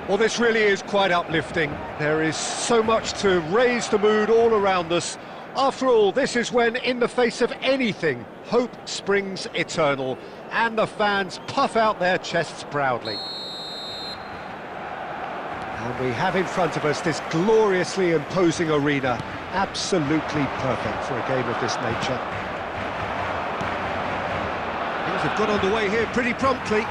Well, this really is quite uplifting. There is so much to raise the mood all around us. After all, this is when, in the face of anything, hope springs eternal, and the fans puff out their chests proudly. And we have in front of us this gloriously imposing arena, absolutely perfect for a game of this nature. Things have got underway here pretty promptly.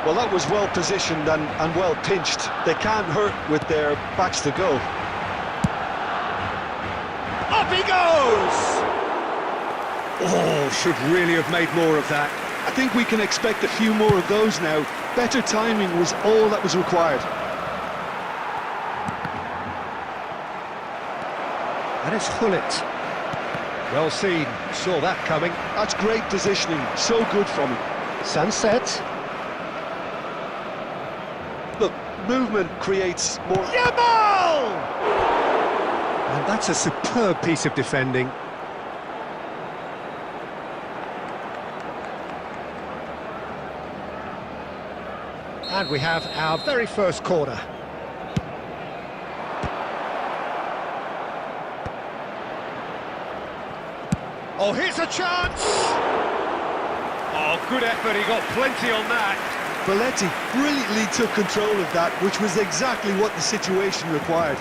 Well, that was well positioned and well pinched. They can't hurt with their backs to go. Up he goes! Oh, should really have made more of that. I think we can expect a few more of those now. Better timing was all that was required. And it's Hullet. Well seen, saw that coming. That's great positioning, so good from him. Sunset. Look, movement creates more... Yamal! And that's a superb piece of defending. And we have our very first corner. Oh, here's a chance! Oh, good effort, he got plenty on that. Belletti brilliantly took control of that, which was exactly what the situation required.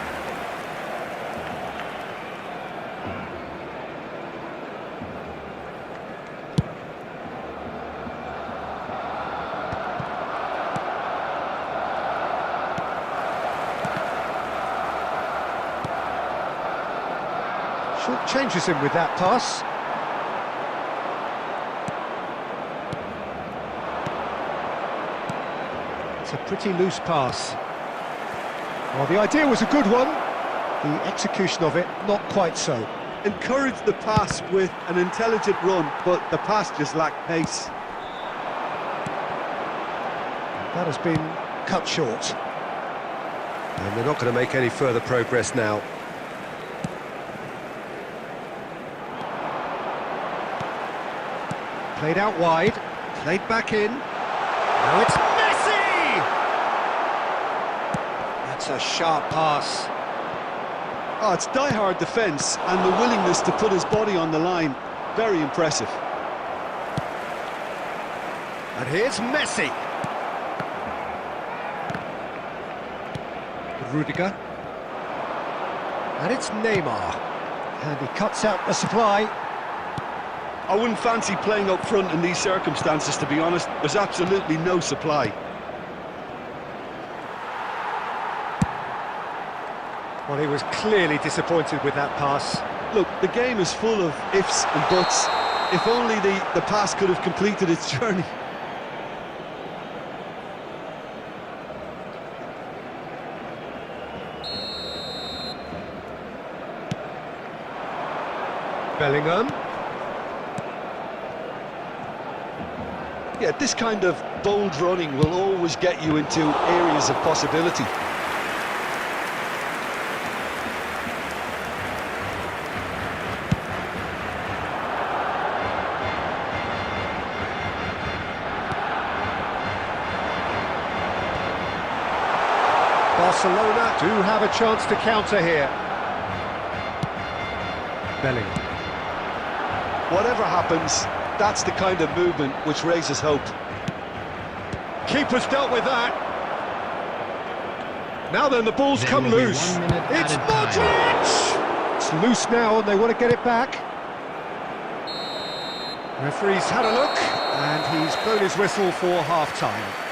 Short changes him with that pass. It's a pretty loose pass. Well, the idea was a good one. The execution of it, not quite so. Encouraged the pass with an intelligent run, but the pass just lacked pace. That has been cut short. And they're not going to make any further progress now. Played out wide, played back in. Now it's Messi! That's a sharp pass. Oh, it's die-hard defence and the willingness to put his body on the line. Very impressive. And here's Messi. Rudiger. And it's Neymar. And he cuts out the supply. I wouldn't fancy playing up front in these circumstances, to be honest. There's absolutely no supply. Well, he was clearly disappointed with that pass. Look, the game is full of ifs and buts. If only the pass could have completed its journey. Bellingham. Yeah, this kind of bold running will always get you into areas of possibility. Barcelona do have a chance to counter here. Bellingham. Whatever happens, that's the kind of movement which raises hope. Keeper's dealt with that. Now then, the ball's come loose. It's Modric! It's loose now and they want to get it back. Referee's had a look and he's blown his whistle for half-time.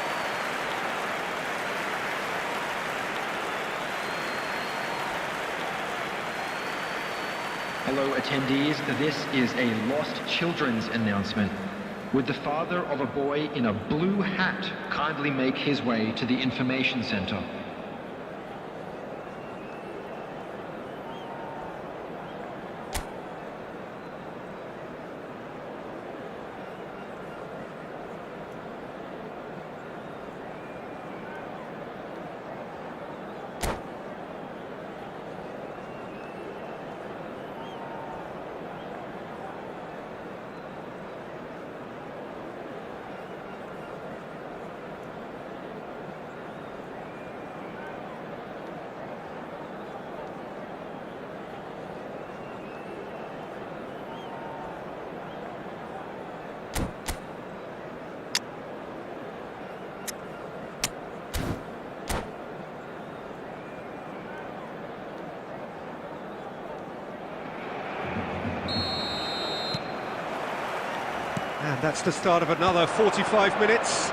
Hello attendees, this is a lost children's announcement. Would the father of a boy in a blue hat kindly make his way to the information center? And that's the start of another 45 minutes.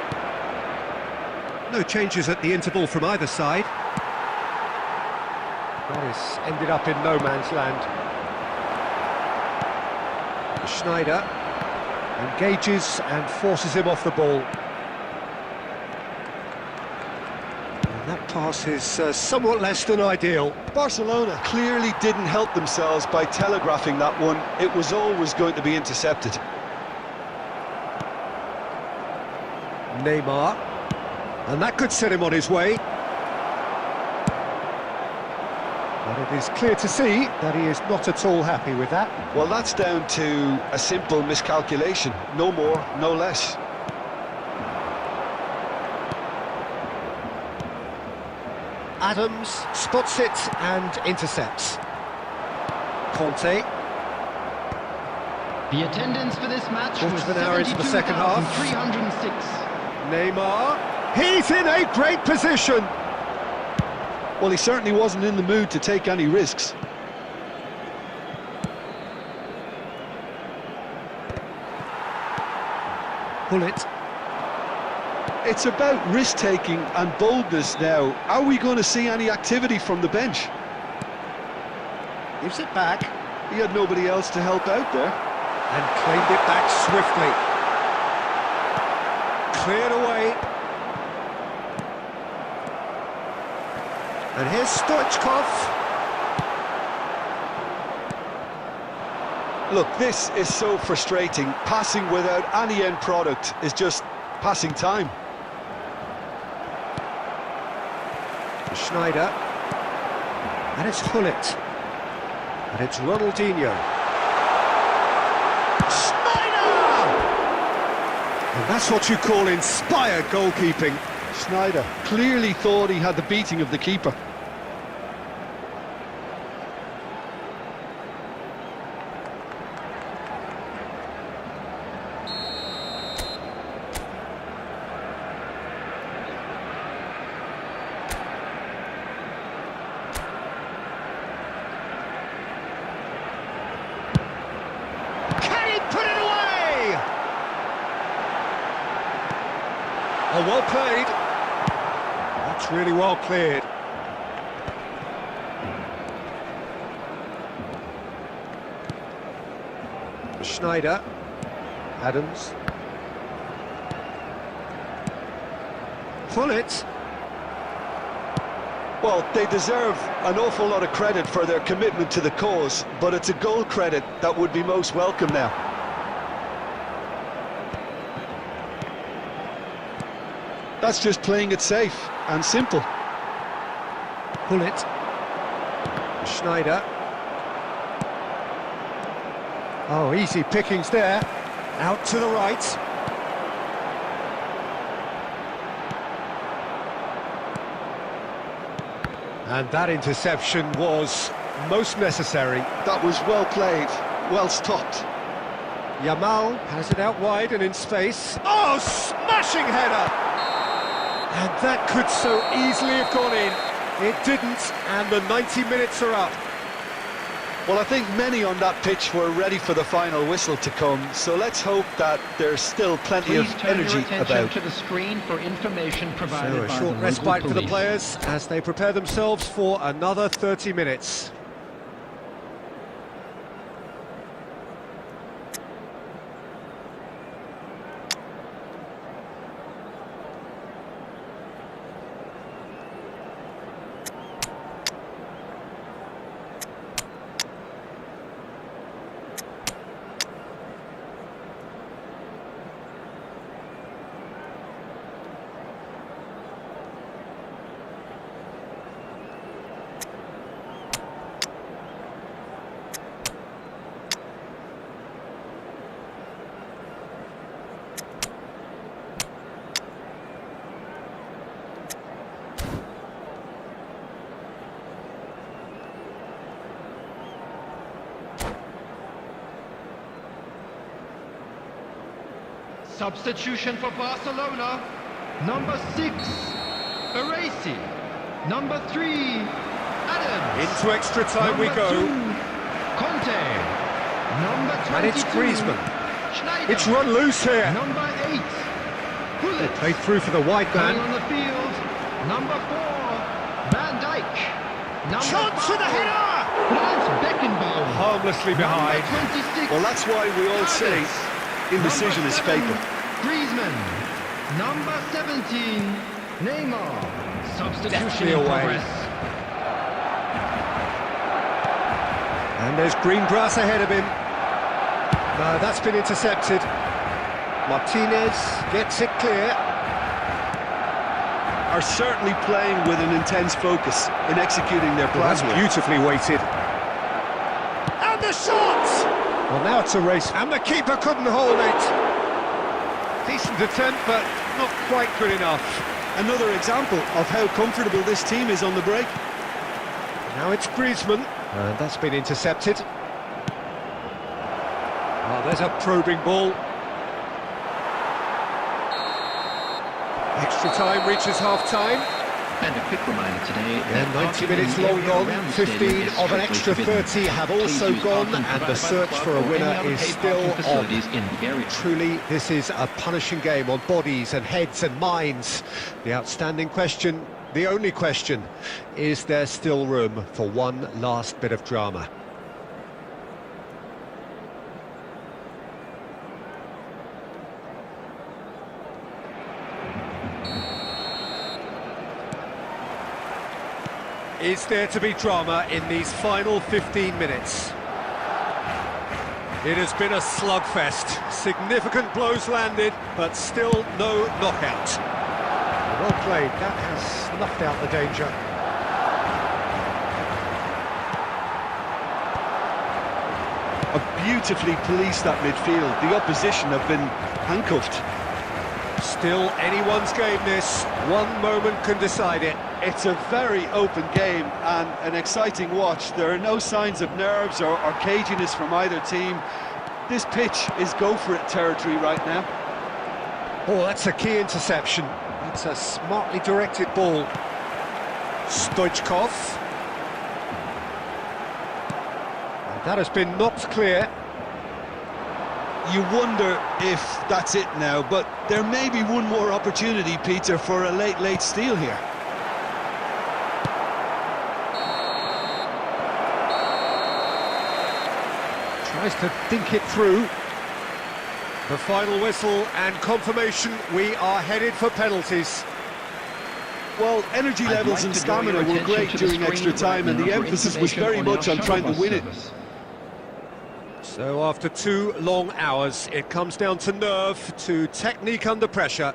No changes at the interval from either side. That has ended up in no man's land. Schneider engages and forces him off the ball. And that pass is somewhat less than ideal. Barcelona clearly didn't help themselves by telegraphing that one. It was always going to be intercepted. Neymar, and that could set him on his way. But it is clear to see that he is not at all happy with that. Well, that's down to a simple miscalculation. No more, no less. Adams spots it and intercepts. Conte. The attendance for this match Quarter was of an hour into the second half. 306. Neymar. He's in a great position. Well, he certainly wasn't in the mood to take any risks. Pull it. It's about risk-taking and boldness now. Are we going to see any activity from the bench? Gives it back. He had nobody else to help out there. And claimed it back swiftly. Cleared away. And here's Stoichkov. Look, this is so frustrating. Passing without any end product is just passing time. Schneider. And it's Hullet. And it's Ronaldinho. Schneider! And that's what you call inspired goalkeeping. Schneider clearly thought he had the beating of the keeper. Oh, well played. That's really well cleared. Schneider. Adams. Pull it. Well, they deserve an awful lot of credit for their commitment to the cause, but it's a goal credit that would be most welcome now. That's just playing it safe and simple. Pull it. Schneider. Oh, easy pickings there. Out to the right. And that interception was most necessary. That was well played, well stopped. Yamal has it out wide and in space. Oh, smashing header! And that could so easily have gone in. It didn't, and the 90 minutes are up. Well, I think many on that pitch were ready for the final whistle to come, so let's hope that there's still plenty of energy about. To the screen for information provided So a by short the respite local for the police. players as they prepare themselves for another 30 minutes. Substitution for Barcelona. Number 6, Arasi. Number 3, Adams. Into extra time we Number go. 2, Conte. Number 22, And it's Griezmann. Schneider. It's run loose here. Number 8, Hullet. Played through for the wide Coming man. on the field. Number 4, Van Dijk. Number Chance for the 5, header! Franz Beckenbauer. Harmlessly behind. Number 26, Well, that's why we all say indecision is Number 7, fatal. Griezmann. Number 17, Neymar. Substitution Deftly in away. progress. And there's green grass ahead of him. No, that's been intercepted. Martinez gets it clear. Are certainly playing with an intense focus in executing their Well, plan that's here. beautifully weighted. And the shot! Well, now it's a race, and the keeper couldn't hold it. Decent attempt, but not quite good enough. Another example of how comfortable this team is on the break. Now it's Griezmann, and that's been intercepted. Oh, there's a probing ball. Extra time reaches half-time. And a quick reminder today that 90 minutes long gone, 15 of an extra 30 have also gone, and the search for a winner is still on. Truly, this is a punishing game on bodies and heads and minds. The outstanding question, the only question, is there still room for one last bit of drama? Is there to be drama in these final 15 minutes? It has been a slugfest. Significant blows landed, but still no knockout. Well played, that has snuffed out the danger. Beautifully policed that midfield. The opposition have been handcuffed. Still anyone's game this. One moment can decide it. It's a very open game and an exciting watch. There are no signs of nerves or caginess from either team. This pitch is go-for-it territory right now. Oh, that's a key interception. It's a smartly directed ball. Stoichkov. And that has been knocked clear. You wonder if that's it now, but there may be one more opportunity, Peter, for a late steal here. Tries to think it through. The final whistle and confirmation, we are headed for penalties. Well, energy levels and stamina were great during extra time, and the emphasis was very much on trying to win it. So after 2 long hours, it comes down to nerve, to technique under pressure,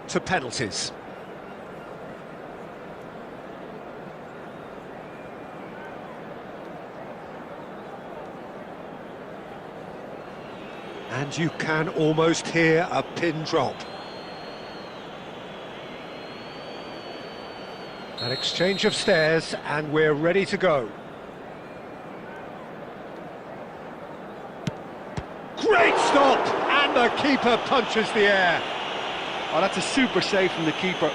to penalties. And you can almost hear a pin drop. An exchange of stares, and we're ready to go. Great stop! And the keeper punches the air. Oh, that's a super save from the keeper.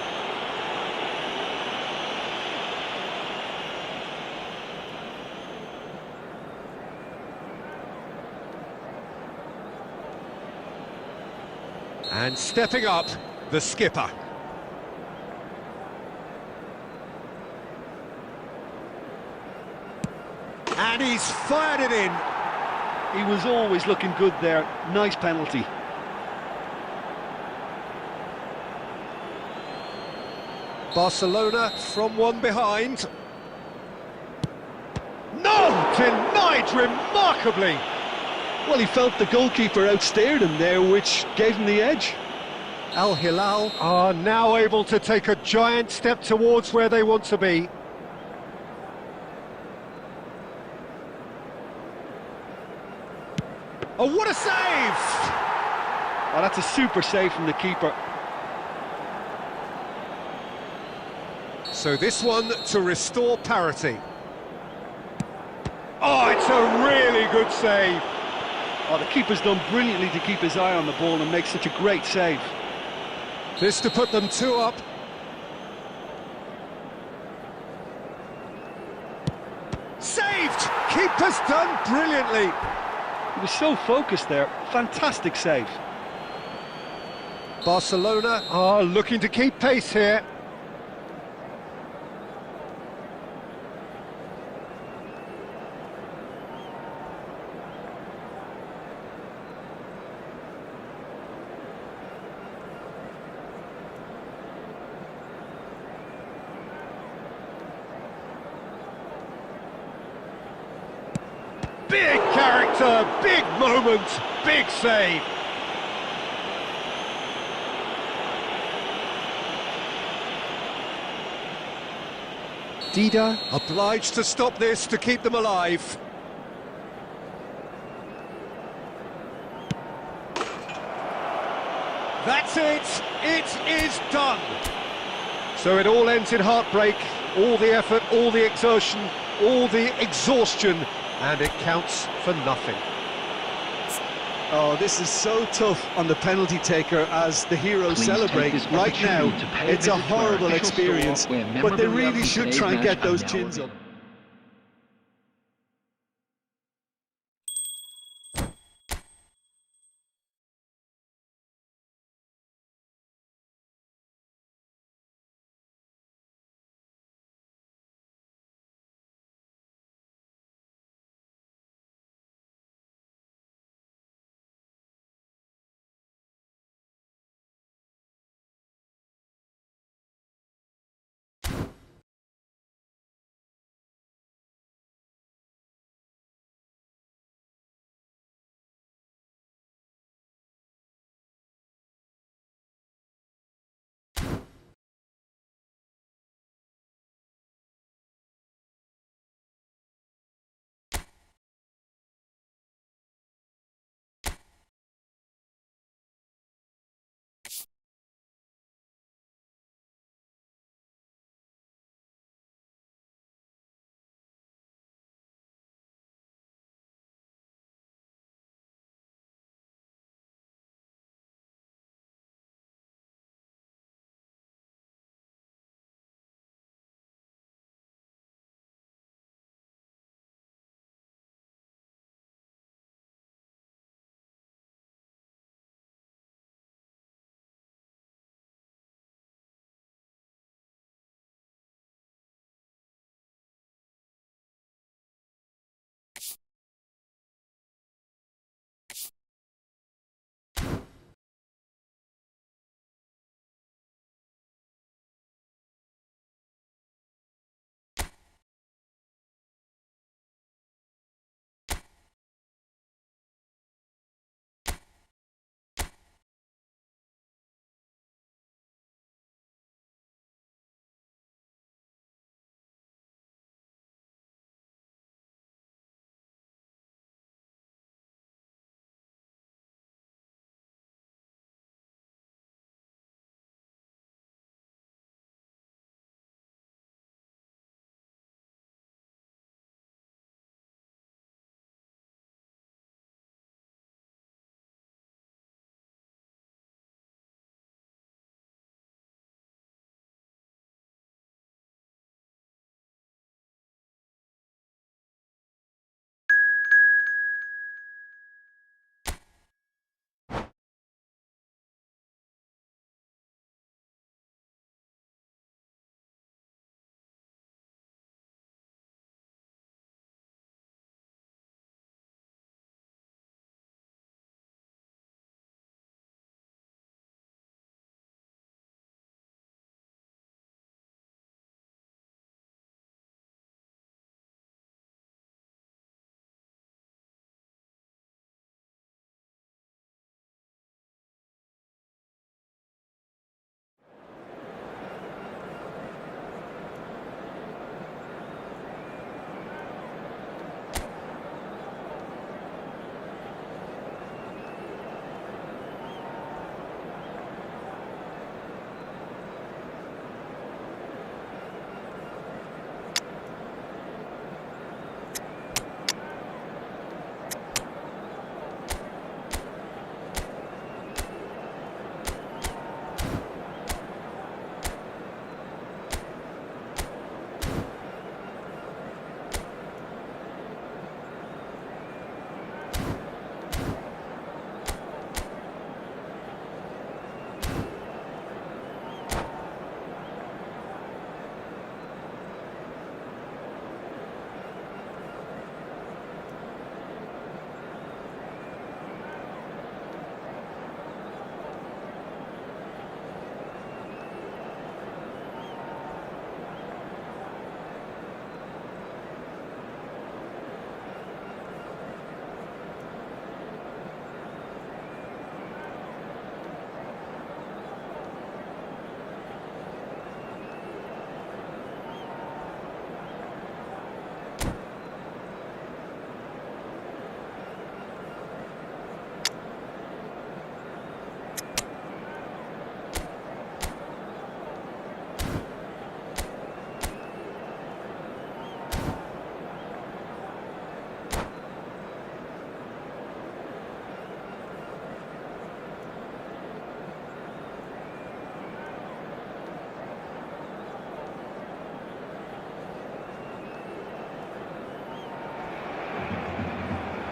And stepping up, the skipper. And he's fired it in. He was always looking good there. Nice penalty. Barcelona from one behind. No! Denied remarkably. Well, he felt the goalkeeper outstared him there, which gave him the edge. Al Hilal are now able to take a giant step towards where they want to be. Oh, what a save! Oh, that's a super save from the keeper. So this one to restore parity. Oh, it's a really good save. Oh, the keeper's done brilliantly to keep his eye on the ball and make such a great save. This to put them 2 up. Saved! Keeper's done brilliantly. He was so focused there. Fantastic save. Barcelona are looking to keep pace here. Big character, big moment, big save. Dida obliged to stop this to keep them alive. That's it, it is done. So it all ends in heartbreak, all the effort, all the exertion, all the exhaustion, and it counts for nothing. Oh, this is so tough on the penalty taker as the heroes Please celebrate. take this Right now, opportunity to pay a it's a visit to our horrible official store experience, where but they memorabilia really from should today's try and match get are those now chins up. available.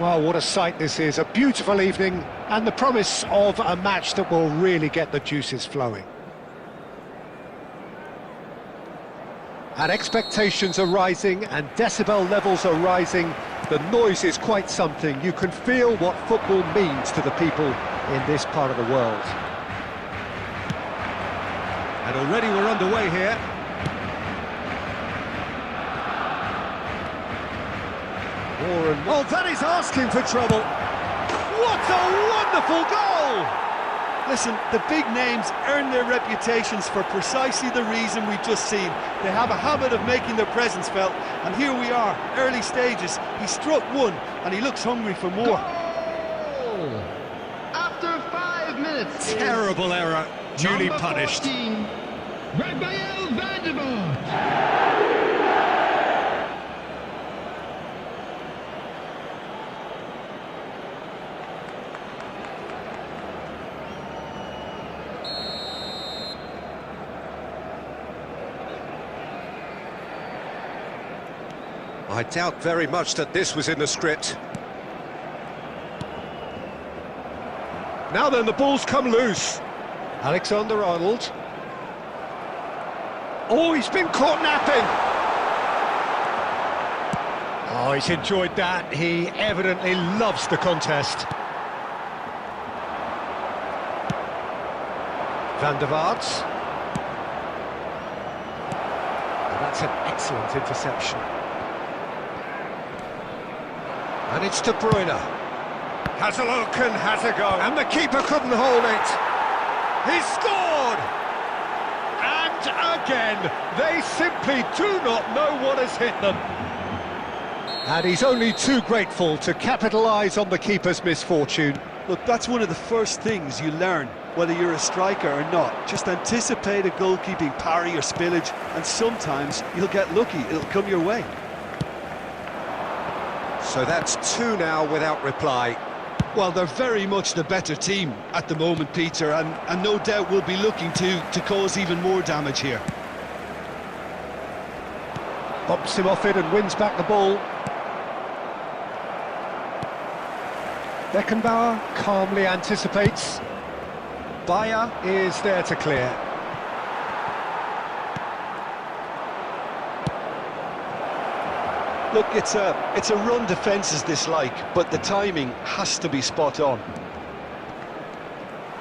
Well, what a sight this is, a beautiful evening, and the promise of a match that will really get the juices flowing. And expectations are rising, and decibel levels are rising. The noise is quite something. You can feel what football means to the people in this part of the world. And already we're underway here. Oh, that is asking for trouble. What a wonderful goal! Listen, the big names earn their reputations for precisely the reason we've just seen. They have a habit of making their presence felt, and here we are, early stages. He struck one, and he looks hungry for more. Goal! After 5 minutes. Terrible error, duly Number punished. 14, Raphael van der Vaart. I doubt very much that this was in the script. Now then, the ball's come loose. Alexander-Arnold. Oh, he's been caught napping. Oh, he's enjoyed that. He evidently loves the contest. Van der Vaart. Oh, that's an excellent interception. And it's De Bruyne. Has a look and has a go. And the keeper couldn't hold it. He scored! And again, they simply do not know what has hit them. And he's only too grateful to capitalise on the keeper's misfortune. Look, that's one of the first things you learn, whether you're a striker or not. Just anticipate a goalkeeping parry or spillage, and sometimes you'll get lucky, it'll come your way. So that's 2 now without reply. Well, they're very much the better team at the moment, Peter, and no doubt will be looking to cause even more damage here. Bumps him off it and wins back the ball. Beckenbauer calmly anticipates. Bayer is there to clear. Look, it's a run defence is dislike, but the timing has to be spot on.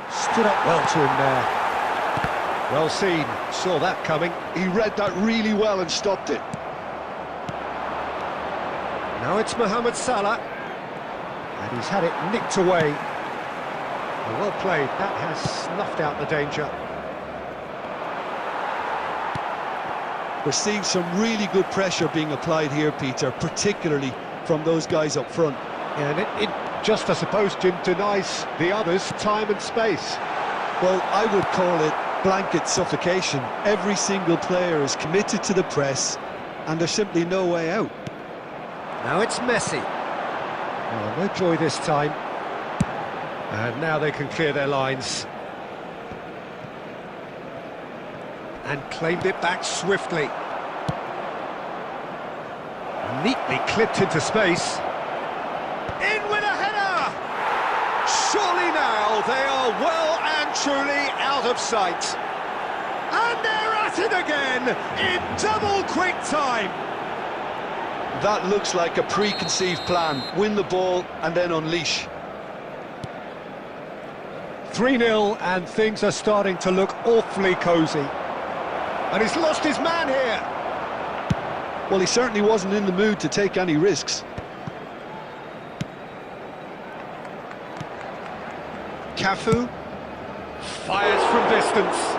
Stood up well to him there. Well seen, saw that coming. He read that really well and stopped it. Now it's Mohamed Salah. And he's had it nicked away. Well played, that has snuffed out the danger. We're seeing some really good pressure being applied here, Peter, particularly from those guys up front. And it just, I suppose, Jim, denies the others time and space. Well, I would call it blanket suffocation. Every single player is committed to the press, and there's simply no way out. Now it's Messi. Oh, no joy this time. And now they can clear their lines. And claimed it back swiftly. Neatly clipped into space. In with a header! Surely now they are well and truly out of sight. And they're at it again in double quick time. That looks like a preconceived plan. Win the ball and then unleash. 3-0 and things are starting to look awfully cosy. And he's lost his man here. Well, he certainly wasn't in the mood to take any risks. Cafu fires from distance.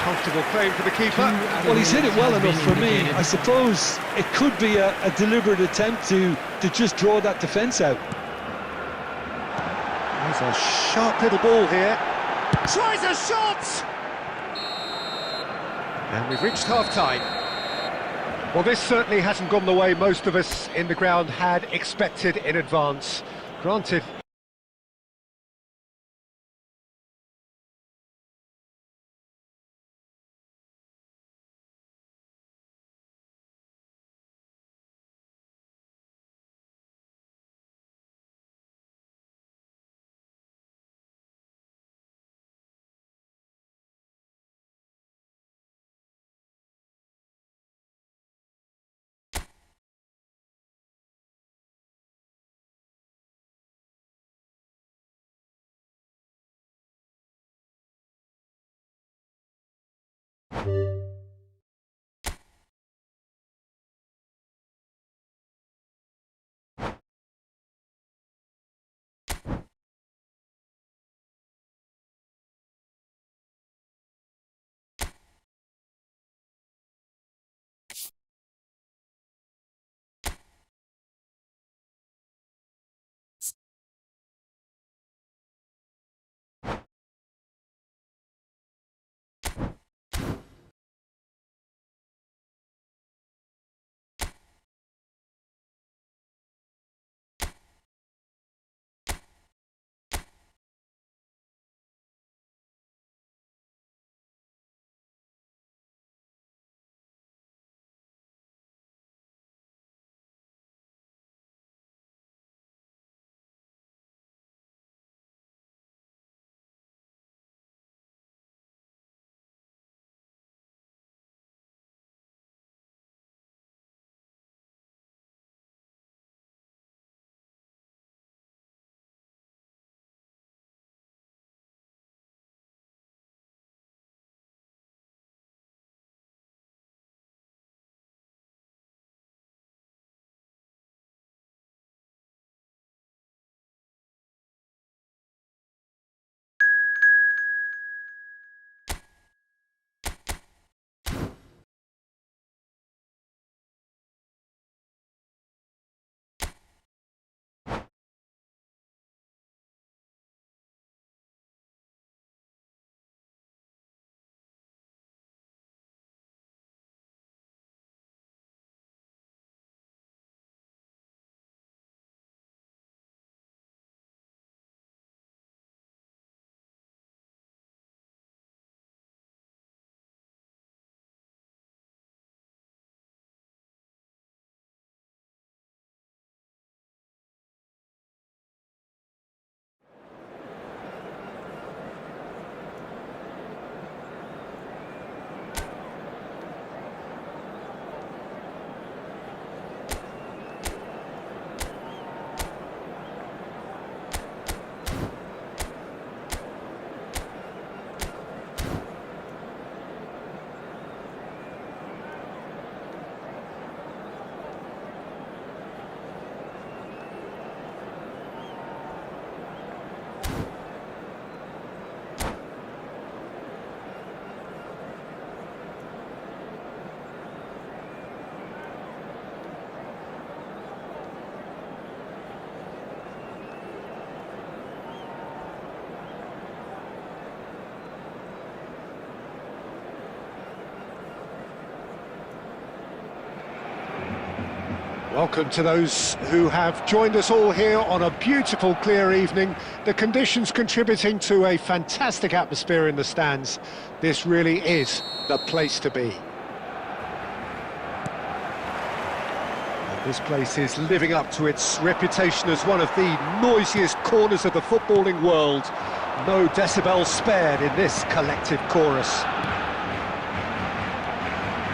Comfortable claim for the keeper. Well, he's hit it well enough for me. I suppose it could be a deliberate attempt to just draw that defence out. There's a sharp little ball here. Tries a shot! And we've reached half-time. Well, this certainly hasn't gone the way most of us in the ground had expected in advance. Granted, Welcome to those who have joined us all here on a beautiful, clear evening. The conditions contributing to a fantastic atmosphere in the stands. This really is the place to be. And this place is living up to its reputation as one of the noisiest corners of the footballing world. No decibels spared in this collective chorus.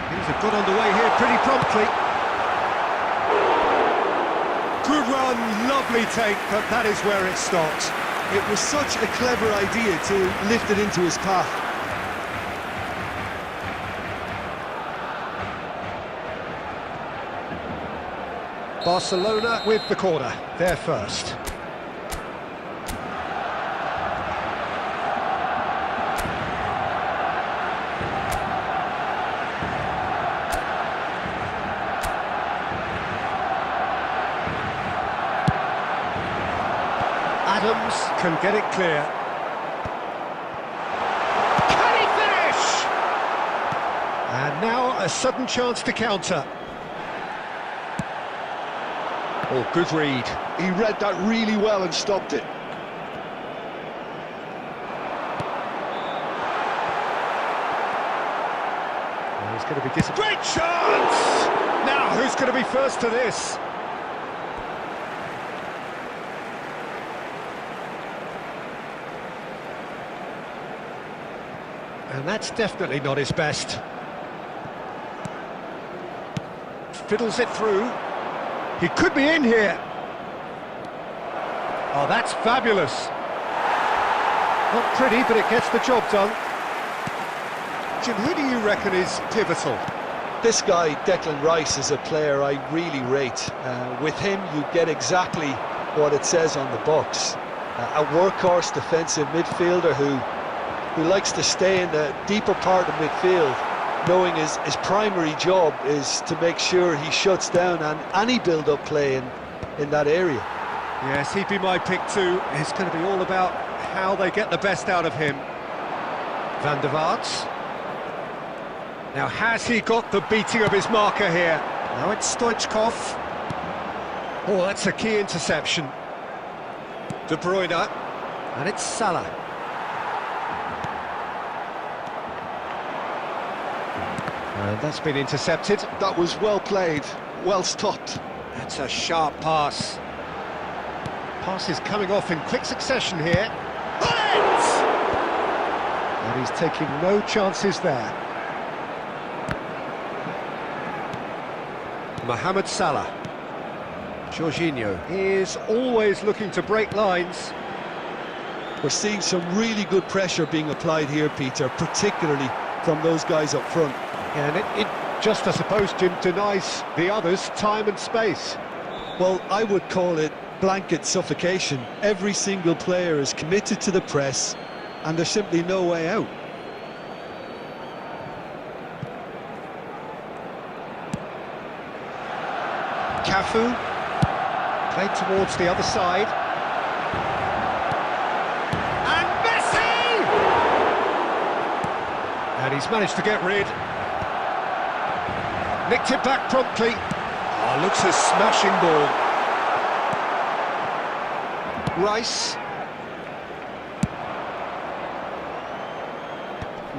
Things have got underway here pretty promptly. Good run, lovely take, but that is where it stopped. It was such a clever idea to lift it into his path. Barcelona with the corner, they're first. Adams can get it clear. Can he finish? And now a sudden chance to counter. Oh, good read. He read that really well and stopped it. Oh, he's going to be disappointed. Great chance! Now, who's going to be first to this? And that's definitely not his best. Fiddles it through. He could be in here. Oh, that's fabulous. Not pretty, but it gets the job done. Jim, who do you reckon is pivotal? This guy, Declan Rice, is a player I really rate. With him, you get exactly what it says on the box. A workhorse defensive midfielder who likes to stay in the deeper part of midfield, knowing his primary job is to make sure he shuts down any build-up play in that area. Yes, he'd be my pick too. It's going to be all about how they get the best out of him. Van der Vaart. Now, has he got the beating of his marker here? Now it's Stoichkov. Oh, that's a key interception. De Bruyne. And it's Salah. And that's been intercepted. That was well played, well stopped. That's a sharp pass. Pass is coming off in quick succession here. Bullet! And he's taking no chances there. Mohamed Salah. Jorginho is always looking to break lines. We're seeing some really good pressure being applied here, Peter, particularly from those guys up front. And it just, I suppose, Jim, denies the others time and space. Well, I would call it blanket suffocation. Every single player is committed to the press, and there's simply no way out. Cafu, played towards the other side. And Messi! And he's managed to get rid. Nicked it back promptly. Oh, looks a smashing ball. Rice.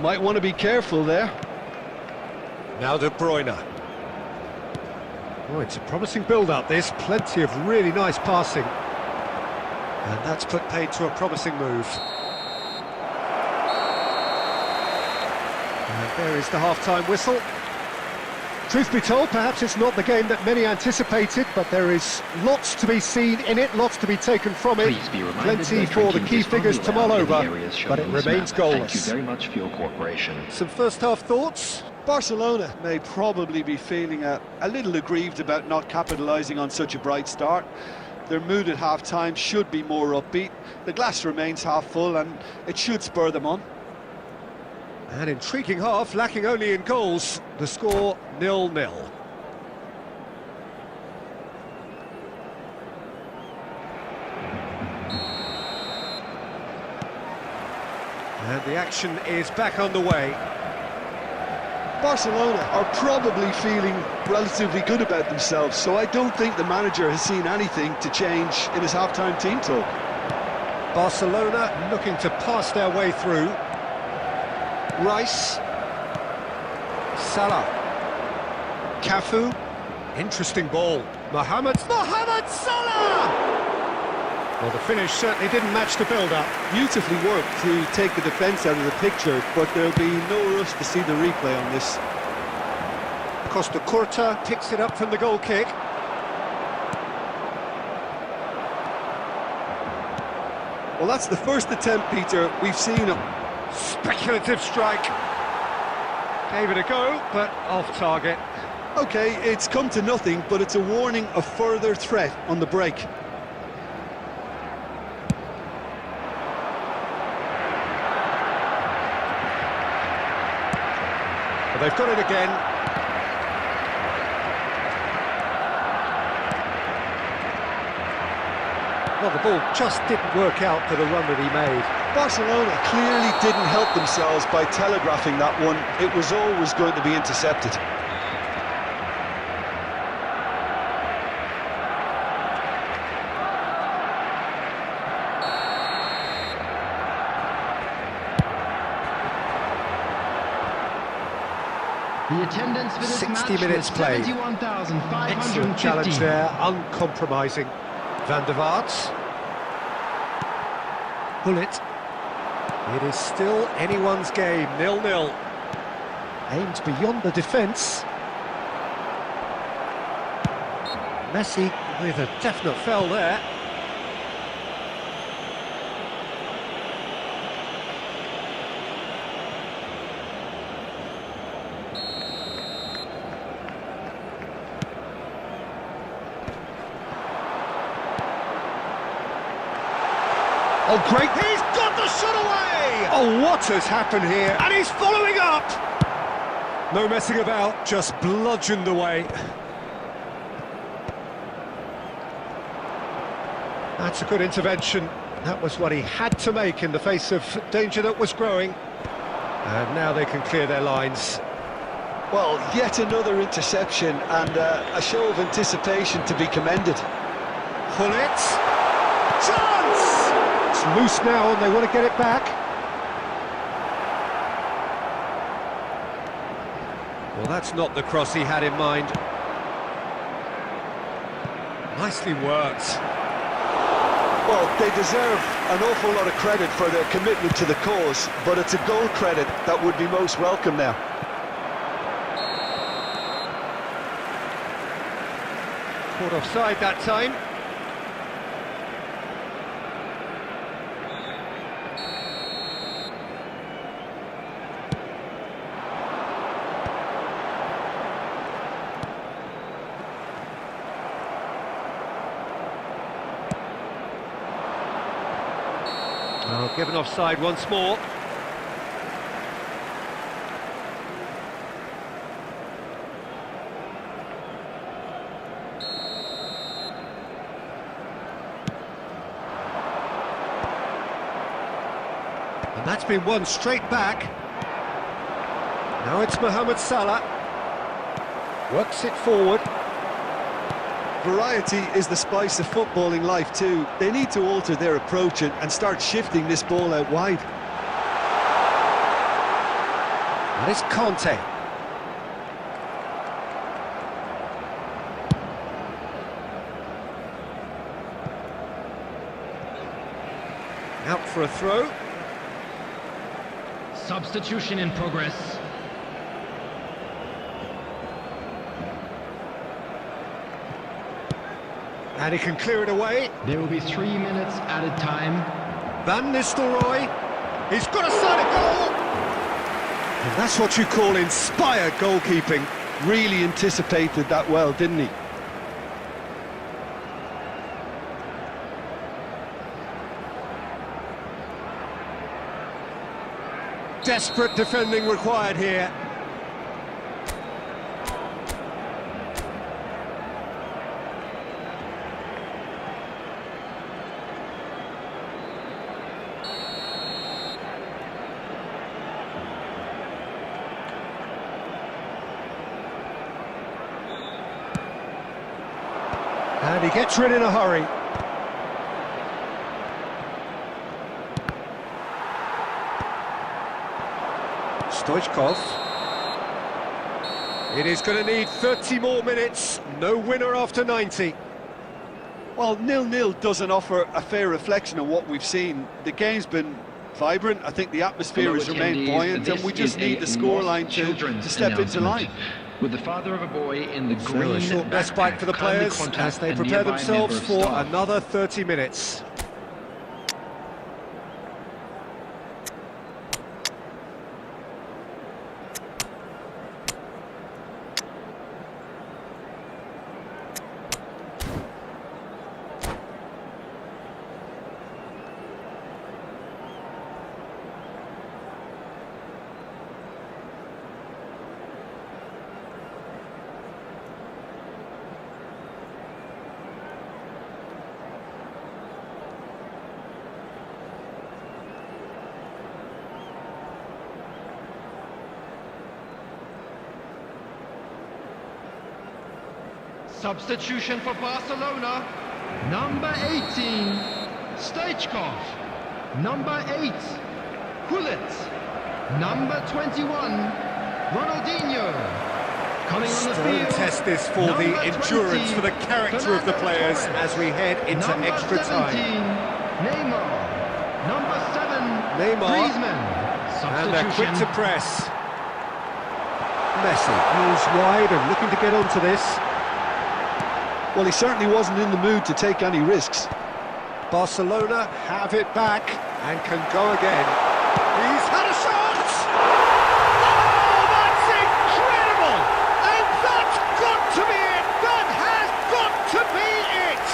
Might want to be careful there. Now De Bruyne. Oh, it's a promising build-up, this. Plenty of really nice passing. And that's put paid to a promising move. And there is the half-time whistle. Truth be told, perhaps it's not the game that many anticipated, but there is lots to be seen in it, lots to be taken from it. Plenty for the key figures to mull over, but it remains goalless. Thank you very much for your cooperation. Some first-half thoughts? Barcelona may probably be feeling a little aggrieved about not capitalising on such a bright start. Their mood at half-time should be more upbeat. The glass remains half full and it should spur them on. An intriguing half, lacking only in goals. The score 0-0. And the action is back underway. Barcelona are probably feeling relatively good about themselves, so I don't think the manager has seen anything to change in his half-time team talk. Barcelona looking to pass their way through. Rice. Salah. Cafu. Interesting ball. Mohamed Salah! Well, the finish certainly didn't match the build-up. Beautifully worked to take the defence out of the picture, but there'll be no rush to see the replay on this. Costa Curta picks it up from the goal kick. Well, that's the first attempt, Peter, we've seen. Speculative strike. Gave it a go, but off target. OK, it's come to nothing, but it's a warning of further threat on the break. But they've got it again. Well, the ball just didn't work out for the run that he made. Barcelona clearly didn't help themselves by telegraphing that one. It was always going to be intercepted. The attendance for this 60 match minutes was played. 71,550. Excellent challenge there, uncompromising. Van der Vaart. Bullet. It is still anyone's game, 0-0. Aimed beyond the defence. Messi with a definite foul there. Oh, great. He's got the shot away! Oh, what has happened here? And he's following up! No messing about, just bludgeoned away. That's a good intervention. That was what he had to make in the face of danger that was growing. And now they can clear their lines. Well, yet another interception and a show of anticipation to be commended. Pull it. Chance! It's loose now and they want to get it back. Well, that's not the cross he had in mind. Nicely worked. Well, they deserve an awful lot of credit for their commitment to the cause, but it's a goal credit that would be most welcome now. Caught offside that time. Oh, given offside once more. And that's been won straight back. Now it's Mohamed Salah. Works it forward. Variety is the spice of footballing life too. They need to alter their approach and start shifting this ball out wide. And it's Conte. Out for a throw. Substitution in progress. And he can clear it away. There will be 3 minutes added time. Van Nistelrooy. He's got a side of goal. And that's what you call inspired goalkeeping. Really anticipated that well, didn't he? Desperate defending required here. And he gets rid in a hurry. Stoichkov. It is going to need 30 more minutes. No winner after 90. Well, 0-0 doesn't offer a fair reflection of what we've seen. The game's been vibrant. I think the atmosphere has remained buoyant, and we just need the scoreline to step into line. With the father of a boy in the green So a short respite for the players as they prepare themselves for another 30 minutes. Substitution for Barcelona. Number 18, Stoichkov. Number 8, Hullet. Number 21, Ronaldinho. Coming on the field. Test this for the endurance, for the character of the players as we head into number extra 17, time. Neymar. Number 7, Neymar. Griezmann. And they're quick to Substitution. press. Messi moves wide and looking to get onto this. Well, he certainly wasn't in the mood to take any risks. Barcelona have it back and can go again. He's had a shot! Oh, that's incredible! And that's got to be it! That has got to be it!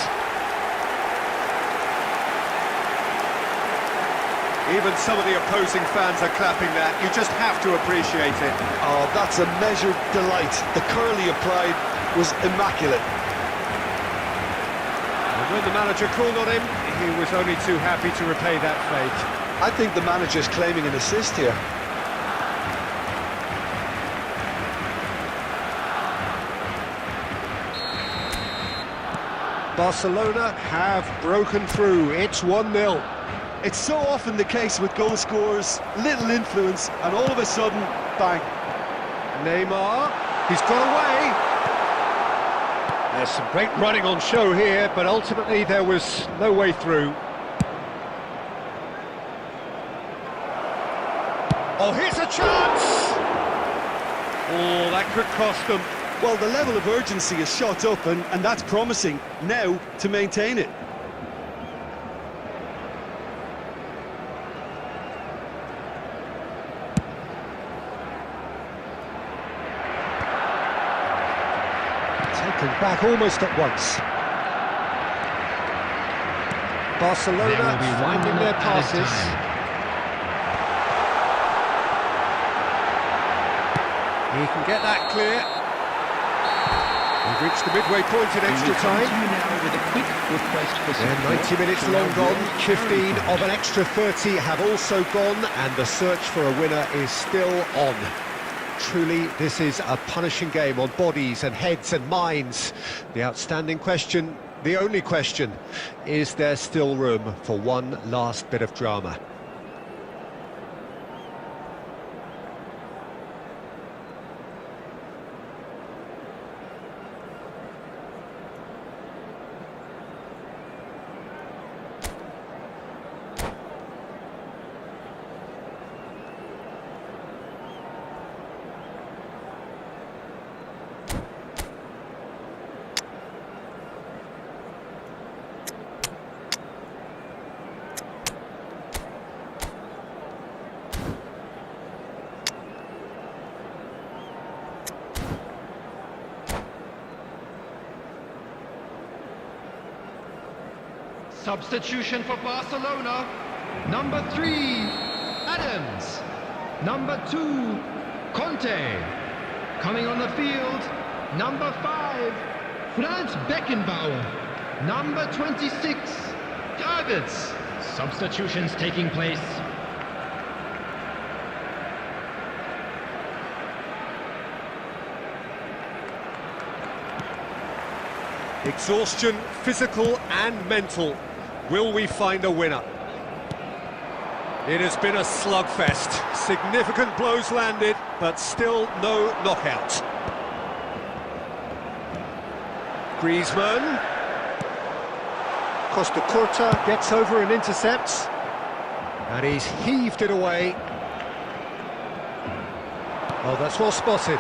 some of the opposing fans are clapping that. You just have to appreciate it. Oh, that's a measured delight. The curl he applied was immaculate. And when the manager called on him, he was only too happy to repay that fate. I think the manager's claiming an assist here. Barcelona have broken through. It's 1-0. It's so often the case with goal scorers, little influence, and all of a sudden, bang. Neymar, he's got away. There's some great running on show here, but ultimately there was no way through. Oh, here's a chance! Oh, that could cost them. Well, the level of urgency is shot up, and that's promising. Now to maintain it. Taken back almost at once. Barcelona finding their passes. He can get that clear. We've reached the midway point in extra time. With a quick request for They're 90 minutes long gone, 15 of an extra 30 have also gone, and the search for a winner is still on. Truly, this is a punishing game on bodies and heads and minds. The outstanding question, the only question, is there still room for one last bit of drama? Substitution for Barcelona. Number 3, Adams. Number 2, Conte. Coming on the field, number 5, Franz Beckenbauer. Number 26, Davids. Substitutions taking place. Exhaustion, physical and mental. Will we find a winner? It has been a slugfest. Significant blows landed, but still no knockout. Griezmann. Costa Curta gets over and intercepts. And he's heaved it away. Oh, that's well spotted.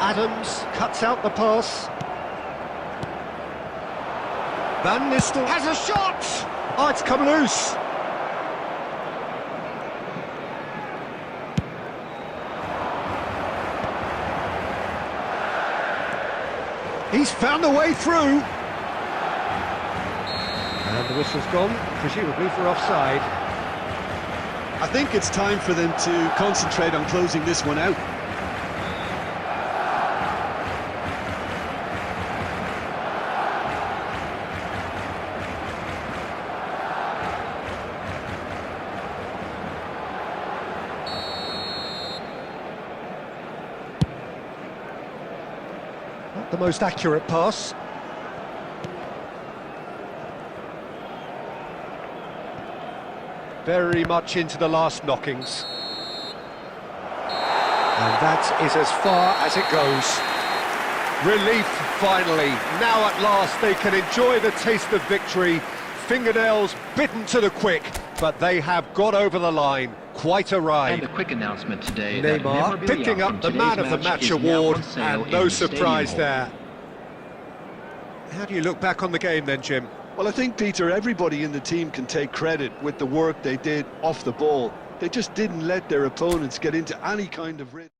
Adams cuts out the pass. Van Nistel has a shot! Oh, it's come loose. He's found a way through. And the whistle's gone, presumably for offside. I think it's time for them to concentrate on closing this one out. Not the most accurate pass. Very much into the last knockings. And that is as far as it goes. Relief, finally. Now at last they can enjoy the taste of victory. Fingernails bitten to the quick, but they have got over the line. Quite a ride. And a quick announcement today. Neymar picking up the Man of the Match award, and no surprise there. How do you look back on the game then, Jim? Well, I think, Peter, everybody in the team can take credit with the work they did off the ball. They just didn't let their opponents get into any kind of rhythm.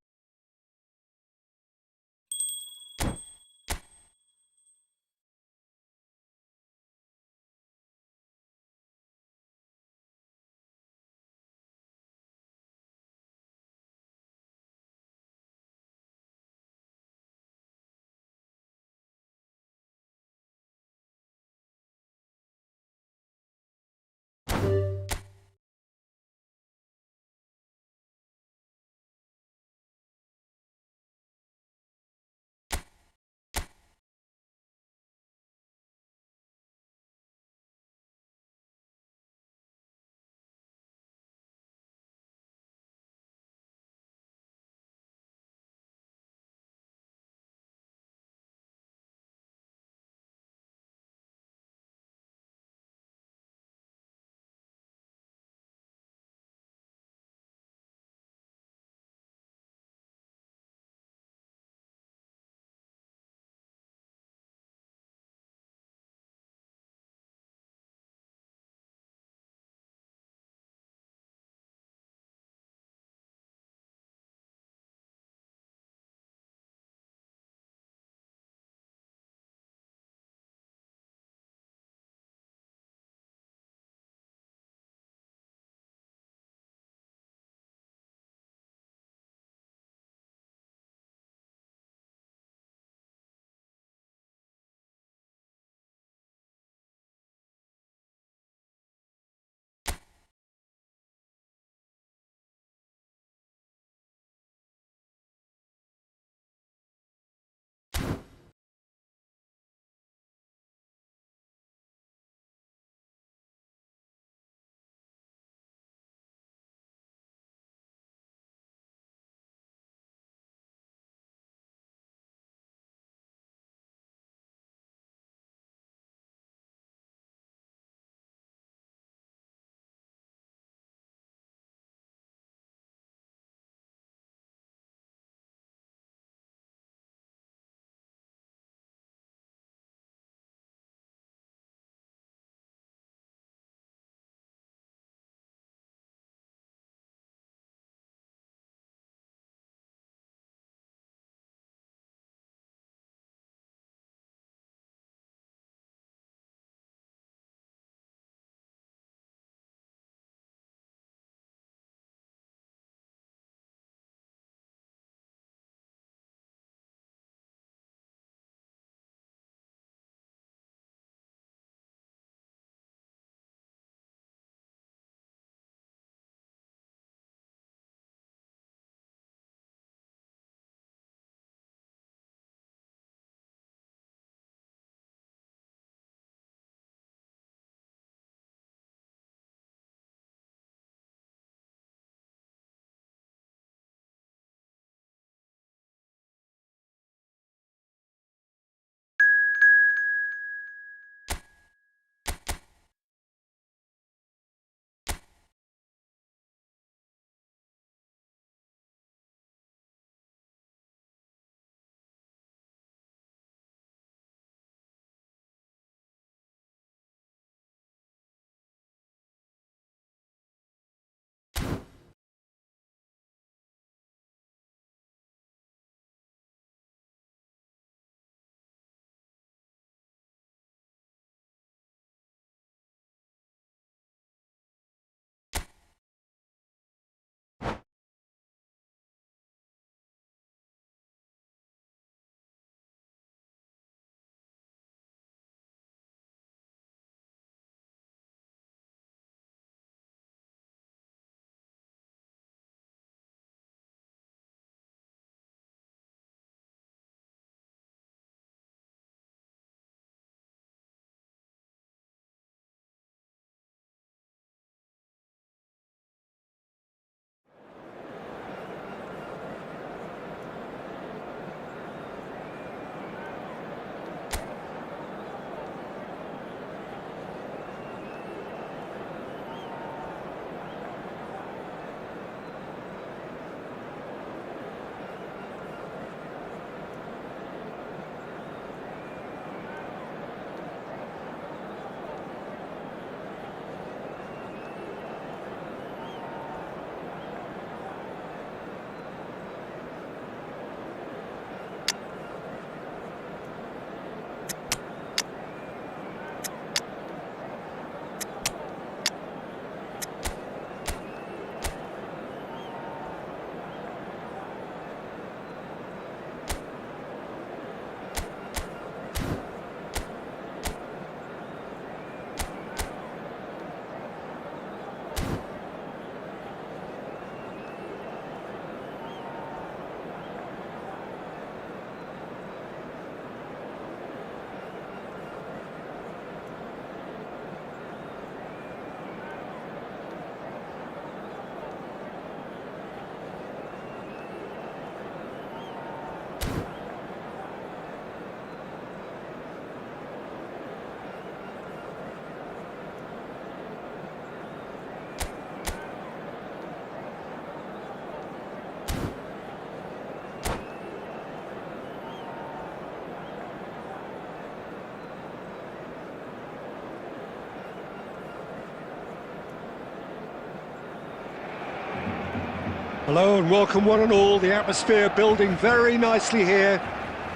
Hello and welcome one and all. The atmosphere building very nicely here.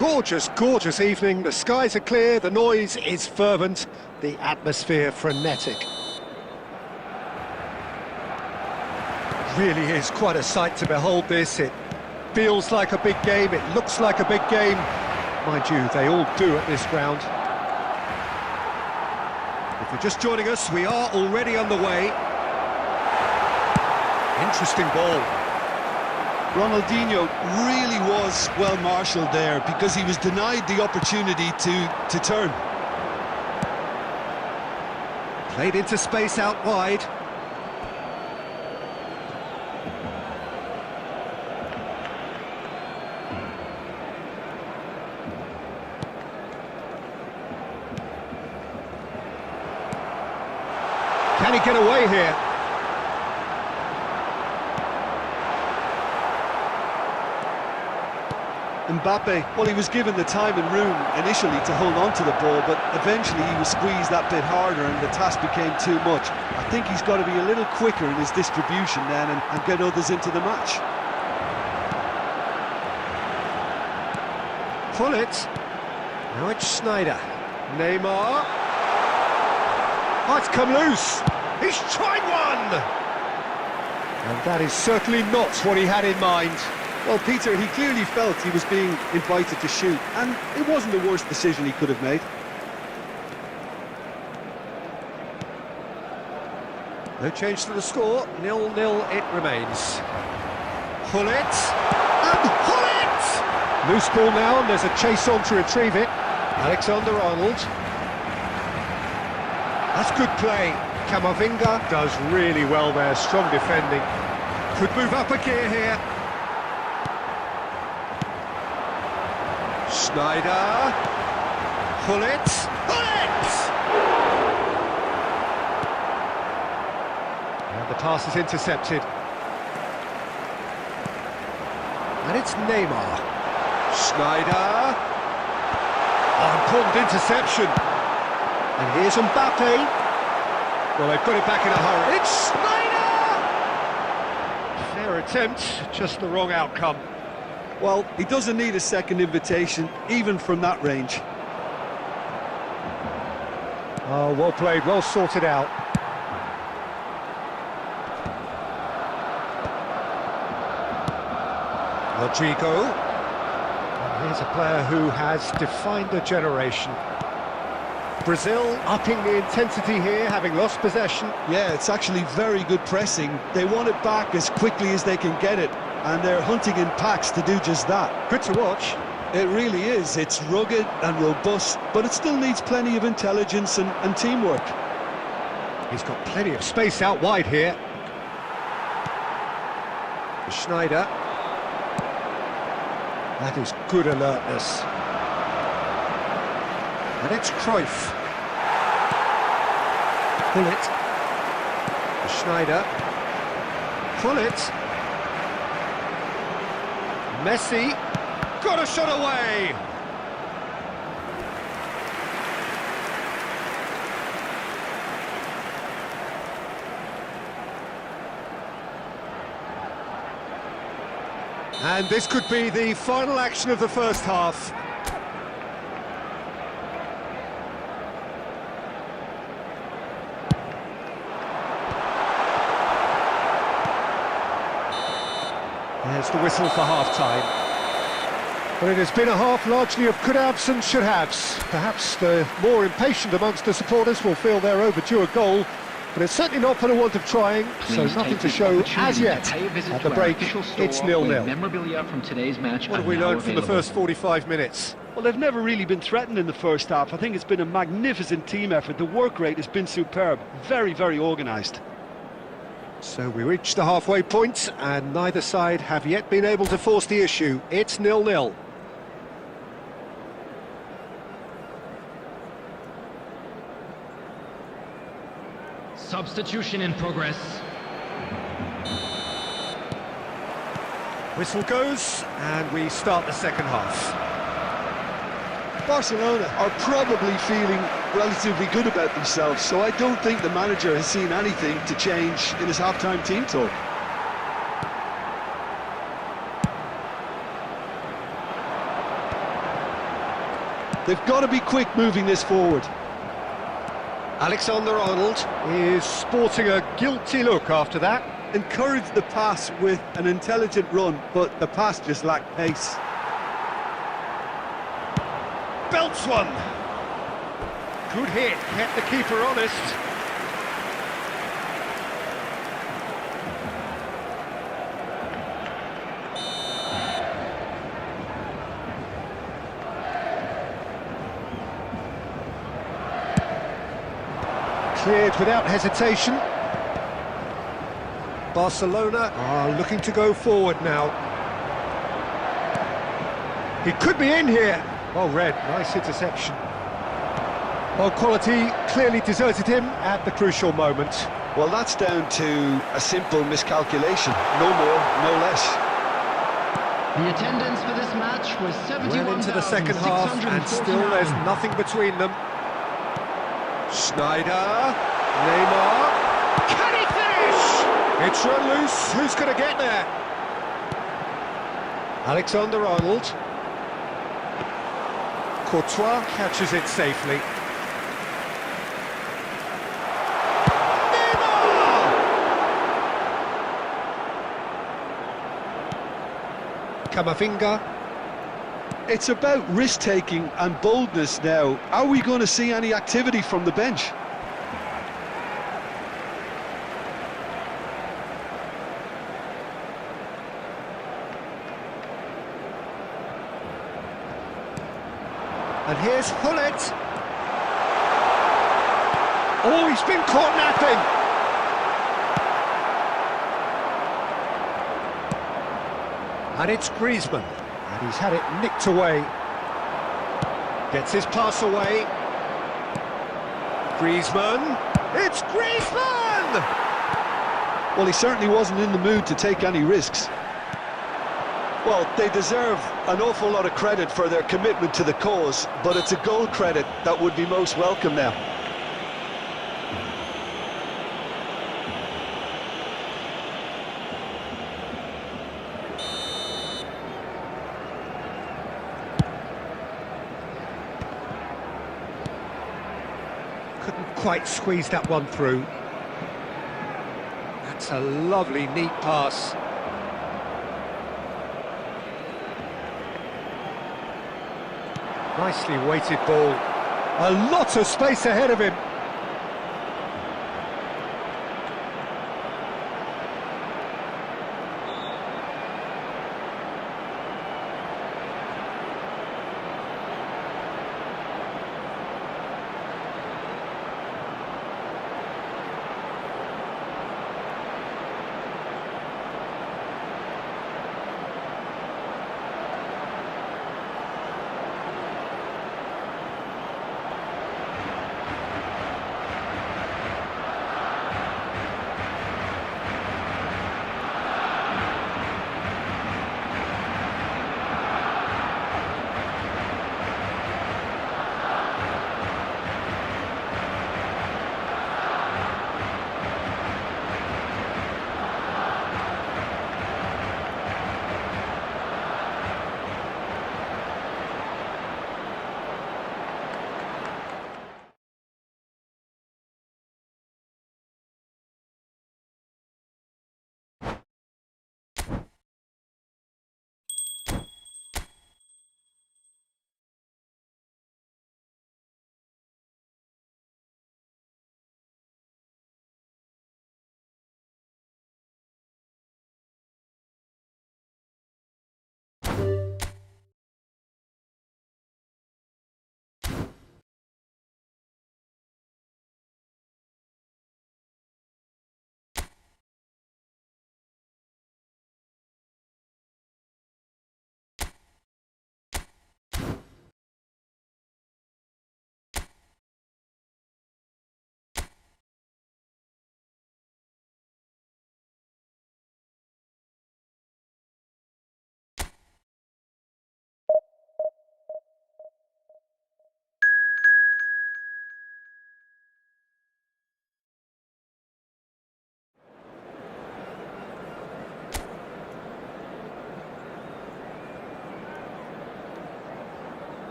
Gorgeous, gorgeous evening. The skies are clear, the noise is fervent, the atmosphere frenetic. Really is quite a sight to behold this. It feels like a big game, it looks like a big game. Mind you, they all do at this ground. If you're just joining us, we are already underway. Interesting ball. Ronaldinho really was well marshalled there because he was denied the opportunity to turn. Played into space out wide. Can he get away here? Mbappe, well, he was given the time and room initially to hold on to the ball, but eventually he was squeezed that bit harder and the task became too much. I think he's got to be a little quicker in his distribution then and get others into the match. Pull it. Now it's Schneider. Neymar. Oh, it's come loose. He's tried one! And that is certainly not what he had in mind. Well, Peter, he clearly felt he was being invited to shoot, and it wasn't the worst decision he could have made. No change to the score, 0-0 it remains. Pull it, and pull it! Loose ball now, and there's a chase on to retrieve it. Alexander-Arnold. That's good play. Camavinga does really well there, strong defending. Could move up a gear here. Schneider, pull it, pull it! And the pass is intercepted. And it's Neymar. Schneider. Oh, important interception. And here's Mbappe. Well, they've got it back in a hurry. It's Schneider! Fair attempt, just the wrong outcome. Well, he doesn't need a second invitation, even from that range. Oh, well played, well sorted out. Rodrigo. And here's a player who has defined a generation. Brazil upping the intensity here, having lost possession. Yeah, it's actually very good pressing. They want it back as quickly as they can get it, and they're hunting in packs to do just that. Good to watch. It really is. It's rugged and robust, but it still needs plenty of intelligence and teamwork. He's got plenty of space out wide here. Schneider. That is good alertness. And it's Cruyff. Pull it. Schneider. Pull it. Messi. Got a shot away. And this could be the final action of the first half. There's the whistle for half-time. Well, it has been a half largely of could-haves and should-haves. Perhaps the more impatient amongst the supporters will feel they're overdue a goal, but it's certainly not for the want of trying, so nothing to show as yet. At the break, it's 0-0. Memorabilia from today's match. What have we learned from the first 45 minutes? Well, they've never really been threatened in the first half. I think it's been a magnificent team effort. The work rate has been superb. Very, very organised. So we reached the halfway point, and neither side have yet been able to force the issue. It's 0-0. Substitution in progress. Whistle goes, and we start the second half. Barcelona are probably feeling relatively good about themselves, so I don't think the manager has seen anything to change in his half-time team talk. They've got to be quick moving this forward. Alexander-Arnold is sporting a guilty look after that. Encouraged the pass with an intelligent run, but the pass just lacked pace. Belts one. Good hit, kept the keeper honest. Cleared without hesitation. Barcelona are looking to go forward now. He could be in here. Well read, nice interception. Well, quality clearly deserted him at the crucial moment. Well, that's down to a simple miscalculation. No more, no less. The attendance for this match was 71,647. Well into the second half, and still there's nothing between them. Schneider, Neymar, can he finish? It's run loose, who's going to get there? Alexander-Arnold. Courtois catches it safely. Neymar! Camavinga. It's about risk-taking and boldness now. Are we going to see any activity from the bench? And here's Hullet. Oh, he's been caught napping. And it's Griezmann. And he's had it nicked away. Gets his pass away. Griezmann. It's Griezmann! Well, he certainly wasn't in the mood to take any risks. Well, they deserve an awful lot of credit for their commitment to the cause, but it's a goal credit that would be most welcome now. Couldn't quite squeeze that one through. That's a lovely, neat pass. Nicely weighted ball. A lot of space ahead of him.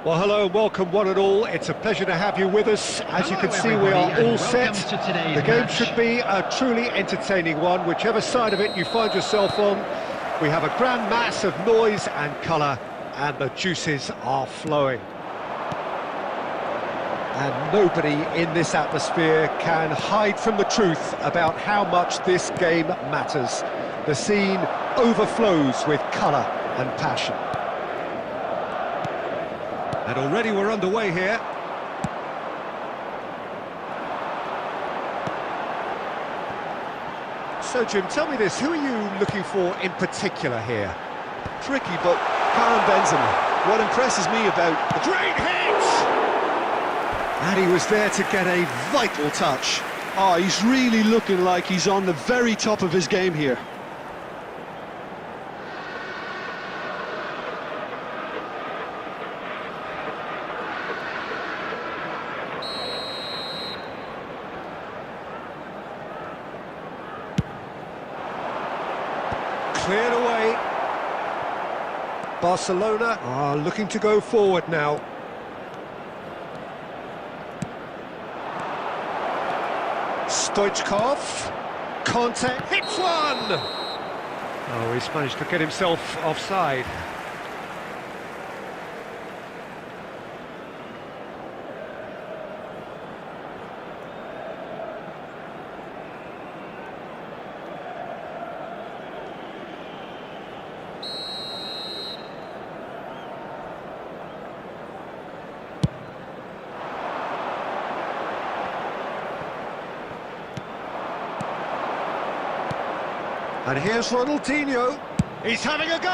Well, hello and welcome one and all. It's a pleasure to have you with us. As you can see, we are all set. The game should be a truly entertaining one, whichever side of it you find yourself on. We have a grand mass of noise and colour, and the juices are flowing. And nobody in this atmosphere can hide from the truth about how much this game matters. The scene overflows with colour and passion. And already we're underway here. So, Jim, tell me this, who are you looking for in particular here? Tricky, but Karim Benzema. What impresses me about... A great hit! And he was there to get a vital touch. Oh, he's really looking like he's on the very top of his game here. Cleared away. Barcelona are looking to go forward now. Stoichkov. Conte hits one! Oh, he's managed to get himself offside. And here's Ronaldinho. He's having a go!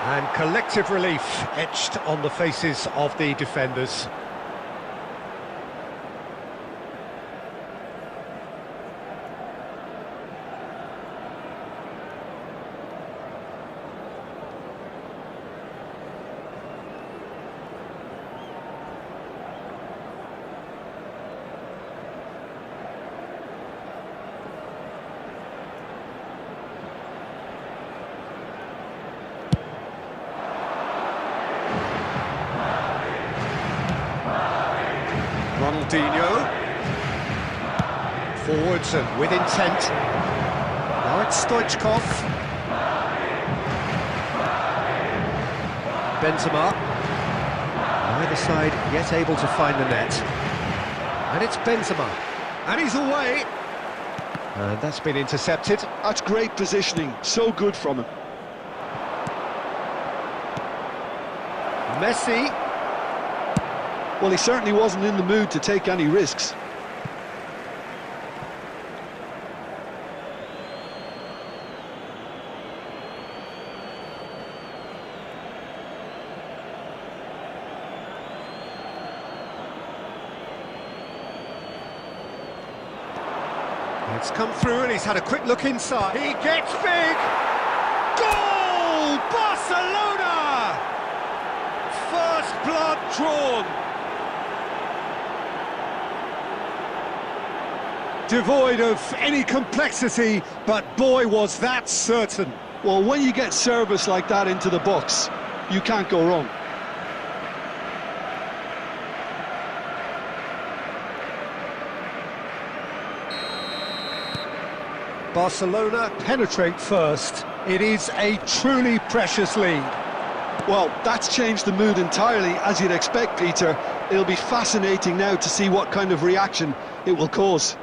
And collective relief etched on the faces of the defenders. Ronaldinho. Forwards and with intent. Now it's Stoichkov. Benzema. Neither side yet able to find the net. And it's Benzema. And he's away. And that's been intercepted. That's great positioning. So good from him. Messi. Well, he certainly wasn't in the mood to take any risks. It's come through and he's had a quick look inside. He gets big! Goal! Barcelona! First blood drawn. Devoid of any complexity, but boy was that certain. Well, when you get service like that into the box, you can't go wrong. Barcelona penetrate first. It is a truly precious lead. Well, that's changed the mood entirely, as you'd expect, Peter. It'll be fascinating now to see what kind of reaction it will cause.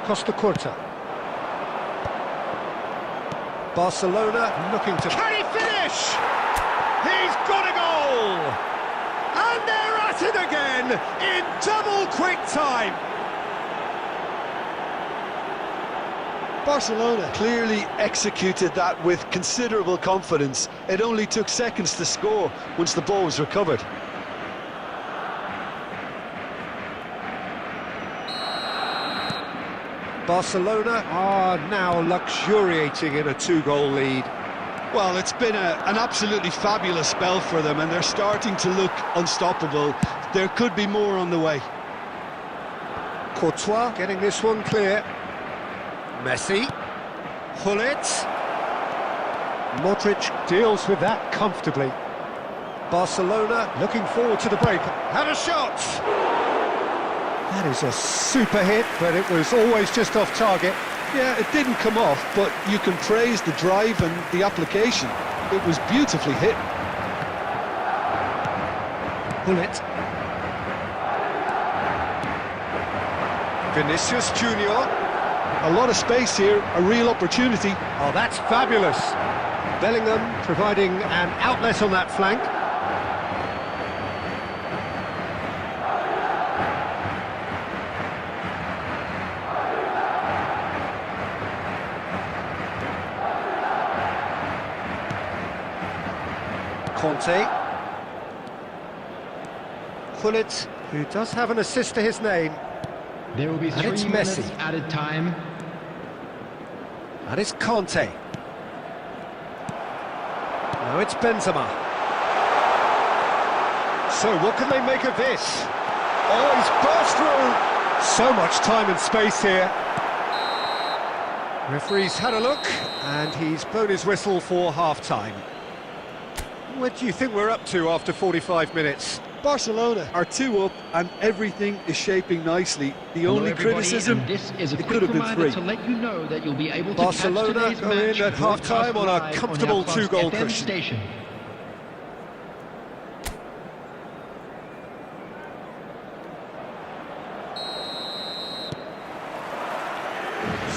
Costa Curta. Barcelona looking to... Can he finish? He's got a goal! And they're at it again in double quick time. Barcelona clearly executed that with considerable confidence. It only took seconds to score once the ball was recovered. Barcelona are now luxuriating in a two-goal lead. Well, it's been an absolutely fabulous spell for them, and they're starting to look unstoppable. There could be more on the way. Courtois getting this one clear. Messi. Hullet. Modric deals with that comfortably. Barcelona looking forward to the break. Had a shot! That is a super hit, but it was always just off target. Yeah, it didn't come off, but you can praise the drive and the application. It was beautifully hit. Bullet. Vinicius Junior. A lot of space here, a real opportunity. Oh, that's fabulous. Bellingham providing an outlet on that flank. Conte. Gullit, who does have an assist to his name. There will be And 3 it's minutes Messi. added time. That is Conte. Now it's Benzema. So what can they make of this? Oh, he's burst through! So much time and space here. Referee's had a look, and he's blown his whistle for half-time. What do you think we're up to after 45 minutes? Barcelona are 2 up and everything is shaping nicely. The Hello, only everybody, criticism, and this is a it quick could have been reminder 3. to let you know that you'll be able to Barcelona catch today's go in match at half-time on a broadcast live comfortable on our 2-goal FM cushion. station.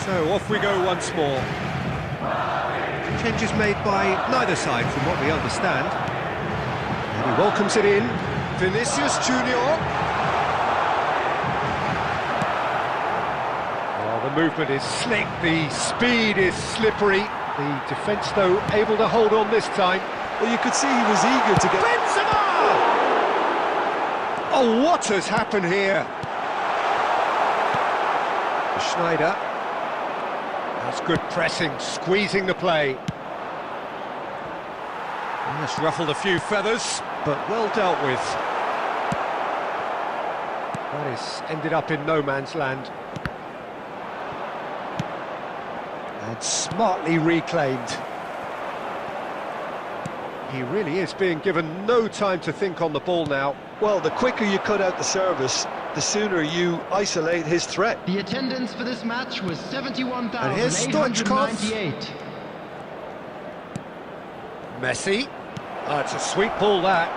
So off we go once more. Changes made by neither side from what we understand. And he welcomes it in. Vinicius Junior. Oh, the movement is slick, the speed is slippery. The defence, though, able to hold on this time. well, you could see he was eager to get... Benzema! Oh, what has happened here? Schneider. That's good pressing, squeezing the play. That's ruffled a few feathers, but well dealt with. That is ended up in no man's land. And smartly reclaimed. He really is being given no time to think on the ball now. Well, the quicker you cut out the service, the sooner you isolate his threat. The attendance for this match was And here's Stoichkov. 71,898. Messi. That's a sweet ball, that.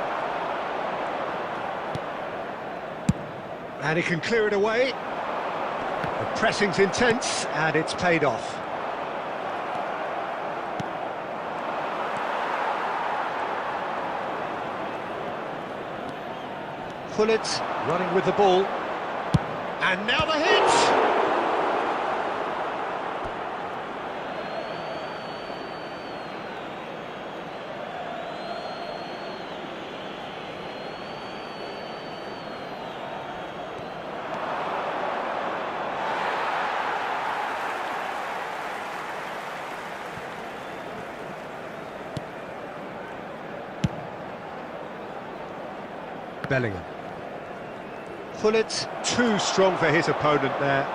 And he can clear it away. The pressing's intense, and it's paid off. Gullit running with the ball. And now the hit! Bellingham. Gullit, too strong for his opponent there.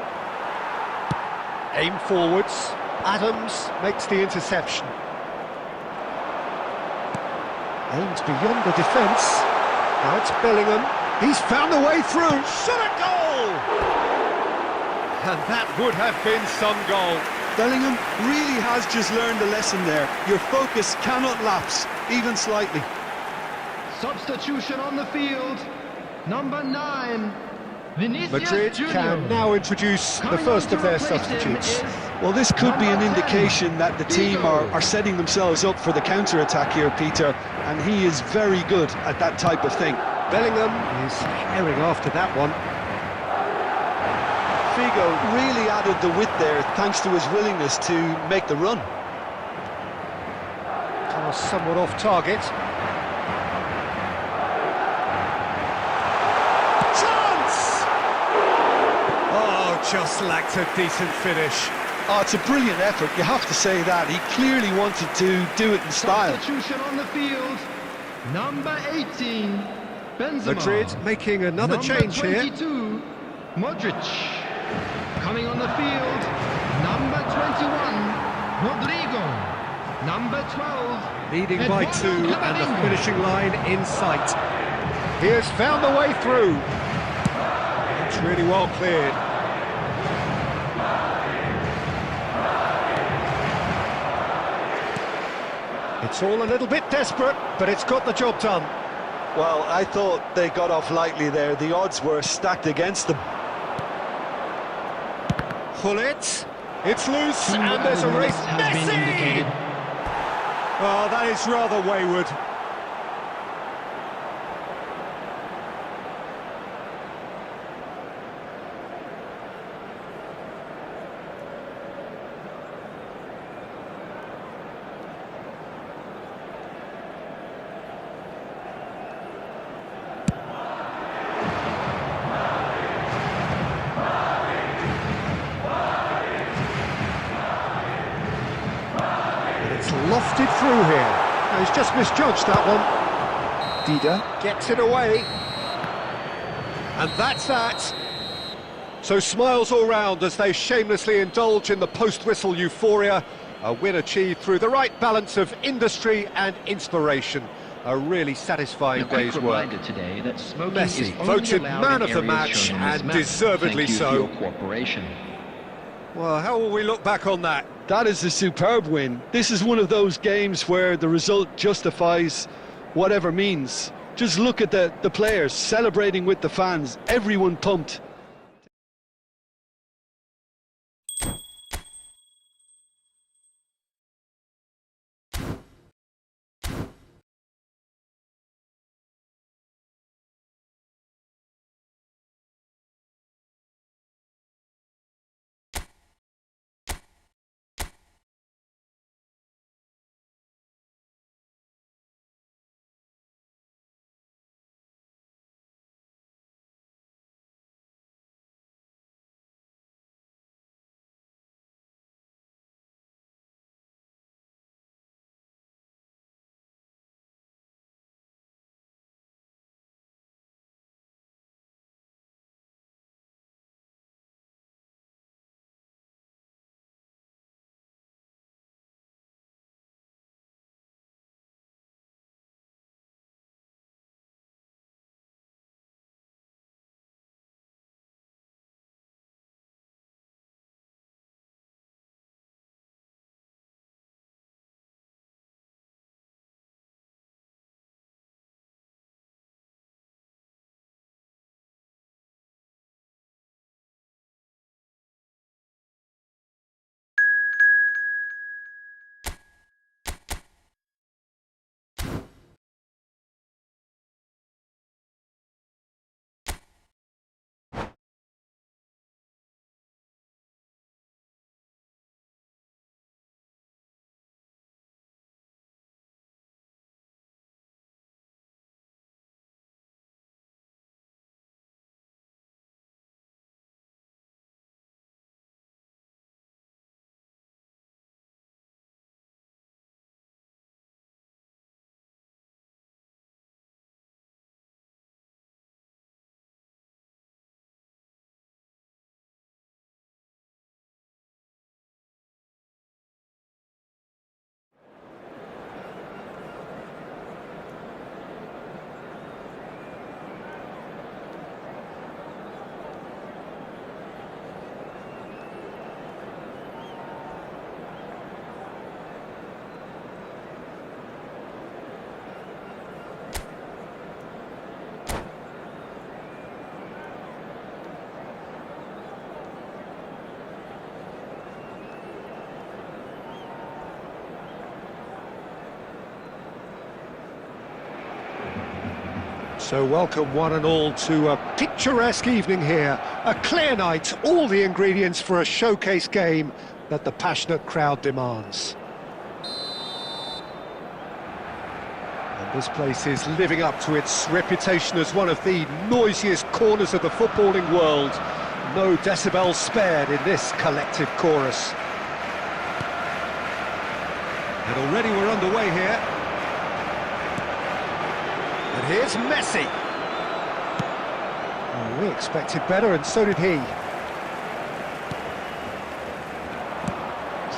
Aim forwards. Adams makes the interception. Aims beyond the defence. Now it's Bellingham. He's found the way through. Shot a goal! And that would have been some goal. Bellingham really has just learned a lesson there. Your focus cannot lapse, even slightly. Substitution on the field. Number 9, Vinicius Madrid Junior. can now introduce the Coming first on of to their replace him substitutes. is Well, this could be an number 10, indication that the team Figo. are setting themselves up for the counter-attack here, Peter, and he is very good at that type of thing. Bellingham is herring after that one. Figo really added the width there thanks to his willingness to make the run. Pass somewhat off target. Chance! Oh, just lacked a decent finish. Oh, it's a brilliant effort, you have to say that. He clearly wanted to do it in style. Substitution on the field. Number 18, Benzema. Madrid making another Number change 22, here. Modric. Coming on the field, number 21, Rodrigo. Number 12. Leading by 2 and the finishing line in sight. He has found the way through. It's really well cleared. It's all a little bit desperate, but it's got the job done. Well, I thought they got off lightly there. The odds were stacked against them. Pull it. It's loose, and there's a race. Messi! Oh, that is rather wayward. It's lofted through here. No, he's just misjudged that one. Dida gets it away. And that's that. So smiles all round as they shamelessly indulge in the post-whistle euphoria. A win achieved through the right balance of industry and inspiration. A really satisfying day's work. Today that Messi voted man of the match, and deservedly so. Thank you for your cooperation. Well, how will we look back on that? That is a superb win. This is one of those games where the result justifies whatever means. Just look at the players celebrating with the fans, everyone pumped. So welcome one and all to a picturesque evening here. A clear night, all the ingredients for a showcase game that the passionate crowd demands. And this place is living up to its reputation as one of the noisiest corners of the footballing world. No decibels spared in this collective chorus. And already we're underway here. And here's Messi. Oh, we expected better, and so did he.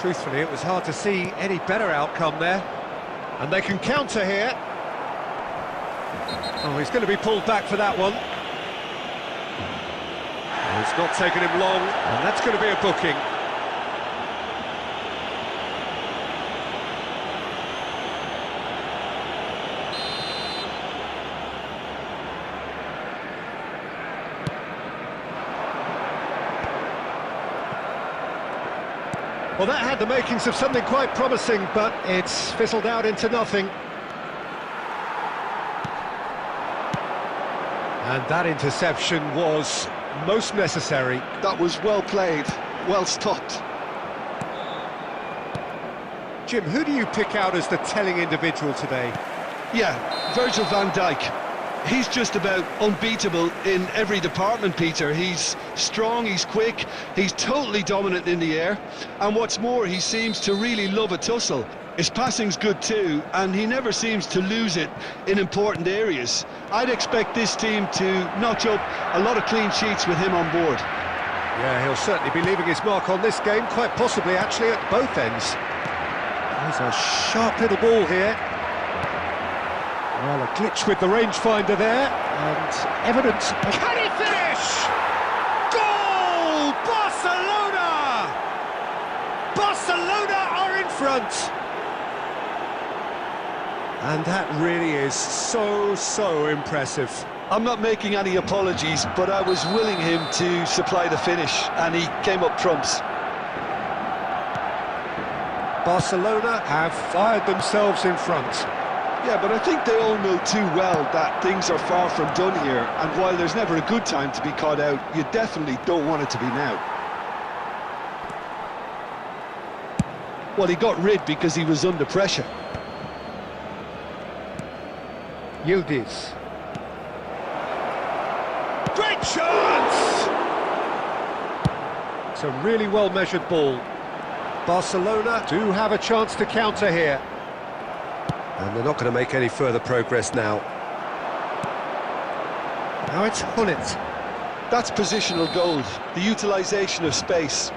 Truthfully, it was hard to see any better outcome there. And they can counter here. Oh, he's going to be pulled back for that one. It's not taken him long, and that's going to be a booking. Well, that had the makings of something quite promising, but it's fizzled out into nothing. And that interception was most necessary. That was well played, well stopped. Jim, who do you pick out as the telling individual today? Yeah, Virgil van Dijk. He's just about unbeatable in every department, Peter. He's strong, he's quick, he's totally dominant in the air, and what's more, he seems to really love a tussle. His passing's good too, and he never seems to lose it in important areas. I'd expect this team to notch up a lot of clean sheets with him on board. Yeah, he'll certainly be leaving his mark on this game, quite possibly actually at both ends. There's a sharp little ball here. Well, a glitch with the rangefinder there, and evidence... Can he finish? Goal! Barcelona! Barcelona are in front! And that really is so impressive. I'm not making any apologies, but I was willing him to supply the finish, and he came up trumps. Barcelona have fired themselves in front. Yeah, but I think they all know too well that things are far from done here, and while there's never a good time to be caught out, you definitely don't want it to be now. Well, he got rid because he was under pressure. Yildiz. Great chance! It's a really well-measured ball. Barcelona do have a chance to counter here. And they're not going to make any further progress now. Now it's Hullet. That's positional gold, the utilisation of space.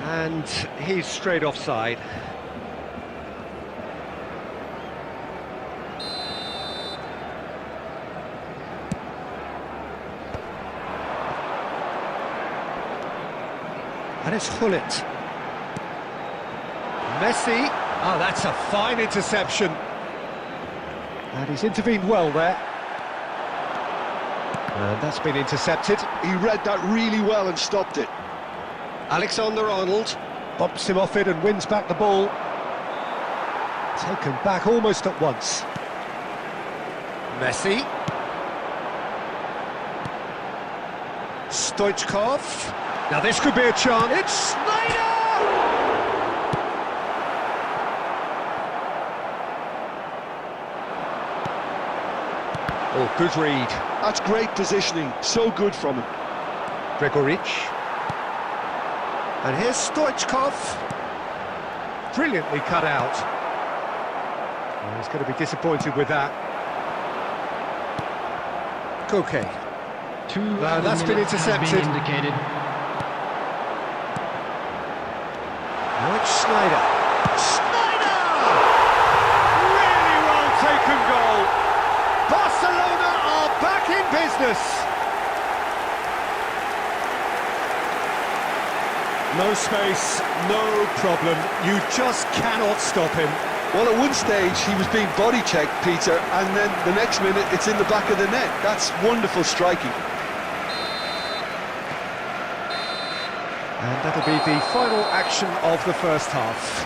And he's straight offside. And it's Hullet. Messi. Oh, that's a fine interception. And he's intervened well there. And that's been intercepted. He read that really well and stopped it. Alexander-Arnold bumps him off it and wins back the ball. Taken back almost at once. Messi. Stoichkov. Now this could be a chance. It's Snyder! Oh, good read. That's great positioning, so good from him. Gregoric. And here's Stoichkov. Brilliantly cut out. Well, he's going to be disappointed with that. Okay. That's been intercepted. Now it's Snyder. Snyder! Really well taken goal. Barcelona are back in business. No space, no problem. You just cannot stop him. Well, at one stage he was being body checked, Peter, and then the next minute it's in the back of the net. That's wonderful striking. And that'll be the final action of the first half.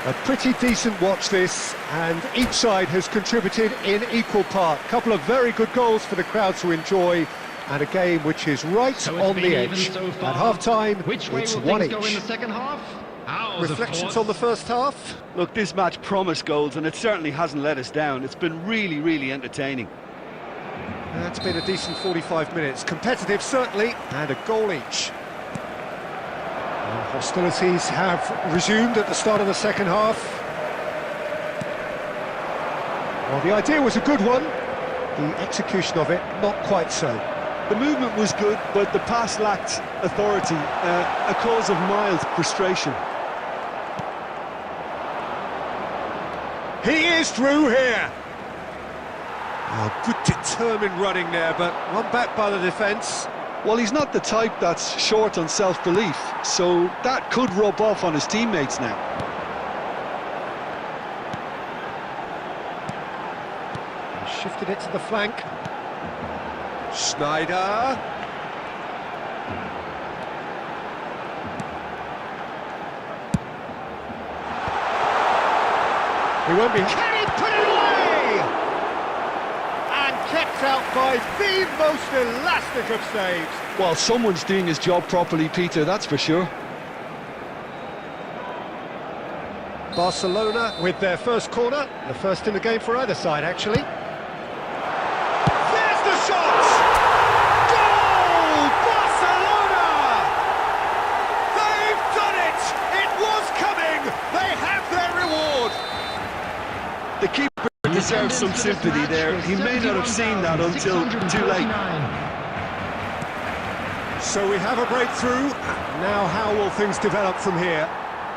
A pretty decent watch this, and each side has contributed in equal part. A couple of very good goals for the crowd to enjoy, and a game which is right on the edge. At half-time, it's 1 each. Go in the second half? Ours, Reflections on the first half? Look, this match promised goals, and it certainly hasn't let us down. It's been really entertaining. It's been a decent 45 minutes. Competitive, certainly, and a goal each. And hostilities have resumed at the start of the second half. Well, the idea was a good one. The execution of it, not quite so. The movement was good, but the pass lacked authority, a cause of mild frustration. He is through here. Oh, good determined running there, but one back by the defence. Well, he's not the type that's short on self-belief, so that could rub off on his teammates now. He shifted it to the flank. Schneider. He won't be... Can he put it away? And kept out by the most elastic of saves. Well, someone's doing his job properly, Peter, that's for sure. Barcelona with their first corner, the first in the game for either side, actually. There's the shot! Goal! Barcelona! They've done it! It was coming! They have their reward! The keeper deserves some sympathy there. He may not have seen that until too late. So we have a breakthrough. Now how will things develop from here?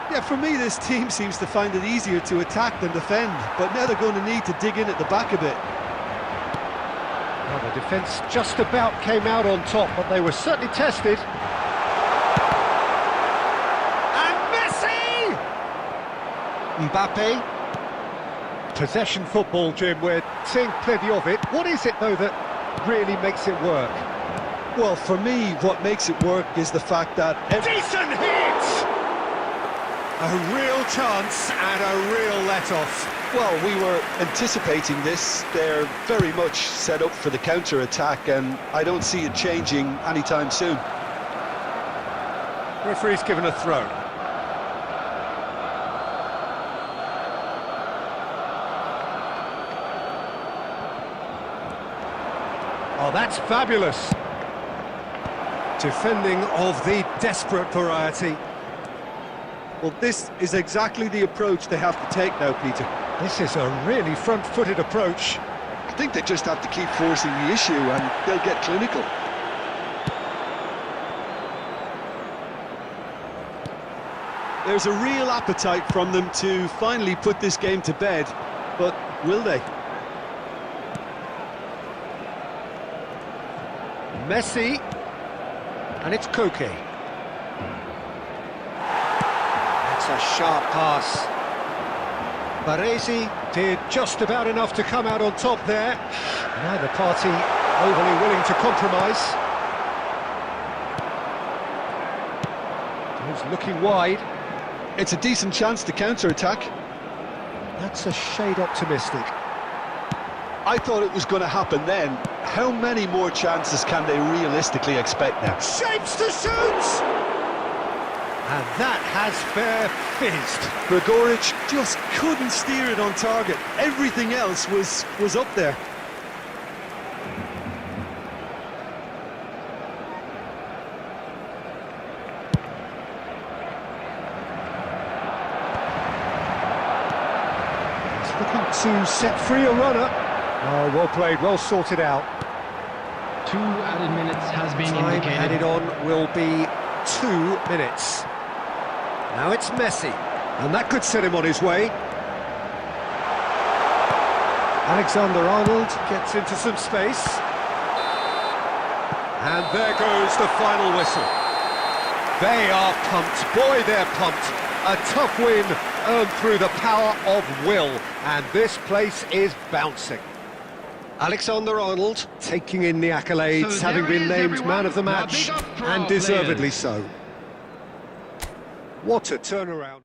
Yeah, for me, this team seems to find it easier to attack than defend, but now they're going to need to dig in at the back a bit. Well, the defence just about came out on top, but they were certainly tested. And Messi! Mbappe. Possession football, Jim, we're seeing plenty of it. What is it, though, that really makes it work? Well, for me, what makes it work is the fact that... Decent hit! A real chance and a real let-off. Well, we were anticipating this. They're very much set up for the counter-attack, and I don't see it changing anytime soon. Referee's given a throw. Oh, that's fabulous. Defending of the desperate variety. Well, this is exactly the approach they have to take now, Peter. This is a really front-footed approach. I think they just have to keep forcing the issue and they'll get clinical. There's a real appetite from them to finally put this game to bed, but will they? Messi, and it's Koke. That's a sharp pass. Baresi did just about enough to come out on top there. Neither party overly willing to compromise. He's looking wide. It's a decent chance to counter-attack. That's a shade optimistic. I thought it was going to happen then. How many more chances can they realistically expect now? Shapes to shoot! And that has fair fizzed. Gregoric just couldn't steer it on target. Everything else was up there. He's looking to set free a runner. Oh, well played, well sorted out. 2 added minutes has been Time indicated. added on will be 2 minutes. Now it's Messi, and that could set him on his way. Alexander-Arnold gets into some space. And there goes the final whistle. They are pumped, boy they're pumped. A tough win earned through the power of will, and this place is bouncing. Alexander-Arnold taking in the accolades, So having there he been is, named everyone. man of the Now match, big up for our and deservedly players. so. What a turnaround.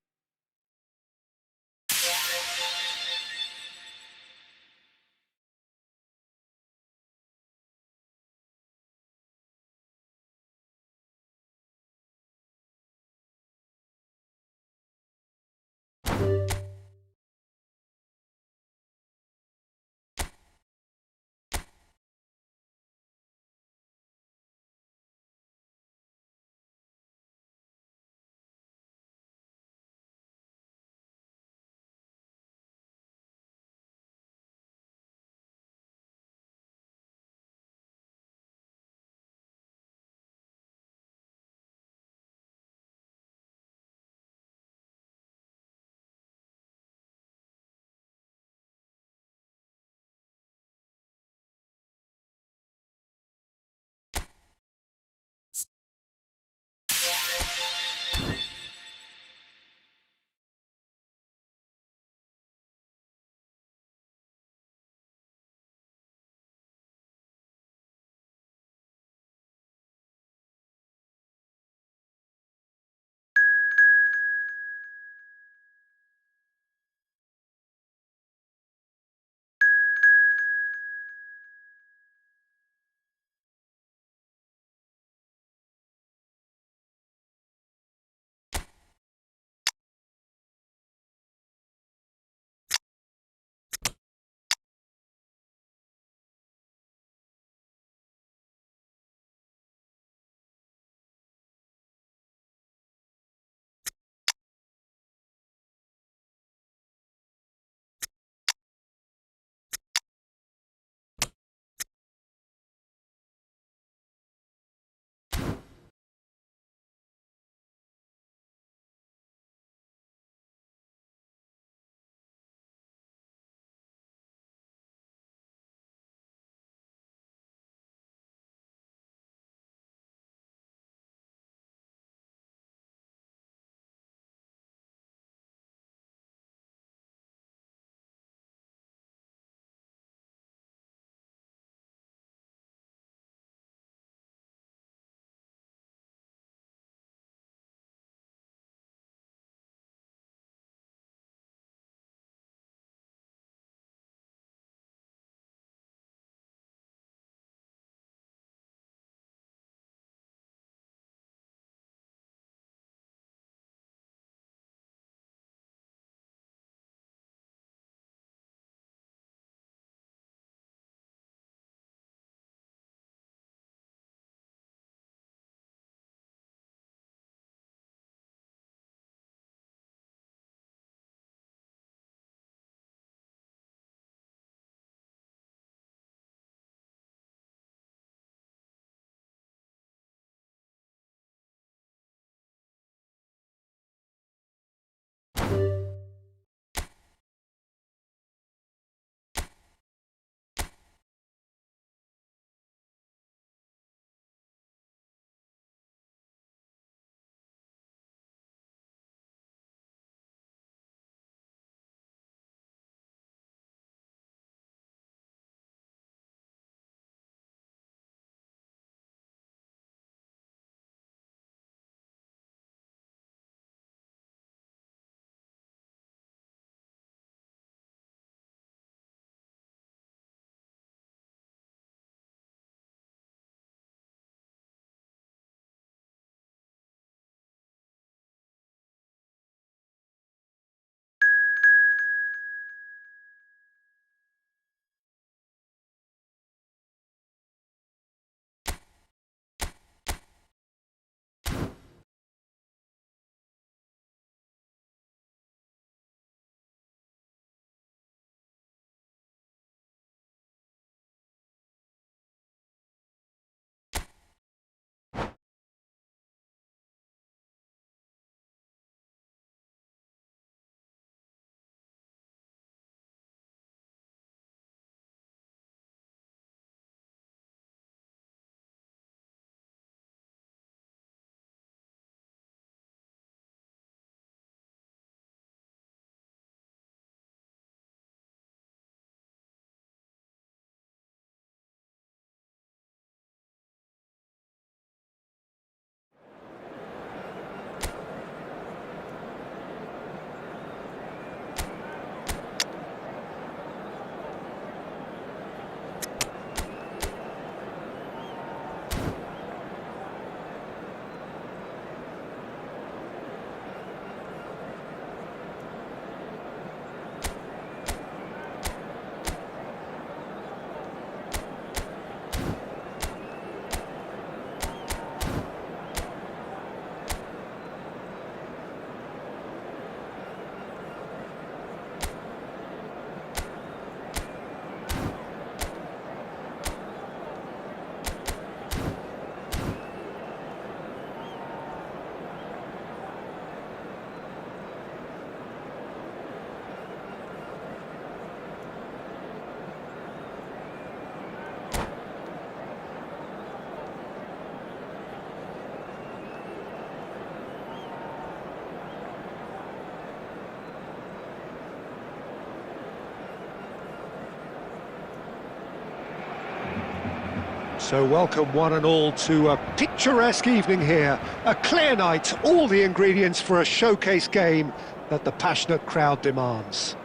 So welcome one and all to a picturesque evening here. A clear night, all the ingredients for a showcase game that the passionate crowd demands.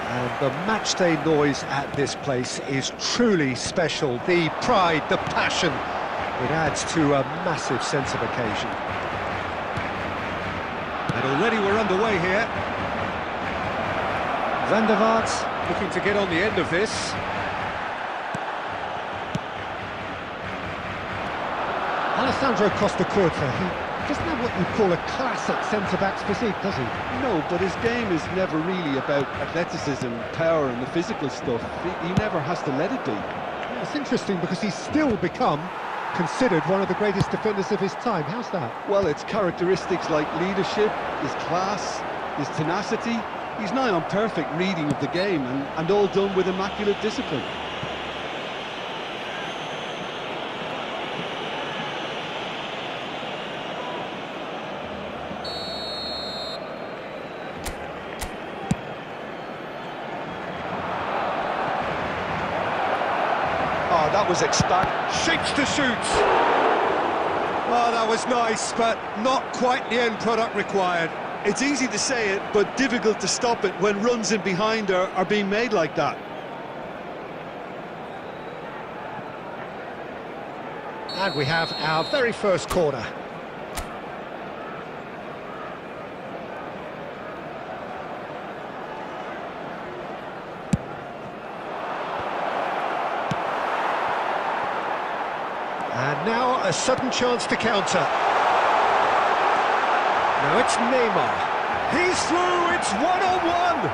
And the matchday noise at this place is truly special. The pride, the passion, it adds to a massive sense of occasion. And already we're underway here. Van der Vaart looking to get on the end of this. Alessandro Costa Curta, he doesn't have what you'd call a classic centre-back's physique, does he? No, but his game is never really about athleticism, power and the physical stuff. He never has to let it be. Yeah, it's interesting because he's still become considered one of the greatest defenders of his time. How's that? Well, it's characteristics like leadership, his class, his tenacity. He's nigh on perfect reading of the game and all done with immaculate discipline. Oh, that was Shapes to shoot. Oh, that was nice, but not quite the end product required. It's easy to say it, but difficult to stop it when runs in behind are being made like that. And we have our very first corner. And now a sudden chance to counter. Now it's Neymar. He's through, it's one-on-one!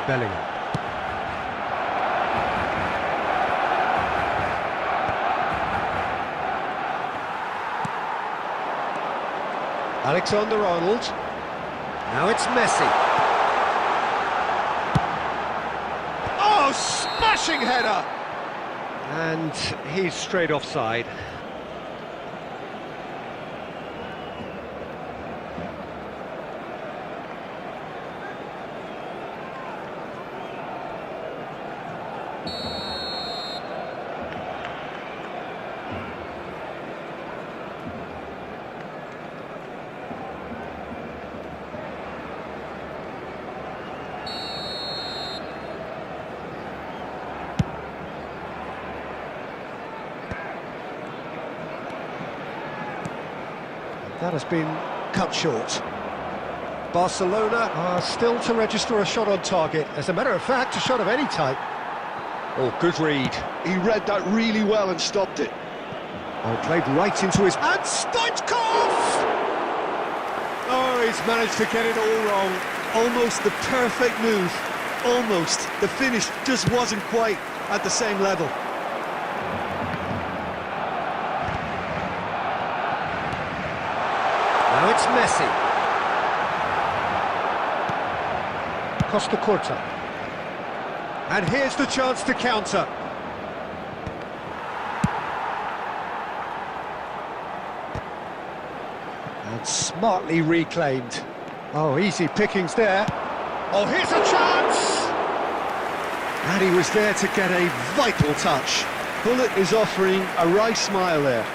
Bellingham. Alexander-Arnold. Now it's Messi. Oh, smashing header! And he's straight offside. That has been cut short. Barcelona are still to register a shot on target. As a matter of fact, a shot of any type. Oh, good read. He read that really well and stopped it. Oh, played right into his... And Stoichkov! Oh, he's managed to get it all wrong. Almost the perfect move. Almost. The finish just wasn't quite at the same level. Now it's Messi. Costa Curta. And here's the chance to counter. And smartly reclaimed. Oh, easy pickings there. Oh, here's a chance! And he was there to get a vital touch. Bullet is offering a right smile there.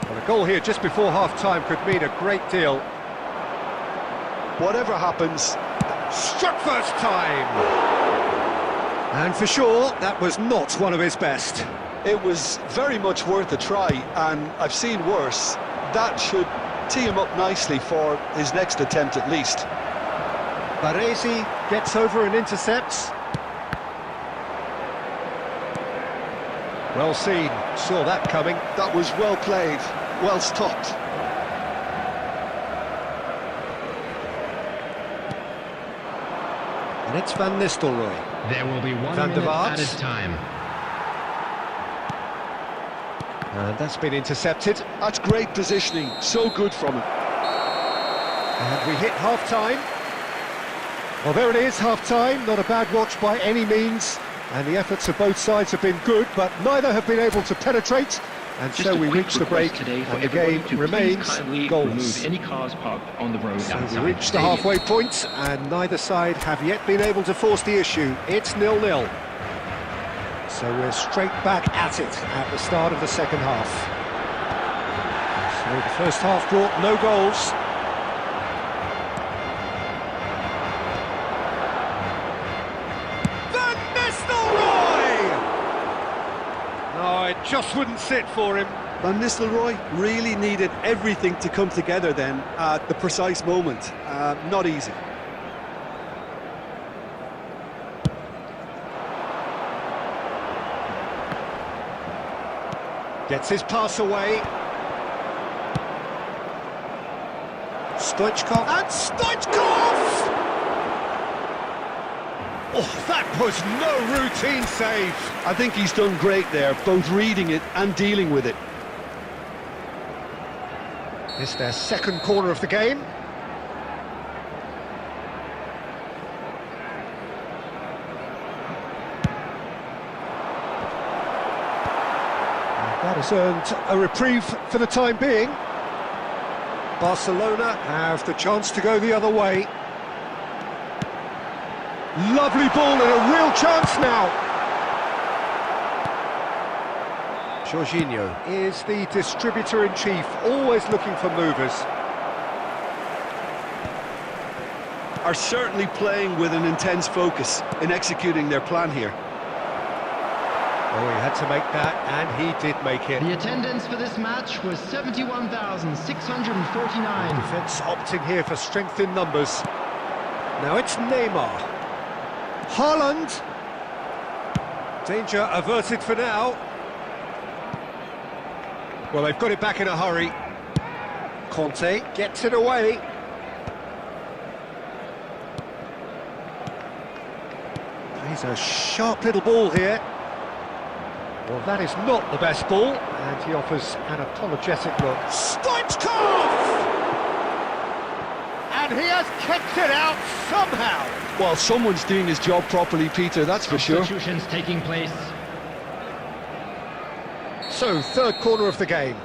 Well, a goal here just before half-time could mean a great deal. Whatever happens... Struck first time! And for sure, that was not one of his best. It was very much worth a try, and I've seen worse. That should tee him up nicely for his next attempt at least. Baresi gets over and intercepts. Well seen, saw that coming. That was well played, well stopped. And it's Van Nistelrooy. There will be 1 Van der minute Vaart. added time. And that's been intercepted. That's great positioning, so good from him. And we hit half-time. Well, there it is, half-time. Not a bad watch by any means. And the efforts of both sides have been good, but neither have been able to penetrate. And Just so a we quick reach the request break, today for and the everybody game to please remains kindly goalless. remove any cars parked on the road So outside we reach the stadium. halfway point, and neither side have yet been able to force the issue. It's 0-0. So we're straight back at it at the start of the second half. So the first half brought no goals. No, it just wouldn't sit for him. Van Nistelrooy really needed everything to come together then at the precise moment. Not easy. Gets his pass away. Stoichkov, and Stoichkov! Oh, that was no routine save. I think he's done great there, both reading it and dealing with it. It's their second corner of the game. And that has earned a reprieve for the time being. Barcelona have the chance to go the other way. Lovely ball and a real chance now. Jorginho is the distributor-in-chief, always looking for movers. Are certainly playing with an intense focus in executing their plan here. Oh, he had to make that, and he did make it. The attendance for this match was 71,649. Defence opting here for strength in numbers. Now it's Neymar. Haaland. Danger averted for now. Well, they've got it back in a hurry. Conte gets it away. He's a sharp little ball here. Well, that is not the best ball, and he offers an apologetic look. Stoichkov! And he has kicked it out somehow. Well, someone's doing his job properly, Peter, that's for sure. Substitutions taking place. So, third corner of the game.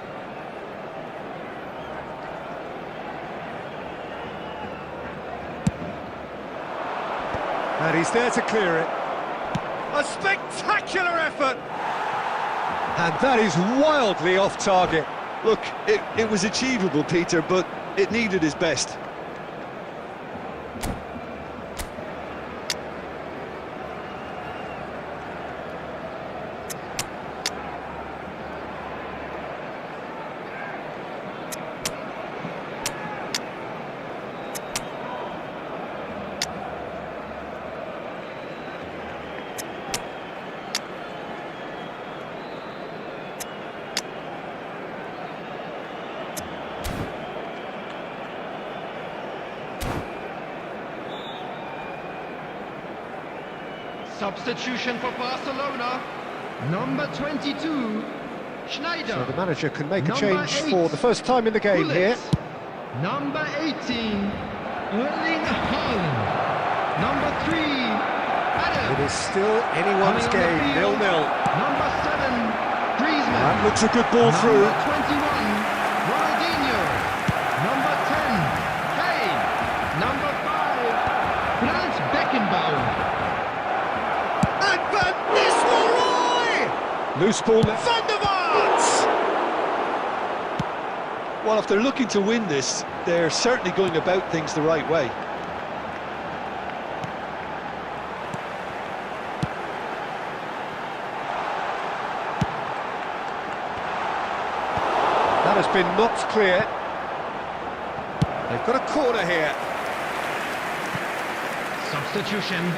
And he's there to clear it. A spectacular effort! And that is wildly off target. Look, it was achievable, Peter, but it needed his best. Substitution for Barcelona. Number 22, Schneider. So the manager can make a Number change 8, for the first time in the game Gullit. here. Number 18, Erling Haaland. Number 3, Adam. It is still anyone's Coming on the game, field, 0-0. Number 7, Griezmann. That looks a good ball through. Number 21, Ronaldinho. Number 10, Kane. Number 5, Franz Beckenbauer. And Van Nistelrooy! Loose ball, Van der Vaart! Well, if they're looking to win this, they're certainly going about things the right way. That has been knocked clear. They've got a corner here. Substitution.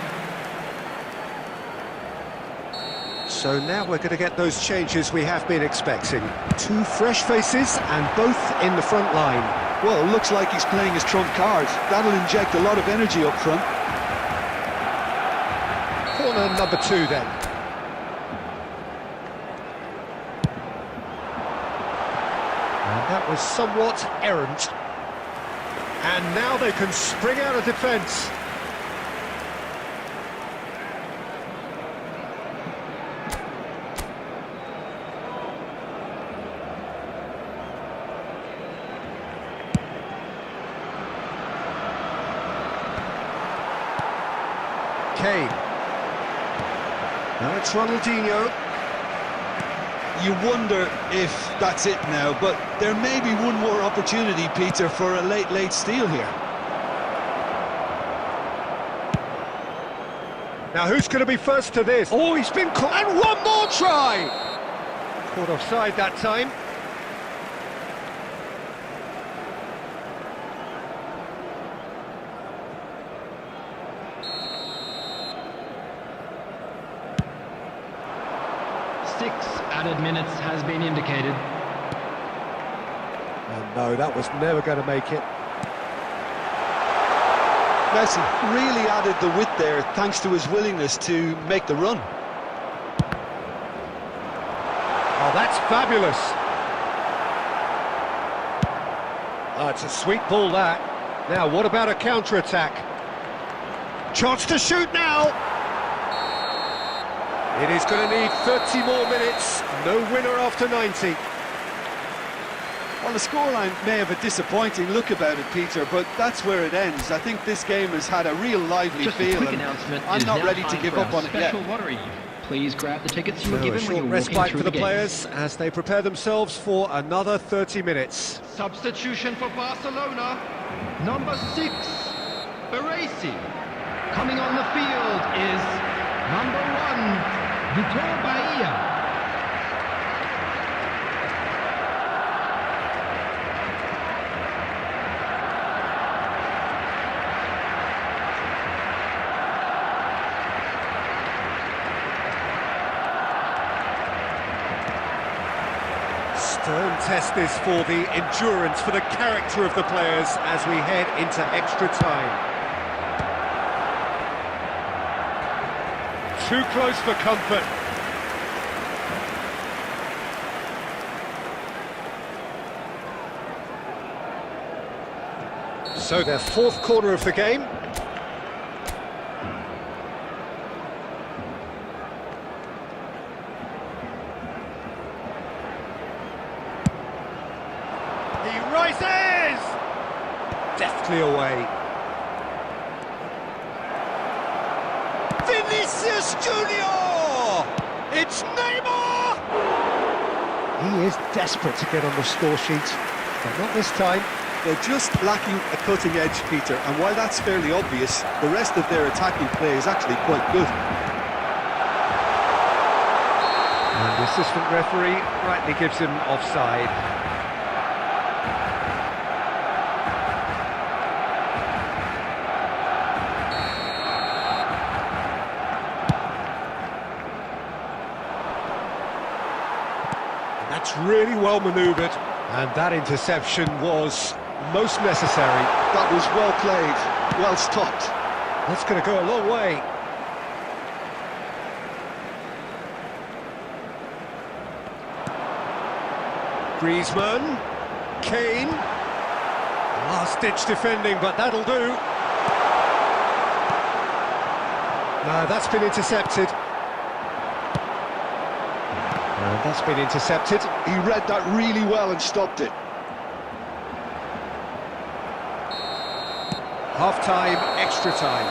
So now we're going to get those changes we have been expecting. Two fresh faces and both in the front line. Well, it looks like he's playing his trump card. That'll inject a lot of energy up front. Corner number 2 then. And that was somewhat errant. And now they can spring out of defence. Kane. Now it's Ronaldinho. You wonder if that's it now, but there may be one more opportunity, Peter, for a late steal here. Now who's going to be first to this? Oh, he's been caught, and one more try! Caught offside that time. Added minutes has been indicated. And no, that was never going to make it. Messi really added the width there thanks to his willingness to make the run. Oh, that's fabulous. Oh, it's a sweet ball, that. Now, what about a counter-attack? Chance to shoot now! It is going to need 30 more minutes. No winner after 90. Well, the scoreline may have a disappointing look about it, Peter, but that's where it ends. I think this game has had a real lively feel, and I'm not ready to give up on it yet. Lottery. Please grab the tickets you were given A when you short were respite walking through for the the players as they prepare themselves for another 30 minutes. Substitution for Barcelona. Number 6, Baresi. Coming on the field is number 1, Vitor Bahia. Stern test this for the endurance, for the character of the players as we head into extra time. Too close for comfort. So their fourth quarter of the game. He rises! Deftly away. Vinicius Junior! It's Neymar! He is desperate to get on the score sheet, but not this time. They're just lacking a cutting edge, Peter, and while that's fairly obvious, the rest of their attacking play is actually quite good. And the assistant referee rightly gives him offside. That's really well manoeuvred, and that interception was most necessary. That was well played, well stopped. That's going to go a long way. Griezmann, Kane, last-ditch defending, but that'll do. No, that's been intercepted. And that's been intercepted. He read that really well and stopped it. Half-time, extra time.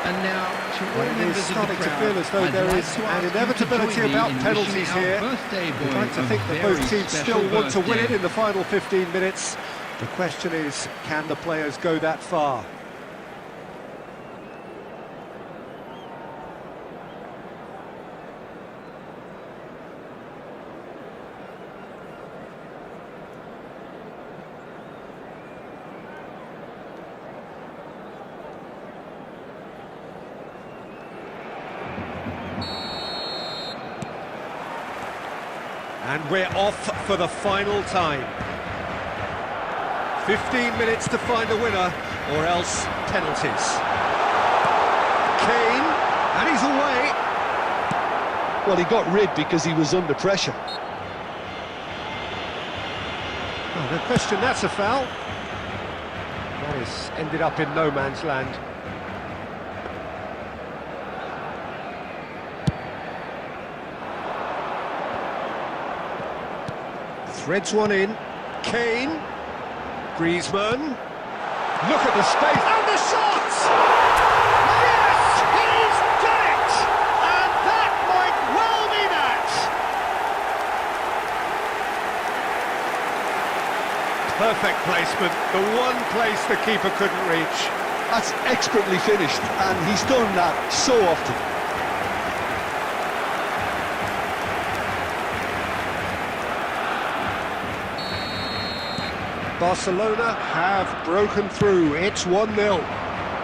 And now, to all Well, it is members of the starting to crowd, feel as though I'd there like is to an ask you to inevitability join me about in penalties wishing our here. birthday boy We'd like to a think that very both teams special still want to win it birthday. in the final 15 minutes. The question is, can the players go that far? And we're off for the final time. 15 minutes to find a winner, or else penalties. Kane, and he's away. Well, he got rid because he was under pressure. Oh, no question, that's a foul. That has ended up in no man's land. Threads one in. Kane. Griezmann. Look at the space. And the shot! Yes! He Perfect placement, the one place the keeper couldn't reach. That's expertly finished, and he's done that so often. Barcelona have broken through. It's 1-0.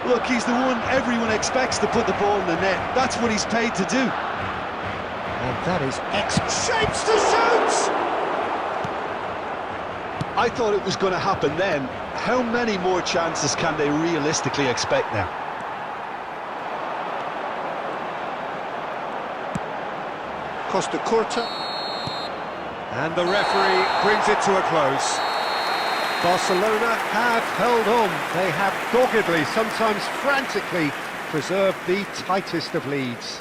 Look, he's the one everyone expects to put the ball in the net. That's what he's paid to do. And that is excellent. Shapes to shoot! I thought it was going to happen then. How many more chances can they realistically expect now? Costa Curta. And the referee brings it to a close. Barcelona have held on. They have doggedly, sometimes frantically, preserved the tightest of leads.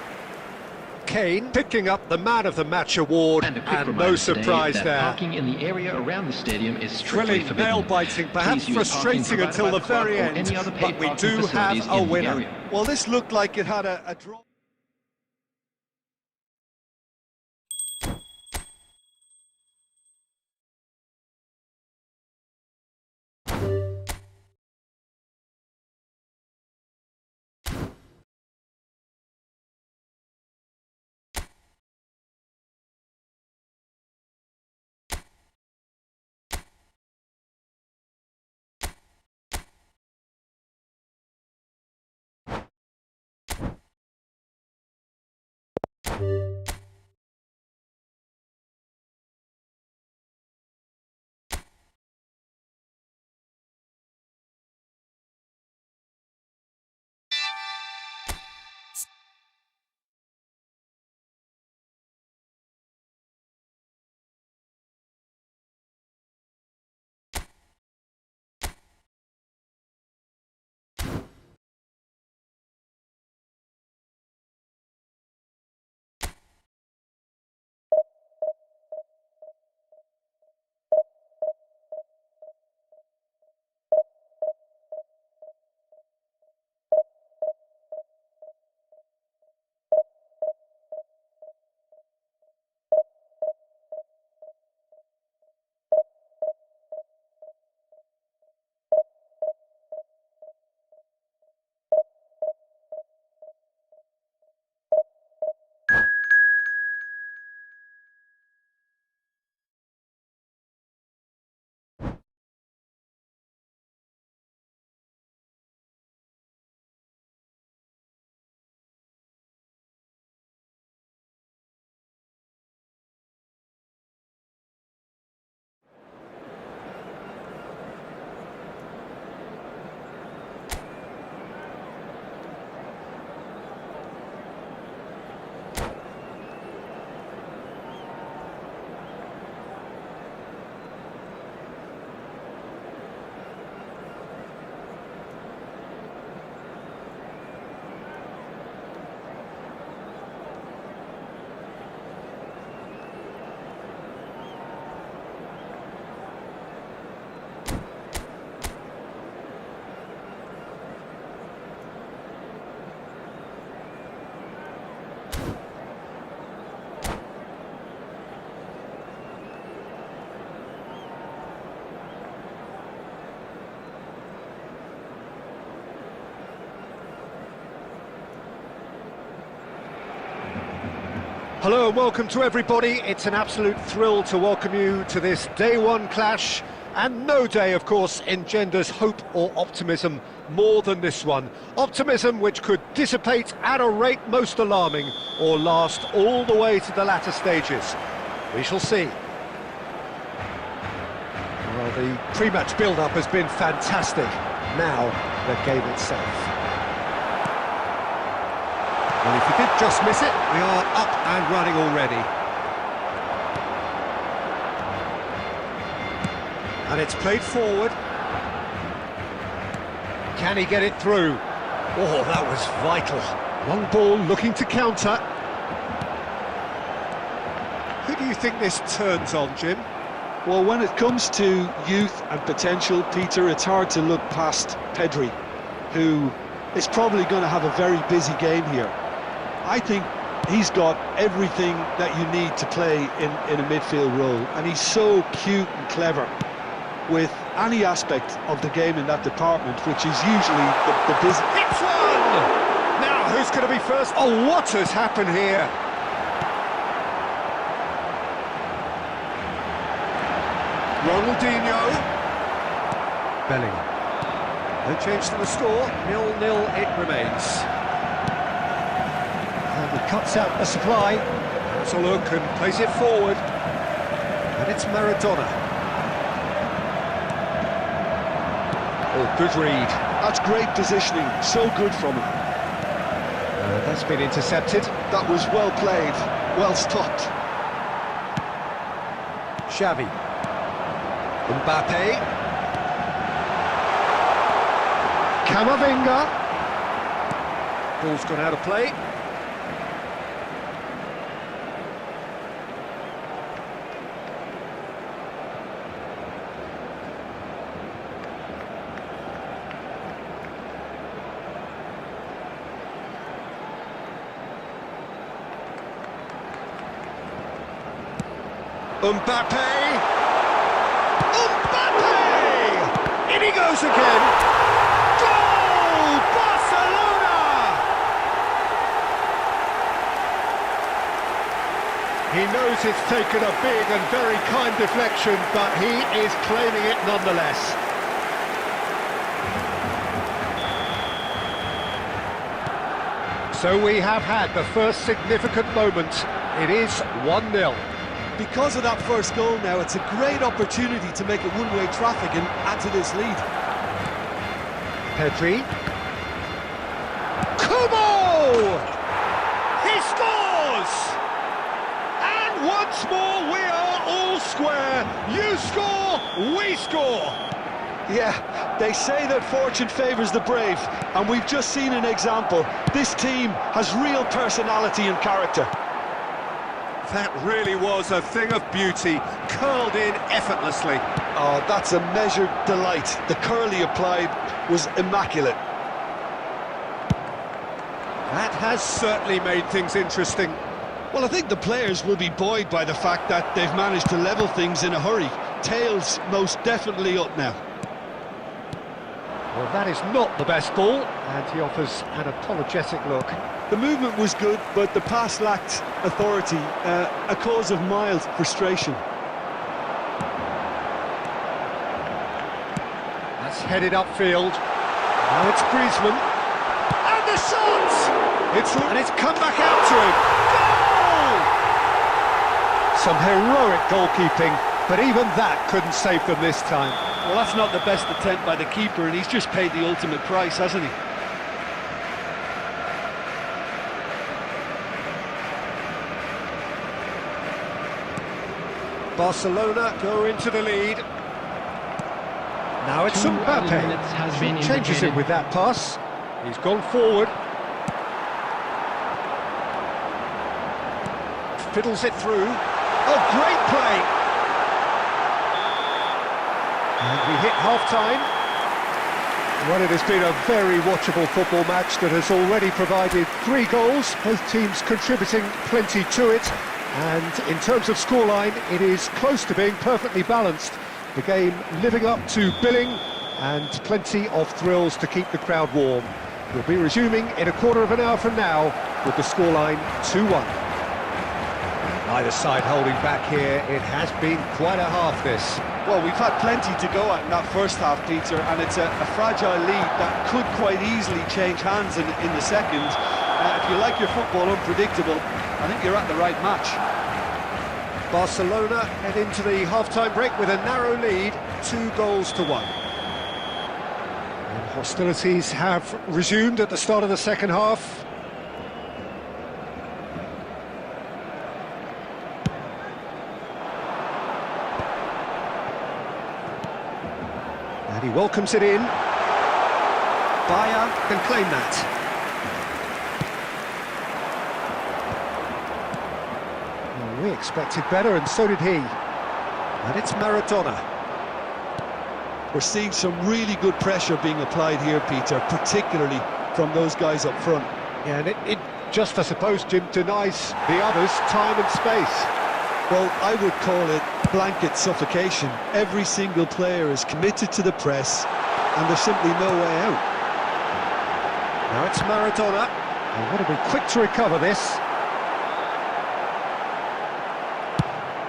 Kane picking up the Man of the Match award, and no surprise there. Parking in the area around the stadium is strictly Thrilling, nail-biting, perhaps frustrating until the very end, but we do have a winner. Well, this looked like it had a draw. Hello and welcome to everybody. It's an absolute thrill to welcome you to this day one clash, and no day, of course, engenders hope or optimism more than this one. Optimism which could dissipate at a rate most alarming or last all the way to the latter stages. We shall see. Well, the pre-match build-up has been fantastic. Now, the game itself. Well, if we did just miss it, we are up and running already. And it's played forward. Can he get it through? Oh, that was vital. Long ball looking to counter. Who do you think this turns on, Jim? Well, when it comes to youth and potential, Peter, it's hard to look past Pedri, who is probably going to have a very busy game here. I think he's got everything that you need to play in a midfield role, and he's so cute and clever with any aspect of the game in that department, which is usually the business. Hits one! Now, who's going to be first? Oh, what has happened here? Ronaldinho. Bellingham. No change to the score, 0-0 it remains. And he cuts out the supply. Has a look and plays it forward. And it's Maradona. Oh, good read. That's great positioning, so good from him. That's been intercepted. That was well played, well stopped. Xavi. Mbappe. Camavinga. Ball's gone out of play. Mbappe! In he goes again! Goal! Barcelona! He knows it's taken a big and very kind deflection, but he is claiming it nonetheless. So we have had the first significant moment. It is 1-0. Because of that first goal now, it's a great opportunity to make it one-way traffic and add to this lead. Pedri. Kubo! He scores! And once more we are all square. You score, we score. Yeah, they say that fortune favours the brave, and we've just seen an example. This team has real personality and character. That really was a thing of beauty, curled in effortlessly. Oh, that's a measured delight. The curl he applied was immaculate. That has certainly made things interesting. Well, I think the players will be buoyed by the fact that they've managed to level things in a hurry. Tails most definitely up now. Well, that is not the best ball, and he offers an apologetic look. The movement was good, but the pass lacked authority, a cause of mild frustration. That's headed upfield. Now it's Griezmann. And the shot! And it's come back out to him. Goal! Some heroic goalkeeping, but even that couldn't save them this time. Well, that's not the best attempt by the keeper, and he's just paid the ultimate price, hasn't he? Barcelona go into the lead. Now it's Mbappe. Changes it with that pass. He's gone forward. Fiddles it through. Oh, great play! And we hit half-time. Well, it has been a very watchable football match that has already provided 3 goals, both teams contributing plenty to it. And in terms of scoreline, it is close to being perfectly balanced. The game living up to billing and plenty of thrills to keep the crowd warm. We'll be resuming in a quarter of an hour from now with the scoreline 2-1. Neither side holding back here. It has been quite a half, this. Well, we've had plenty to go at in that first half, Peter, and it's a fragile lead that could quite easily change hands in the second. If you like your football unpredictable, I think you're at the right match. Barcelona head into the half-time break with a narrow lead, 2-1. And hostilities have resumed at the start of the second half. And he welcomes it in. Bayer can claim that. We expected better, and so did he. And it's Maradona. We're seeing some really good pressure being applied here, Peter, particularly from those guys up front. Yeah, and it just, I suppose, Jim, denies the others time and space. Well, I would call it blanket suffocation. Every single player is committed to the press, and there's simply no way out. Now it's Maradona. And want to be quick to recover this.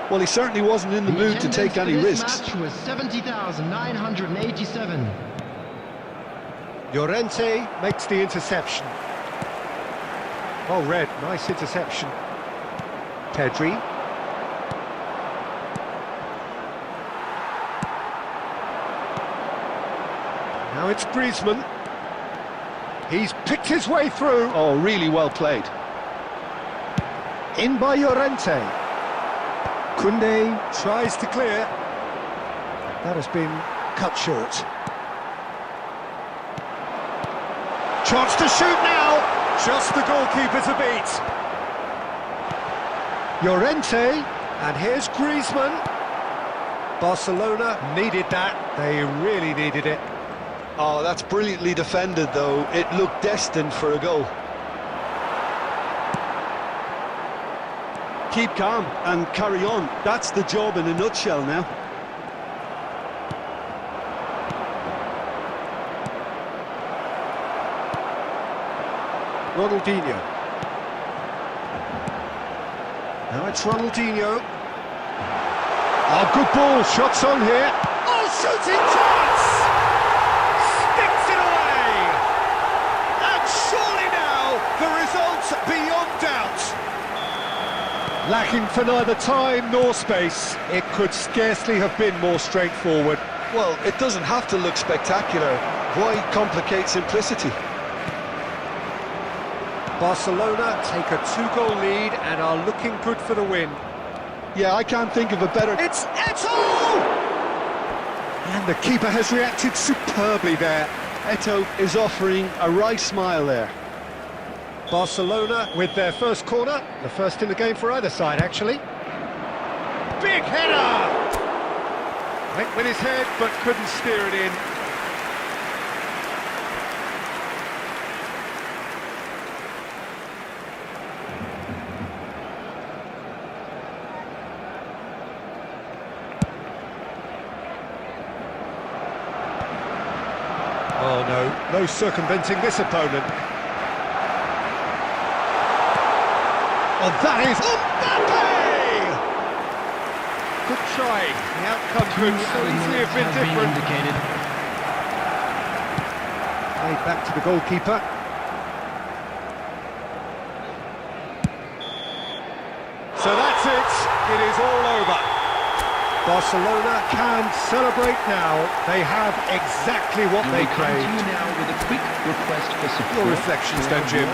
Well, he certainly wasn't in the mood to take any risks. Match was 70,987. Llorente makes the interception. Well read, nice interception. Pedri. Now it's Griezmann. He's picked his way through. Oh, really well played. In by Llorente. Koundé tries to clear. That has been cut short. Chance to shoot now. Just the goalkeeper to beat. Llorente, and here's Griezmann. Barcelona needed that. They really needed it. Oh, that's brilliantly defended, though. It looked destined for a goal. Keep calm and carry on. That's the job in a nutshell now. Ronaldinho. Now it's Ronaldinho. Oh, good ball. Shots on here. Oh, shooting chance! Sticks it away! And surely now, the result's beyond doubt. Lacking for neither time nor space. It could scarcely have been more straightforward. Well, it doesn't have to look spectacular. Why complicate simplicity? Barcelona take a 2-goal lead and are looking good for the win. Yeah, I can't think of a better... It's Eto'o! And the keeper has reacted superbly there. Eto'o is offering a wry smile there. Barcelona with their first corner, the first in the game for either side, actually. Big header! Went with his head, but couldn't steer it in. Oh no circumventing this opponent. Oh, that is Mbappe! Good try. The outcome could so easily have been different. Played back to the goalkeeper. So that's it. It is all over. Barcelona can celebrate now. They have exactly what they craved. We come to you now with a quick request for support. Your reflections then, Jim.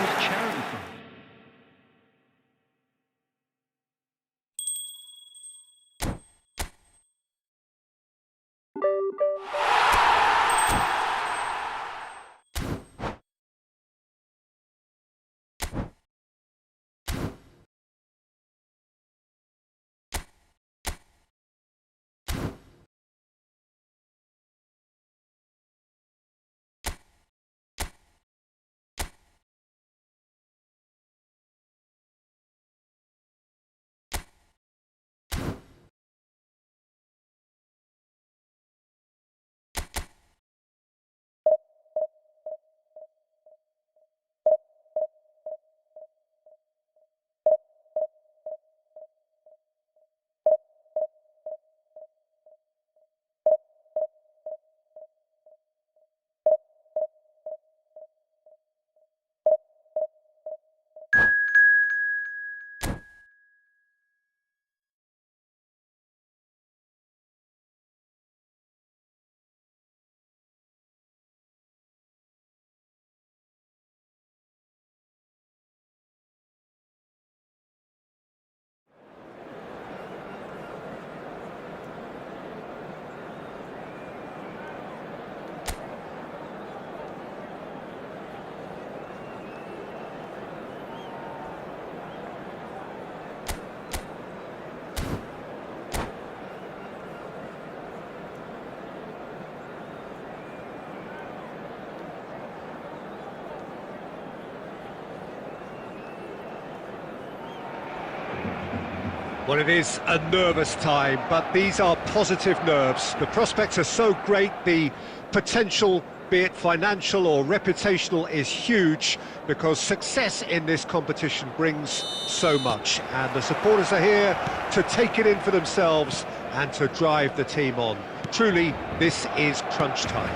Well, it is a nervous time, but these are positive nerves. The prospects are so great, the potential, be it financial or reputational, is huge, because success in this competition brings so much. And the supporters are here to take it in for themselves and to drive the team on. Truly, this is crunch time.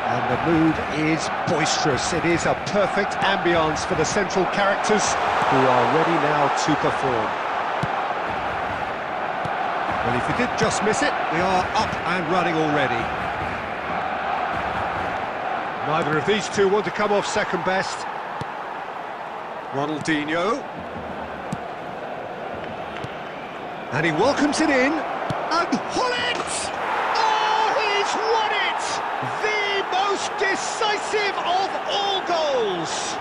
And the mood is boisterous. It is a perfect ambience for the central characters who are ready now to perform. Well, if you did just miss it, we are up and running already. Neither of these two want to come off second best. Ronaldinho. And he welcomes it in. And Hullet! Oh, he's won it! The most decisive of all goals!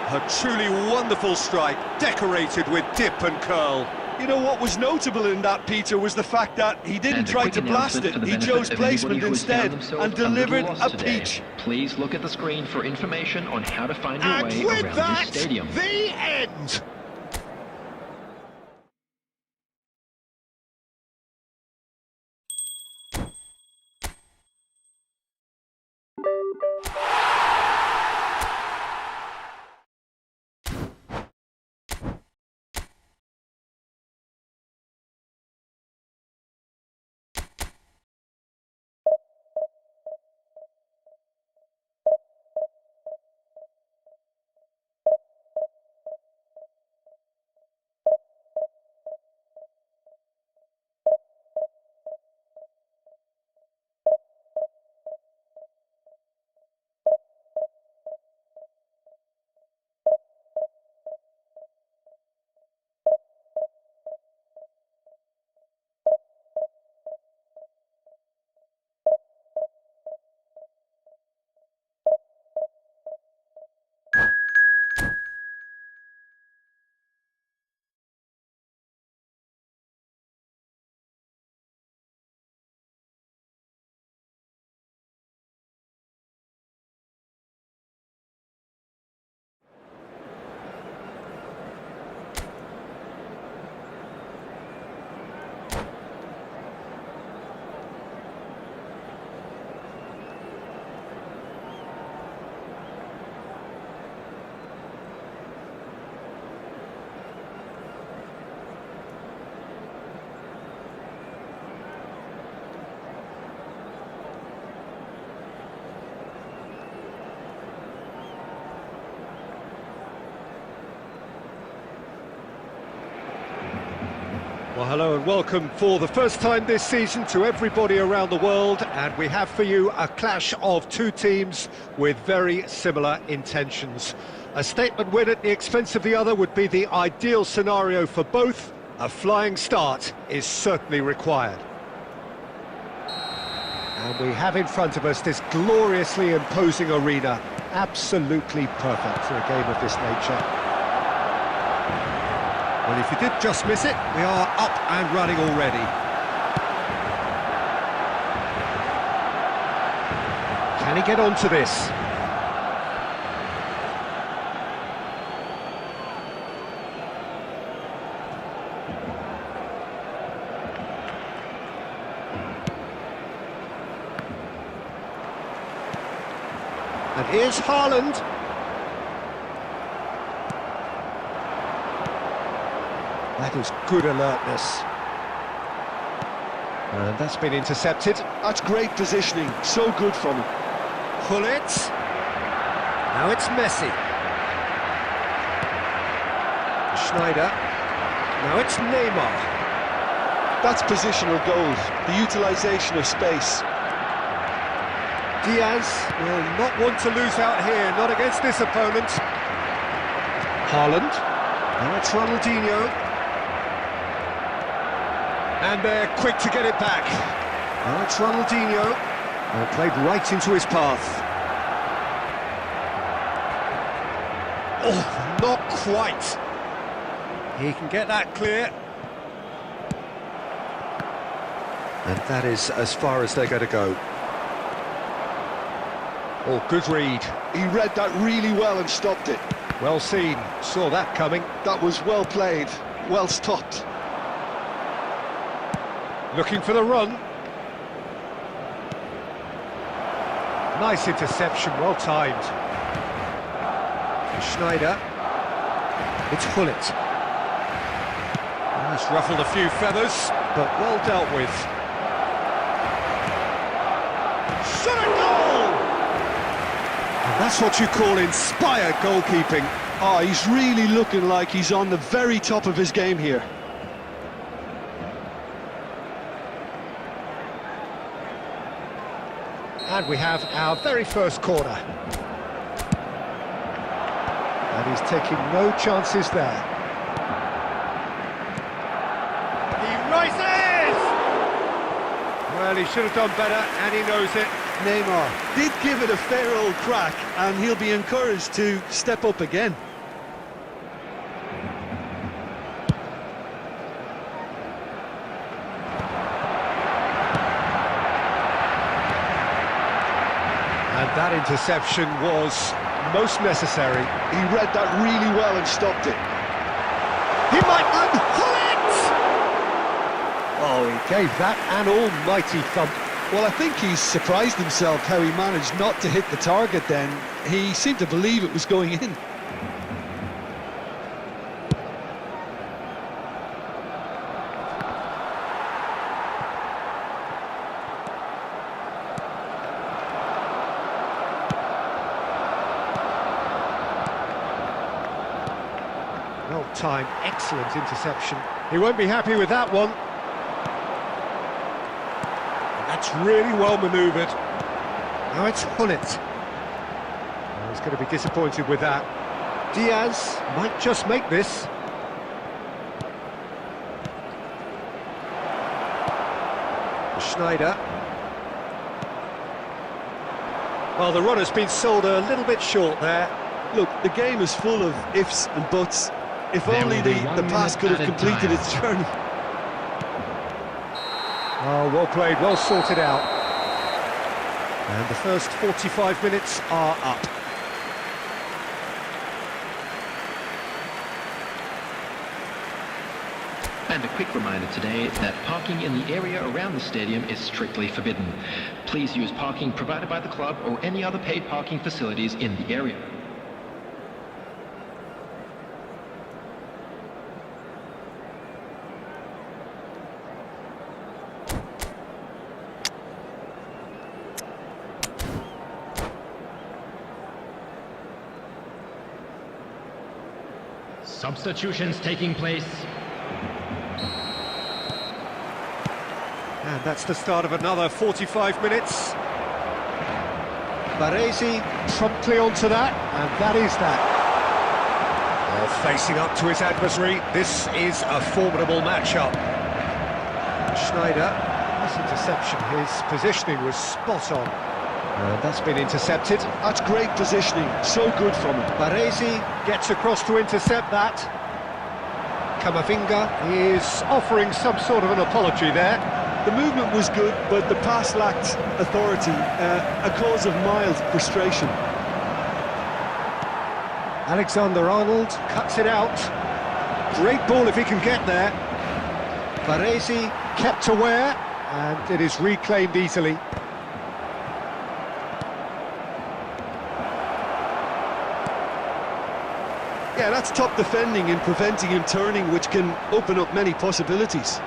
A truly wonderful strike, decorated with dip and curl. You know what was notable in that, Peter, was the fact that he didn't try to blast it. He chose placement instead and delivered a peach. Please look at the screen for information on how to find your way around this stadium. The end! Well, hello and welcome for the first time this season to everybody around the world, and we have for you a clash of two teams with very similar intentions. A statement win at the expense of the other would be the ideal scenario for both. A flying start is certainly required. And we have in front of us this gloriously imposing arena, absolutely perfect for a game of this nature. Well, if you did just miss it, we are up and running already. Can he get onto this? And here's Haaland. That is good alertness. And that's been intercepted. That's great positioning, so good from him. Hullet. Now it's Messi. Schneider. Now it's Neymar. That's positional goals, the utilisation of space. Diaz will not want to lose out here, not against this opponent. Haaland. Now it's Ronaldinho. And they're quick to get it back. Now it's Ronaldinho. Well, played right into his path. Oh, not quite. He can get that clear. And that is as far as they're going to go. Oh, good read. He read that really well and stopped it. Well seen, saw that coming. That was well played, well stopped. Looking for the run. Nice interception, well timed. Schneider. It's Hullet. That's ruffled a few feathers, but well dealt with. Shot a goal! And that's what you call inspired goalkeeping. Oh, he's really looking like he's on the very top of his game here. And we have our very first corner. And he's taking no chances there. He rises! Well, he should have done better, and he knows it. Neymar did give it a fair old crack, and he'll be encouraged to step up again. And that interception was most necessary. He read that really well and stopped it. He might pull it! Oh, he gave that an almighty thump. Well, I think he's surprised himself how he managed not to hit the target then. He seemed to believe it was going in. Well timed, excellent interception. He won't be happy with that one. That's really well manoeuvred. Now it's Hullet. Oh, he's going to be disappointed with that. Diaz might just make this. Schneider. Well, the run has been sold a little bit short there. Look, the game is full of ifs and buts. If There only will be the 1 pass minute could have added completed time. its journey. Oh, well played, well sorted out. And the first 45 minutes are up. And a quick reminder today that parking in the area around the stadium is strictly forbidden. Please use parking provided by the club or any other paid parking facilities in the area. Substitutions taking place. And that's the start of another 45 minutes. Baresi promptly onto that, and that is that. Well, facing up to his adversary, this is a formidable matchup. Schneider, this interception, his positioning was spot on. And that's been intercepted. That's great positioning, so good from him. Baresi gets across to intercept that. Camavinga is offering some sort of an apology there. The movement was good, but the pass lacked authority, a cause of mild frustration. Alexander-Arnold cuts it out. Great ball if he can get there. Baresi kept aware, and it is reclaimed easily. Yeah, that's top defending and preventing him turning, which can open up many possibilities.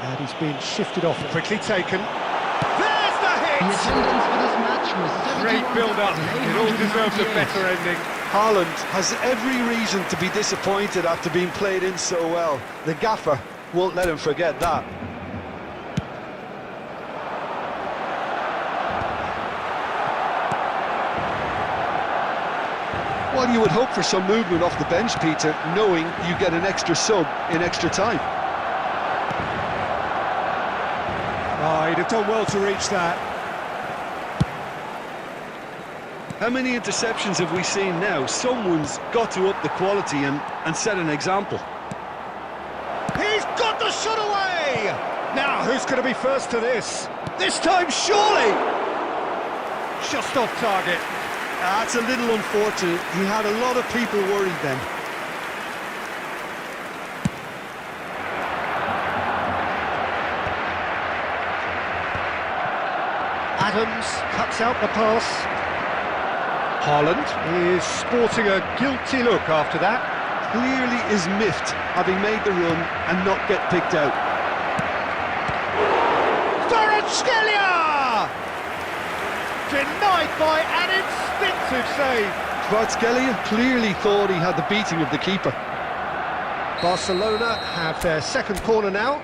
And he's been shifted off, quickly taken. There's the The hit! attendance for this match was Great build-up, it all deserves a better ending. Haaland has every reason to be disappointed after being played in so well. The gaffer won't let him forget that. Well, you would hope for some movement off the bench, Peter, knowing you get an extra sub in extra time. Oh, he'd have done well to reach that. How many interceptions have we seen now? Someone's got to up the quality and set an example. He's got the shot away! Now, who's going to be first to this? This time, surely! Just off target. That's a little unfortunate. He had a lot of people worried then. Adams cuts out the pass. Haaland is sporting a guilty look after that. Clearly is miffed having made the run and not get picked out. Kvaratskhelia! Denied by an instinctive save. Kvaratskhelia clearly thought he had the beating of the keeper. Barcelona have their second corner now.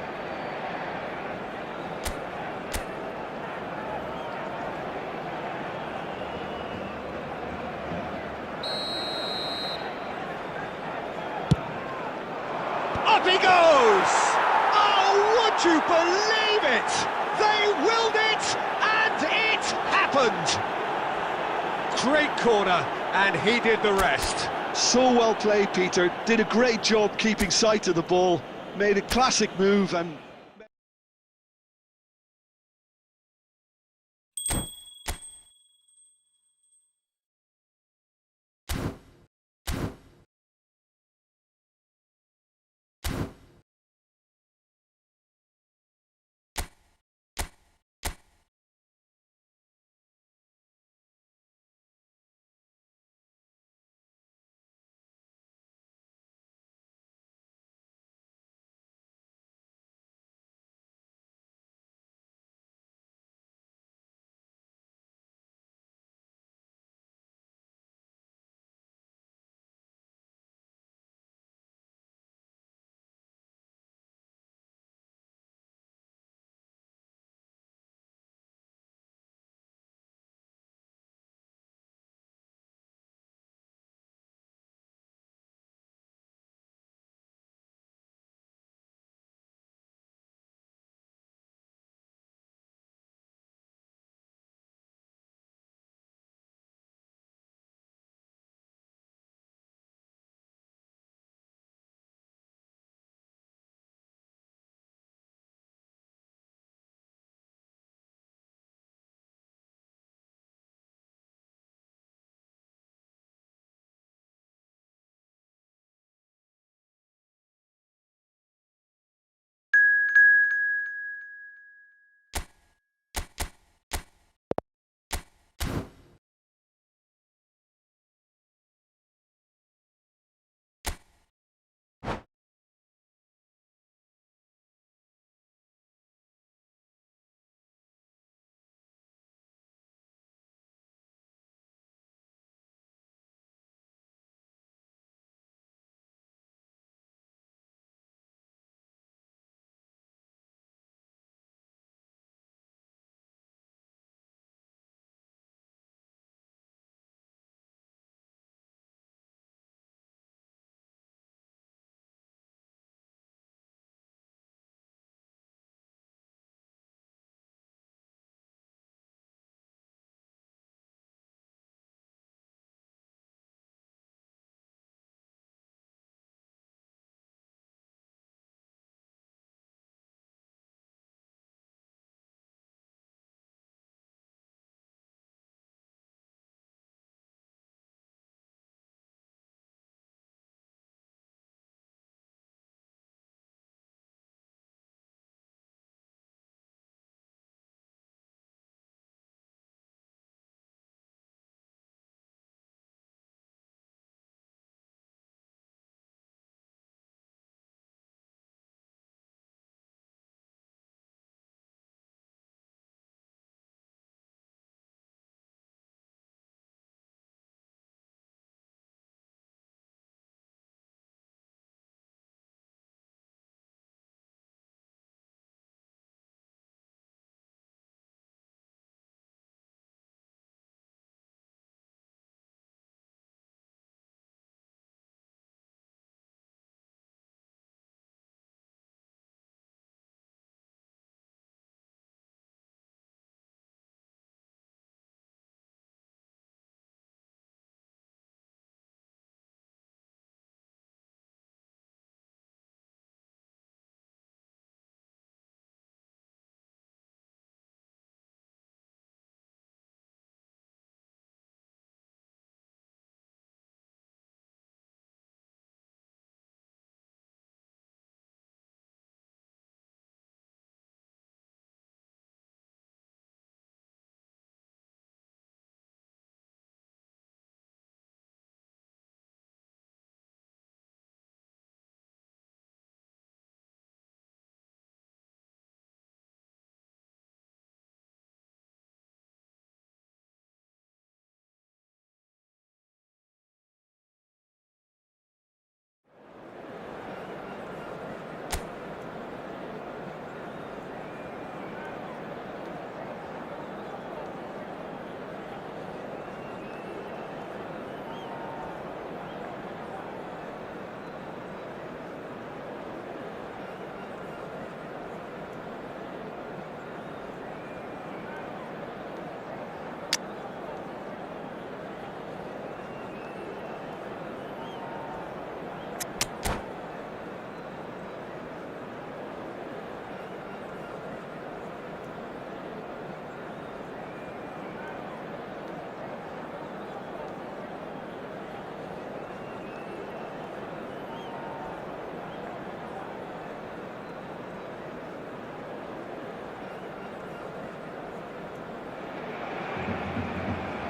Up he goes! Oh, would you believe it? They willed it, and it happened! Great corner, and he did the rest. So well played, Peter. Did a great job keeping sight of the ball. Made a classic move and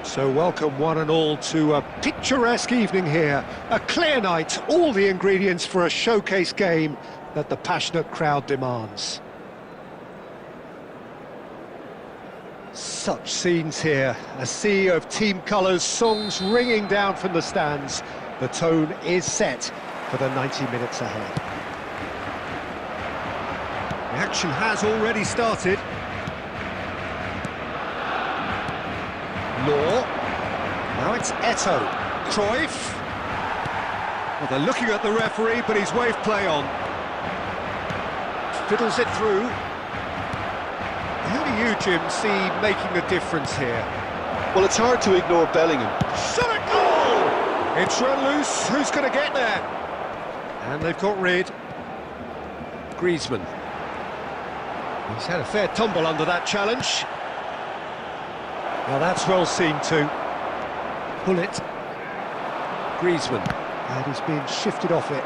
So welcome one and all to a picturesque evening here. A clear night, all the ingredients for a showcase game that the passionate crowd demands. Such scenes here, a sea of team colours, songs ringing down from the stands. The tone is set for the 90 minutes ahead. The action has already started. Law. Now it's Eto'o. Cruyff. Well, they're looking at the referee, but he's waved play on. Fiddles it through. Who do you, Jim, see making the difference here? Well, it's hard to ignore Bellingham. Shot a goal! It's run loose. Who's going to get there? And they've got rid. Griezmann. He's had a fair tumble under that challenge. Well, that's well seen too. Pull it. Griezmann. And he's being shifted off it.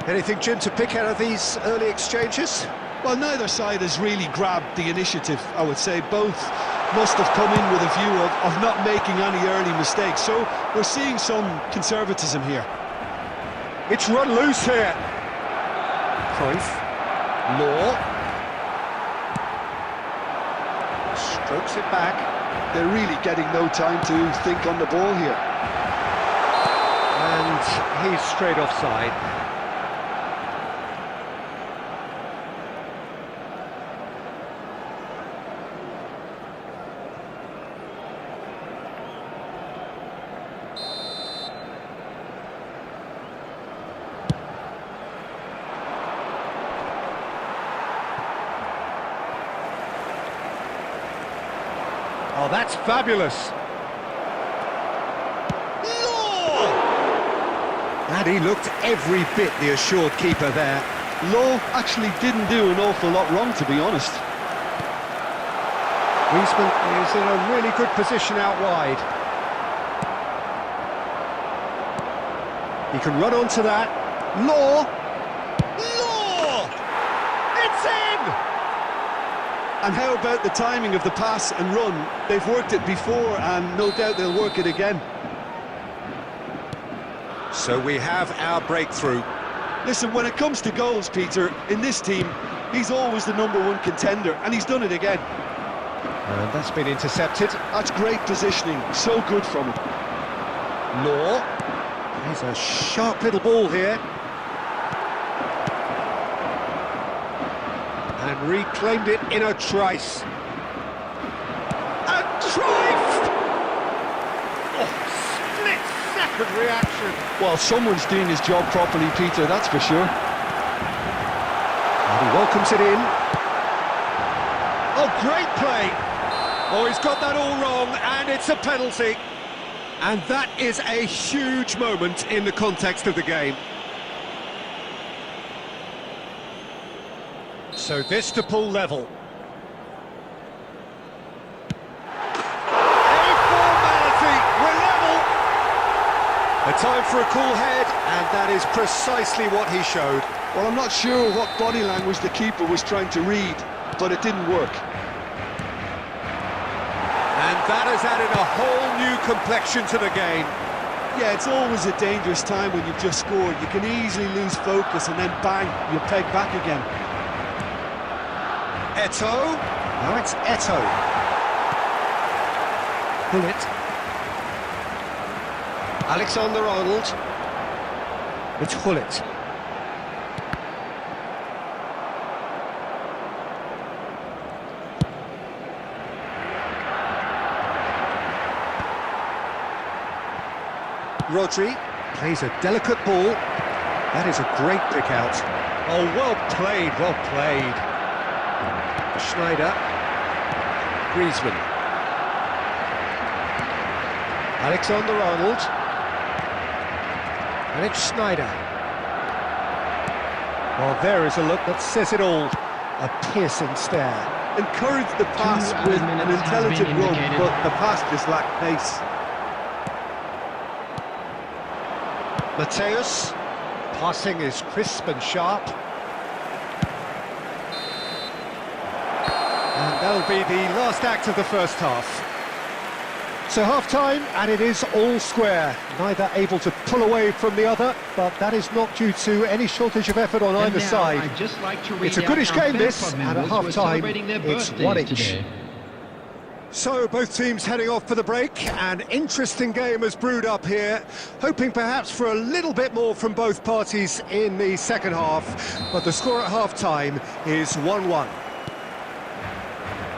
Anything, Jim, to pick out of these early exchanges? Well, neither side has really grabbed the initiative, I would say. Both must have come in with a view of not making any early mistakes. So we're seeing some conservatism here. It's run loose here. Cruyff. Law. Strokes it back. They're really getting no time to think on the ball here. And he's straight offside. Oh, that's fabulous. Law! And he looked every bit the assured keeper there. Law actually didn't do an awful lot wrong, to be honest. Griezmann is in a really good position out wide. He can run onto that. Law! Law! It's in! And how about the timing of the pass and run? They've worked it before and no doubt they'll work it again. So we have our breakthrough. Listen, when it comes to goals, Peter, in this team, he's always the #1 contender, and he's done it again. And that's been intercepted. That's great positioning, so good from him. Law. There's a sharp little ball here. And reclaimed it in a trice. And Cruyff! Oh, split-second reaction. Well, someone's doing his job properly, Peter, that's for sure. And he welcomes it in. Oh, great play! Oh, he's got that all wrong, and it's a penalty. And that is a huge moment in the context of the game. So this to pull level. A formality, we're level! A time for a cool head, and that is precisely what he showed. Well, I'm not sure what body language the keeper was trying to read, but it didn't work. And that has added a whole new complexion to the game. Yeah, it's always a dangerous time when you've just scored. You can easily lose focus and then bang, you're pegged back again. Eto'o. Now it's Eto'o. Pull it. Alexander-Arnold. It's Hullet. Rodri plays a delicate ball. That is a great pick out. Oh, well played, well played. Schneider. Griezmann. Alexander-Arnold. And it's Schneider. Well, there is a look that says it all. A piercing stare. Encouraged the pass with an intelligent run, but the pass just lacked pace. Mateus. Passing is crisp and sharp. And that'll be the last act of the first half. So half-time, and it is all square. Neither able to pull away from the other, but that is not due to any shortage of effort on either side. I'd just like to read It's a goodish out our game, fan this, club and at members who are half-time, celebrating their it's birthdays 1 each. today. So both teams heading off for the break. An interesting game has brewed up here, hoping perhaps for a little bit more from both parties in the second half, but the score at half-time is 1-1.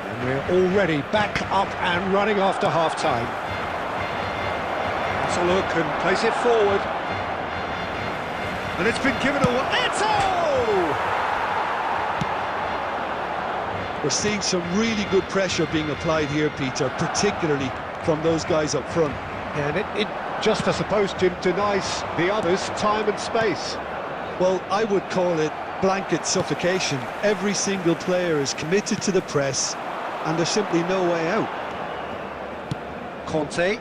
And we're already back up and running after half-time. Let's a look and place it forward. And it's been given away. Eto! We're seeing some really good pressure being applied here, Peter, particularly from those guys up front. And it just, I suppose, Jim, denies the others time and space. Well, I would call it blanket suffocation. Every single player is committed to the press, and there's simply no way out. Conte.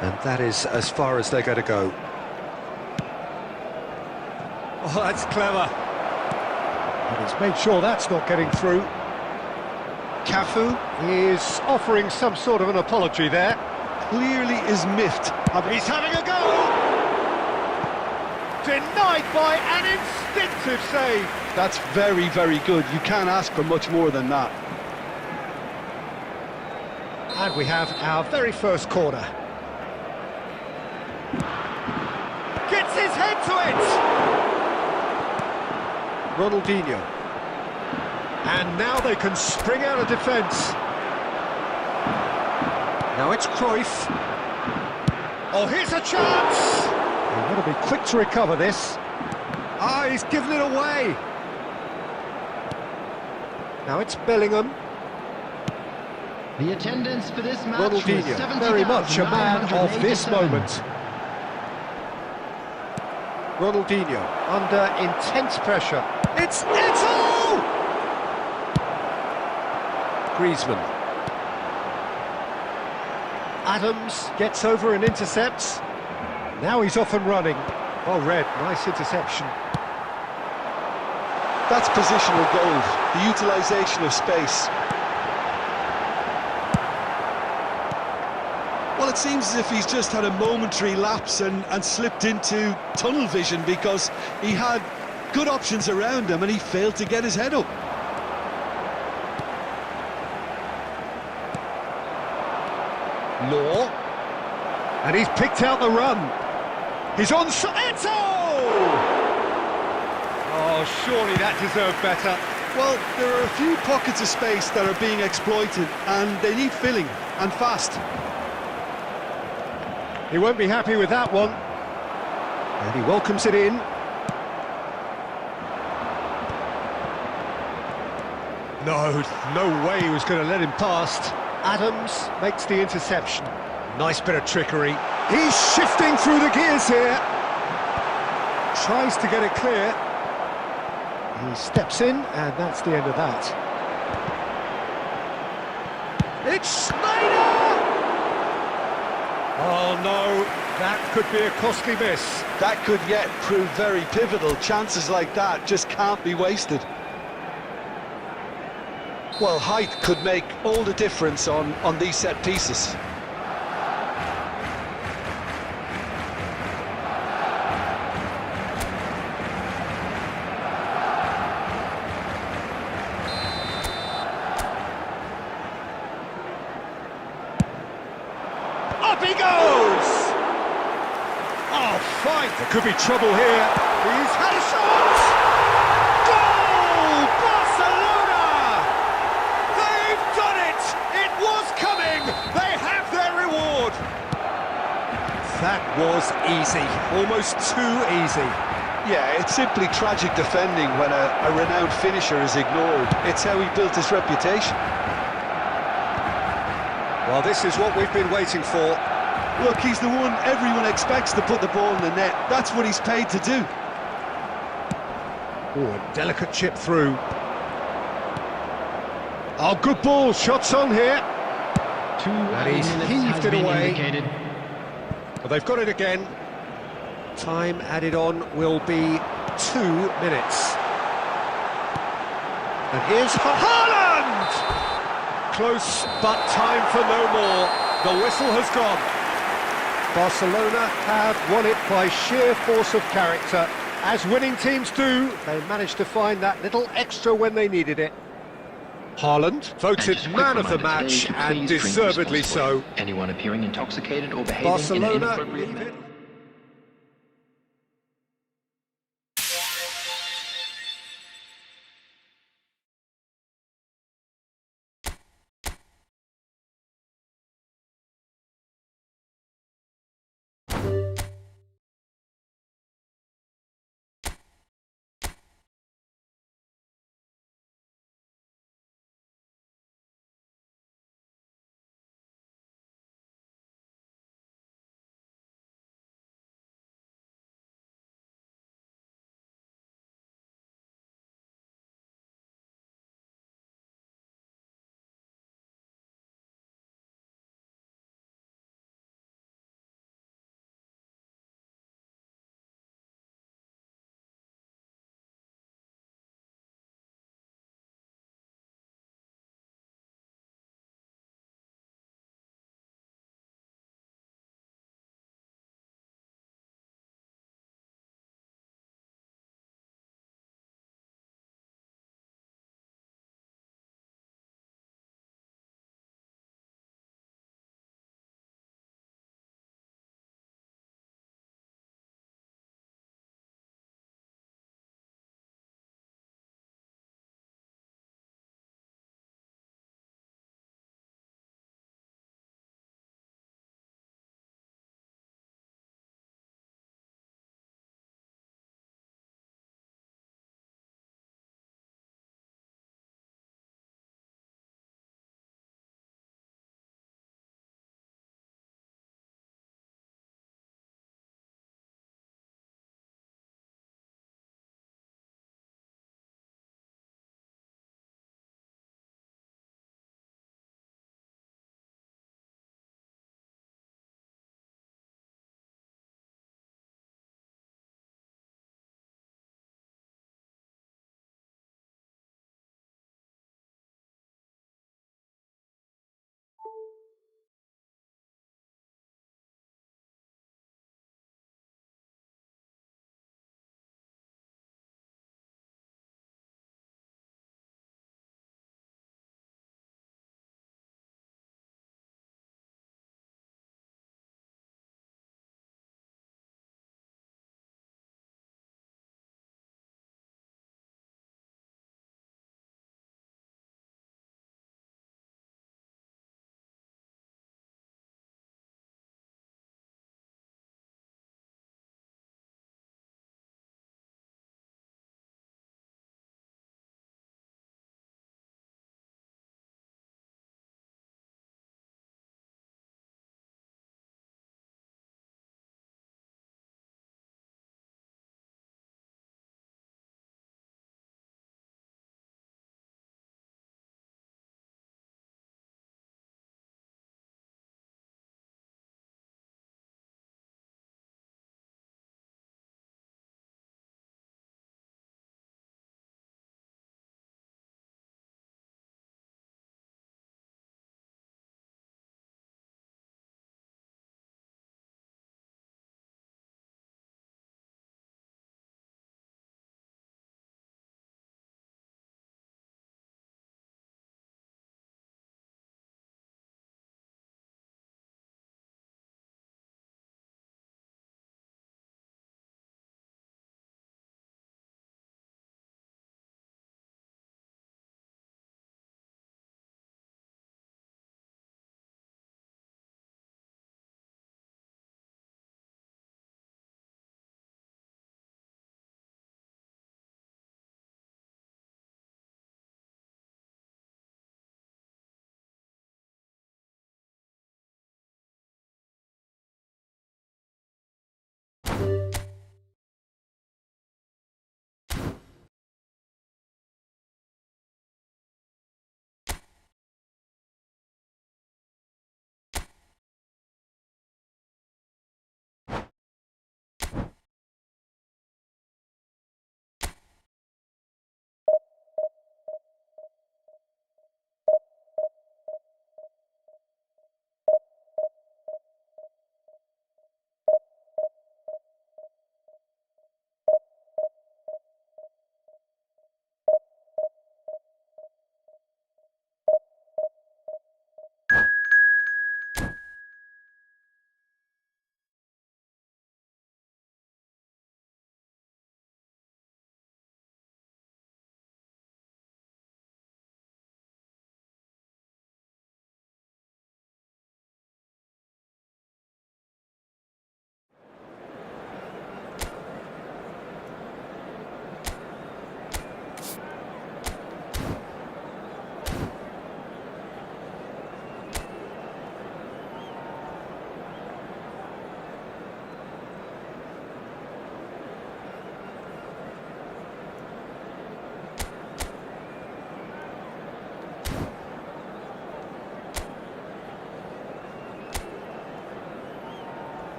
And that is as far as they're going to go. Oh, that's clever. And he's made sure that's not getting through. Cafu is offering some sort of an apology there. Clearly is miffed. He's having a go! Denied by an instinctive save. That's very, very good. You can't ask for much more than that. And we have our very first corner. Gets his head to it! Ronaldinho. And now they can spring out of defence. Now it's Cruyff. Oh, here's a chance! They want to be quick to recover this. Ah, he's given it away. Now it's Bellingham. The attendance for this match was Ronaldinho, very much a man of this 70,987. moment. Ronaldinho, under intense pressure. It's Eto'o! Griezmann. Adams gets over and intercepts. Now he's off and running. Well read, nice interception. That's positional gold, the utilisation of space. Well, it seems as if he's just had a momentary lapse and slipped into tunnel vision, because he had good options around him and he failed to get his head up. Law. And he's picked out the run. He's on... Eto! Oh, surely that deserved better. Well, there are a few pockets of space that are being exploited and they need filling, and fast. He won't be happy with that one. And he welcomes it in. No way he was going to let him past. Adams makes the interception. Nice bit of trickery. He's shifting through the gears here. Tries to get it clear. He steps in, and that's the end of that. It's Schneider! Oh no, that could be a costly miss. That could yet prove very pivotal. Chances like that just can't be wasted. Well, height could make all the difference on these set pieces. Up he goes! Oh, fight! There could be trouble here. He's had a shot! Goal! Barcelona! They've done it! It was coming! They have their reward! That was easy. Almost too easy. Yeah, it's simply tragic defending when a renowned finisher is ignored. It's how he built his reputation. Well, this is what we've been waiting for. Look, he's the one everyone expects to put the ball in the net. That's what he's paid to do. Oh, a delicate chip through. Oh, good ball. Shots on here. And he's heaved it away. Well, they've got it again. Time added on will be 2 minutes. And here's Haaland! Close, but time for no more. The whistle has gone. Barcelona have won it by sheer force of character. As winning teams do, they managed to find that little extra when they needed it. Haaland voted man of the match, and deservedly so. Anyone appearing intoxicated or behaving in Barcelona an inappropriate leave manner. it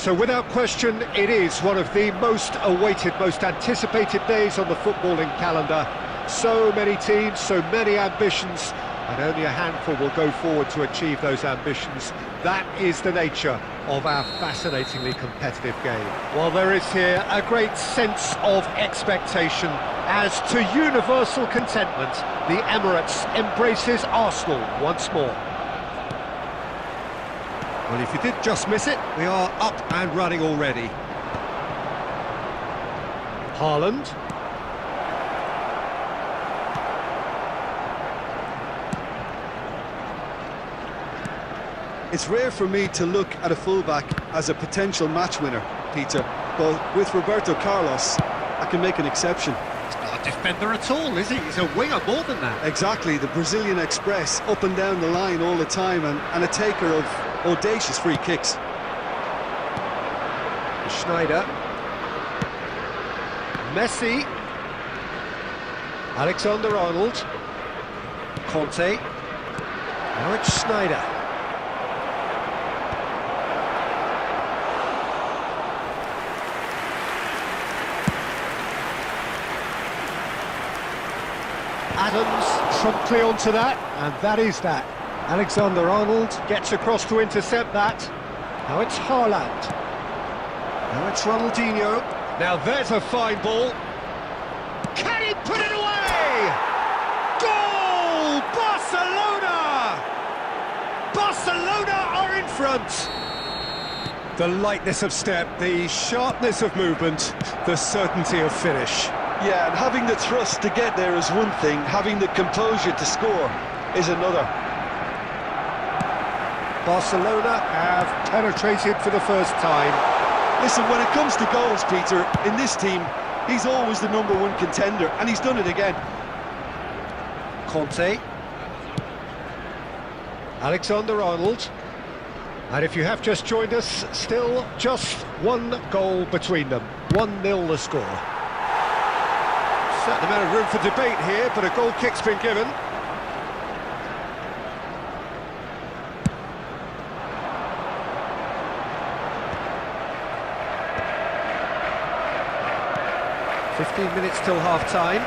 So without question, it is one of the most awaited, most anticipated days on the footballing calendar. So many teams, so many ambitions, and only a handful will go forward to achieve those ambitions. That is the nature of our fascinatingly competitive game. Well, there is here a great sense of expectation. As to universal contentment, the Emirates embraces Arsenal once more. Well, if you did just miss it, we are up and running already. Haaland. It's rare for me to look at a fullback as a potential match winner, Peter, but with Roberto Carlos, I can make an exception. He's not a defender at all, is he? He's a winger more than that. Exactly, the Brazilian Express, up and down the line all the time, and a taker of audacious free kicks. Schneider. Messi. Alexander-Arnold. Conte. Now it's Schneider. Adams promptly onto that, and that is that. Alexander-Arnold gets across to intercept that. Now it's Haaland. Now it's Ronaldinho. Now there's a fine ball. Can he put it away? Goal! Barcelona! Barcelona are in front. The lightness of step, the sharpness of movement, the certainty of finish. Yeah, and having the thrust to get there is one thing, having the composure to score is another. Barcelona have penetrated for the first time. Listen, when it comes to goals, Peter, in this team, he's always the #1 contender, and he's done it again. Conte. Alexander-Arnold. And if you have just joined us, still just one goal between them. 1-0 the score. Certain amount of room for debate here, but a goal kick's been given. "15 minutes till half-time.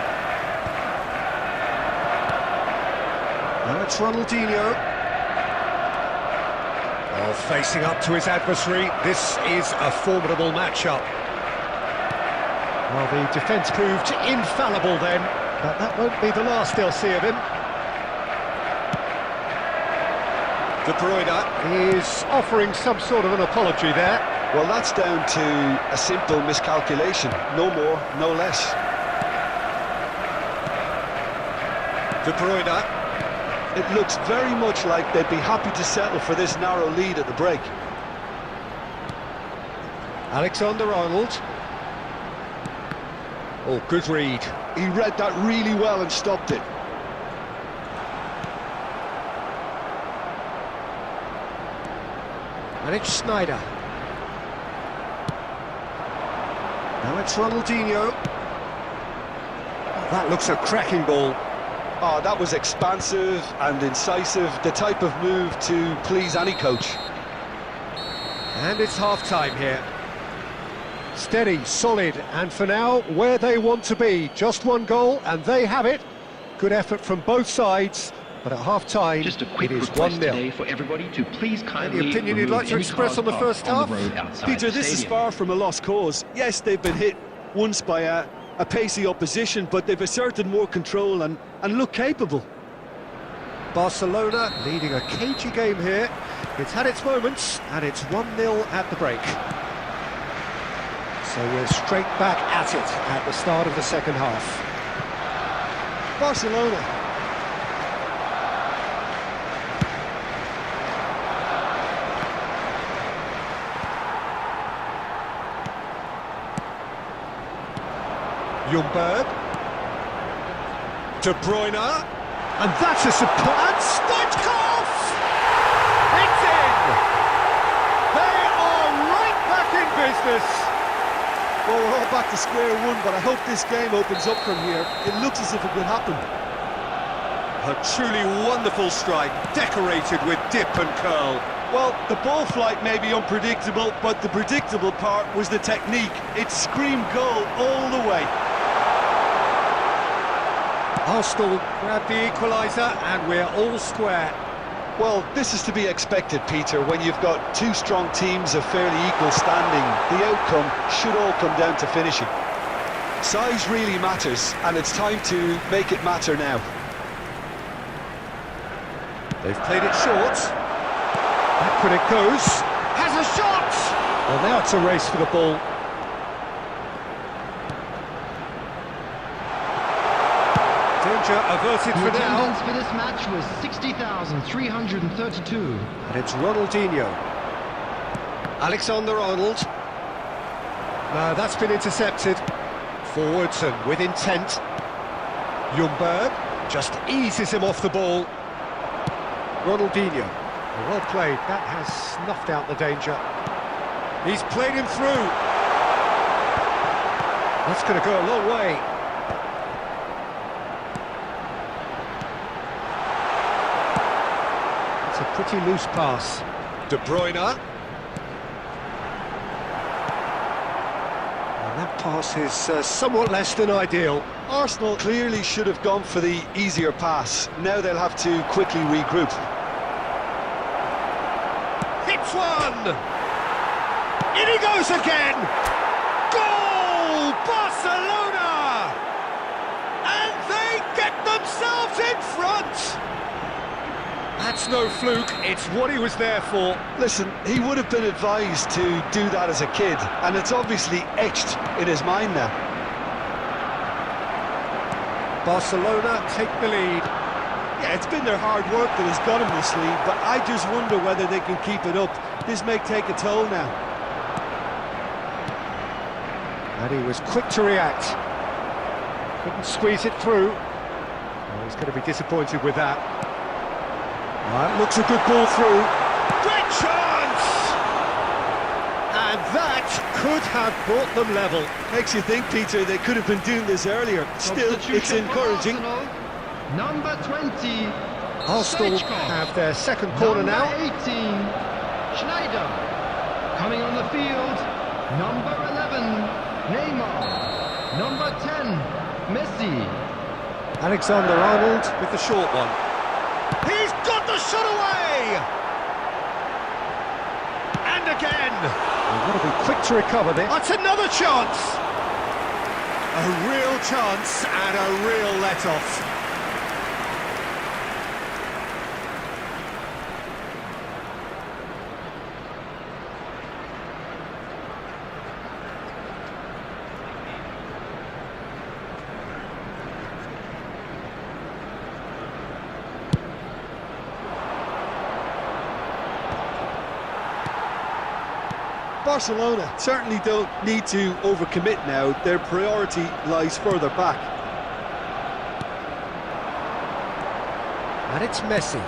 Now it's Ronaldinho. Oh, facing up to his adversary. This is a formidable matchup. Well, the defence proved infallible then, but that won't be the last they'll see of him. De Bruyne is offering some sort of an apology there. Well, that's down to a simple miscalculation. No more, no less. De Bruyne. It looks very much like they'd be happy to settle for this narrow lead at the break. Alexander-Arnold. Oh, good read. He read that really well and stopped it. And it's Schneider. Now it's Ronaldinho. Oh, that looks a cracking ball. Oh, that was expansive and incisive, the type of move to please any coach. And it's half-time here. Steady, solid, and for now, where they want to be. Just one goal, and they have it. Good effort from both sides, but at half-time, Just a quick it is request 1-0. today for everybody to please kindly Any opinion you'd like to remove express any on the cars first parked on half? the road outside Peter, the this is stadium. far from a lost cause. Yes, they've been hit once by a pacey opposition, but they've asserted more control and look capable. Barcelona leading a cagey game here. It's had its moments, and it's 1-0 at the break. So we're straight back at it at the start of the second half. Barcelona. Ljungberg. De Bruyne. And that's a surprise. Stoichkov! It's in! They are right back in business. Well, we're all back to square one, but I hope this game opens up from here. It looks as if it could happen. A truly wonderful strike, decorated with dip and curl. Well, the ball flight may be unpredictable, but the predictable part was the technique. It screamed goal all the way. Arsenal grab the equaliser and we're all square. Well, this is to be expected, Peter, when you've got two strong teams of fairly equal standing. The outcome should all come down to finishing. Size really matters, and it's time to make it matter now. They've played it short. Backward it goes. Has a shot! Well, now it's a race for the ball. Danger averted The for now. attendance for this match was 60,332. And it's Ronaldinho. Alexander-Arnold. No, that's been intercepted. Forwards and with intent. Ljungberg just eases him off the ball. Ronaldinho. Well played. That has snuffed out the danger. He's played him through. That's going to go a long way. It's a pretty loose pass. De Bruyne. And that pass is somewhat less than ideal. Arsenal clearly should have gone for the easier pass. Now they'll have to quickly regroup. Hits one! In he goes again! Goal! Barcelona! And they get themselves in front! That's no fluke, it's what he was there for. Listen, he would have been advised to do that as a kid, and it's obviously etched in his mind now. Barcelona take the lead. Yeah, it's been their hard work that has got them this lead, but I just wonder whether they can keep it up. This may take a toll now. And he was quick to react. Couldn't squeeze it through. Oh, he's going to be disappointed with that. That looks a good ball through. Great chance! And that could have brought them level. Makes you think, Peter, they could have been doing this earlier. Still, it's encouraging. Number 20, Arsenal have their second corner now. Number 18, Schneider. Coming on the field, number 11, Neymar. Number 10, Messi. Alexander-Arnold with the short one. He's got the shot away! And again! They've got to be quick to recover this. That's another chance! A real chance and a real let-off. Barcelona certainly don't need to overcommit now. Their priority lies further back. And it's Messi.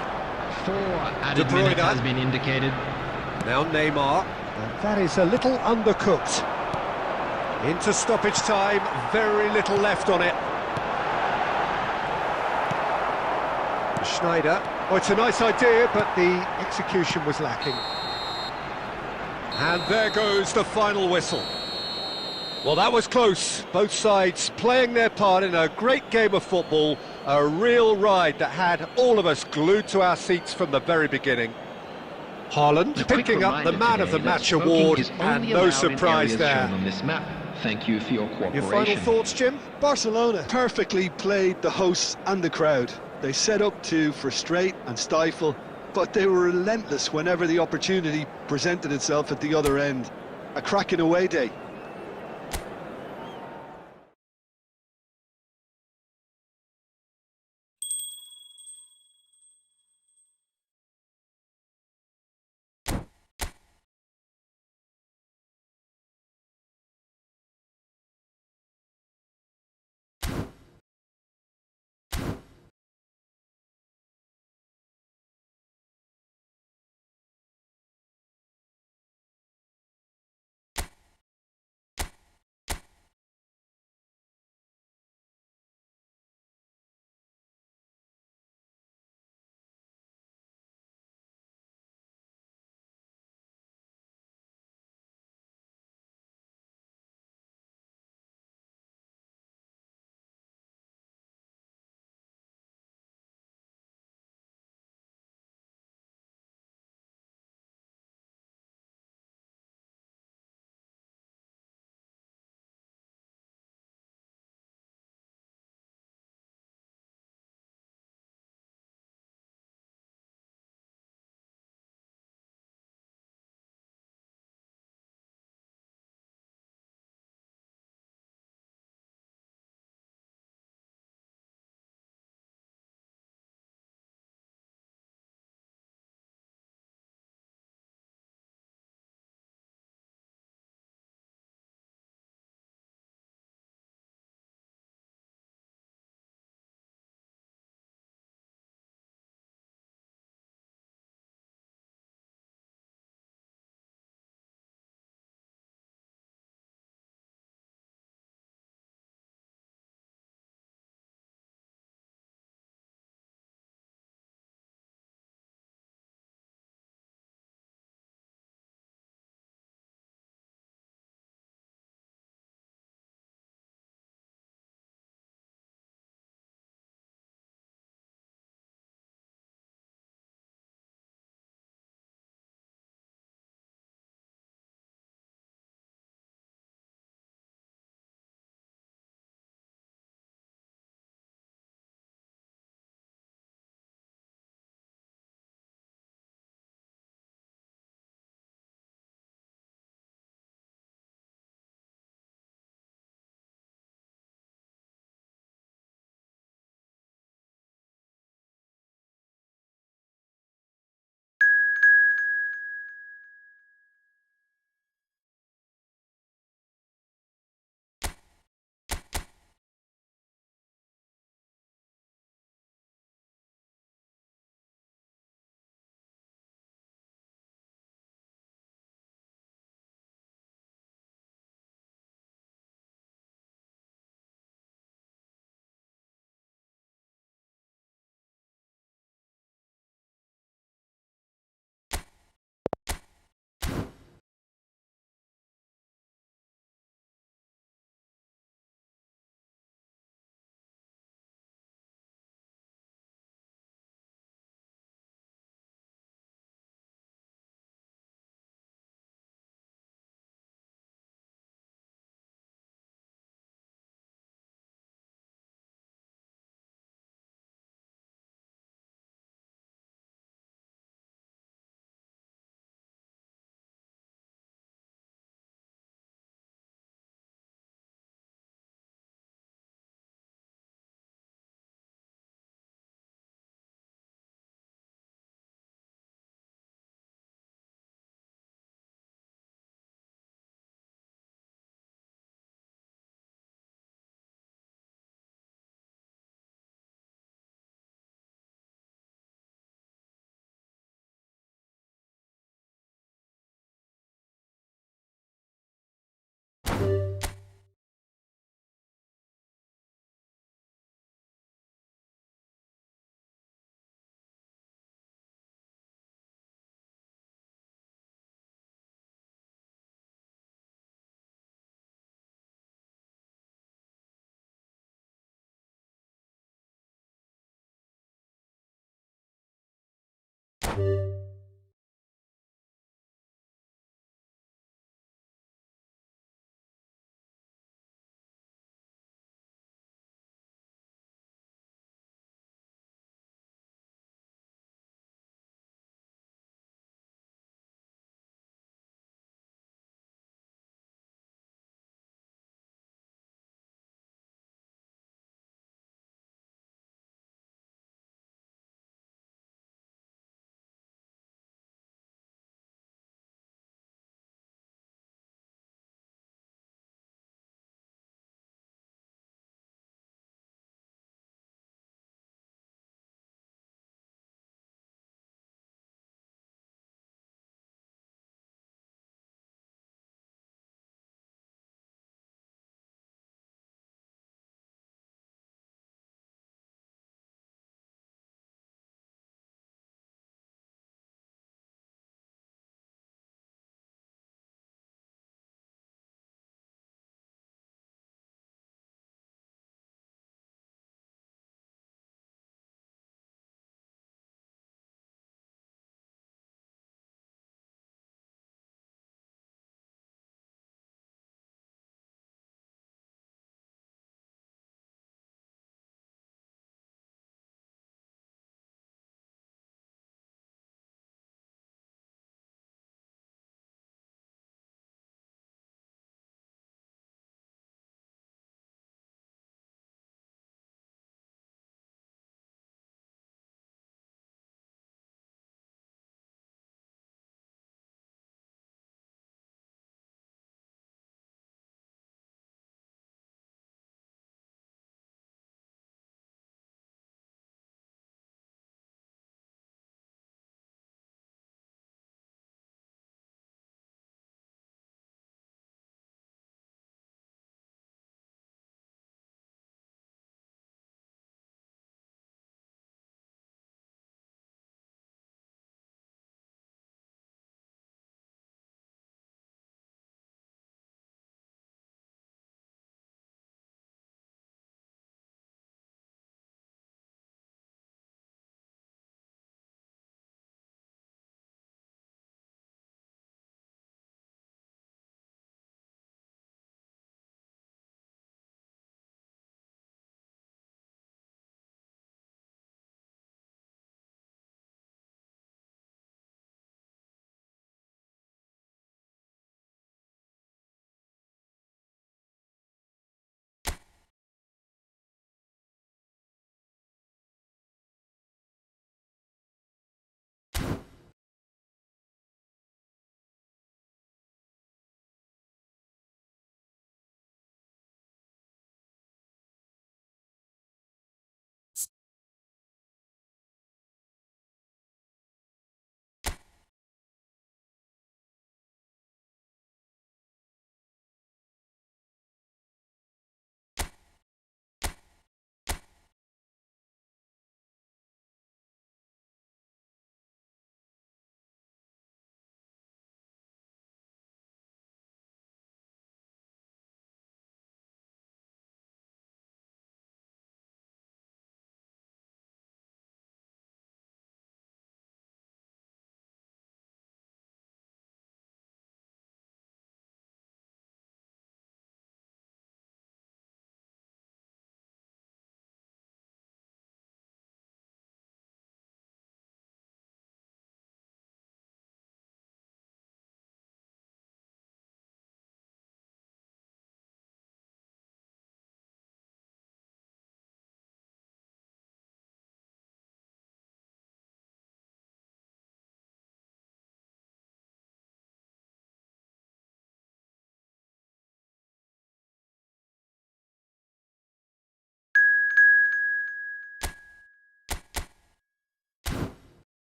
4 added minutes has been indicated. Now Neymar. And that is a little undercooked. Into stoppage time, very little left on it. Schneider. Oh, it's a nice idea, but the execution was lacking. And there goes the final whistle. Well, that was close. Both sides playing their part in a great game of football. A real ride that had all of us glued to our seats from the very beginning. Haaland picking up the Man of the Match award, and no surprise there. On this map. Thank you for your cooperation. Your final thoughts, Jim? Barcelona perfectly played the hosts and the crowd. They set up to frustrate and stifle, but they were relentless whenever the opportunity presented itself at the other end. A cracking away day.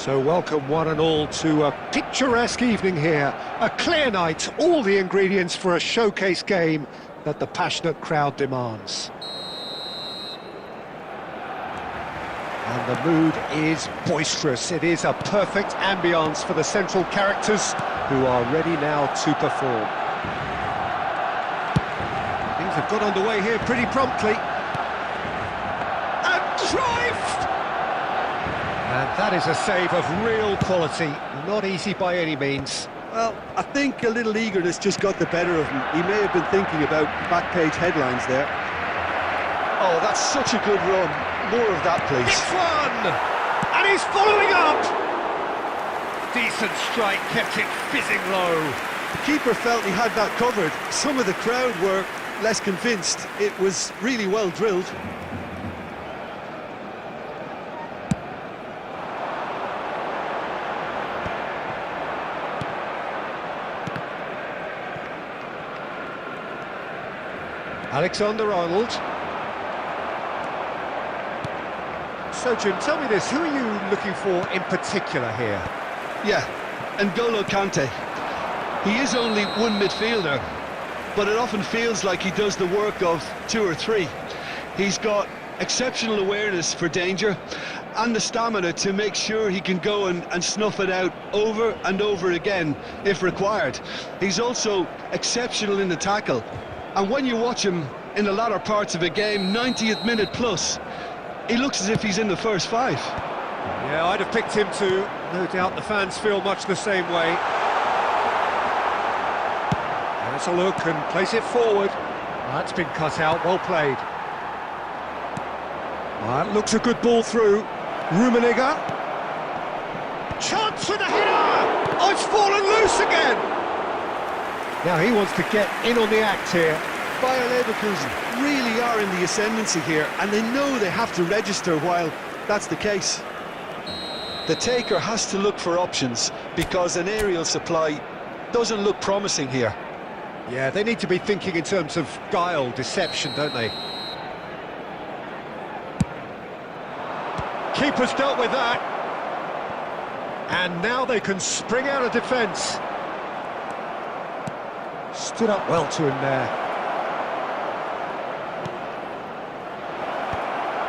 So welcome one and all to a picturesque evening here. A clear night, all the ingredients for a showcase game that the passionate crowd demands. And the mood is boisterous. It is a perfect ambience for the central characters who are ready now to perform. Things have got underway here pretty promptly. And drive! And that is a save of real quality. Not easy by any means. Well, I think a little eagerness just got the better of him. He may have been thinking about back page headlines there. Oh, that's such a good run. More of that, please. It's one! And he's following up! Decent strike, kept it fizzing low. The keeper felt he had that covered. Some of the crowd were less convinced. It was really well drilled. Alexander-Arnold. So, Jim, tell me this, who are you looking for in particular here? Yeah, N'Golo Kante. He is only one midfielder, but it often feels like he does the work of two or three. He's got exceptional awareness for danger and the stamina to make sure he can go and snuff it out over and over again if required. He's also exceptional in the tackle. And when you watch him in the latter parts of a game, 90th minute plus, he looks as if he's in the first five. Yeah, I'd have picked him too. No doubt the fans feel much the same way. There's a look and place it forward. That's been cut out, well played. That looks a good ball through. Rummenigge. Chance for the header! Oh, it's fallen loose again! Now he wants to get in on the act here. Bayer Leverkusen really are in the ascendancy here, and they know they have to register while that's the case. The taker has to look for options because an aerial supply doesn't look promising here. Yeah, they need to be thinking in terms of guile, deception, don't they? Keeper's dealt with that. And now they can spring out of defence. Stood up well to him there.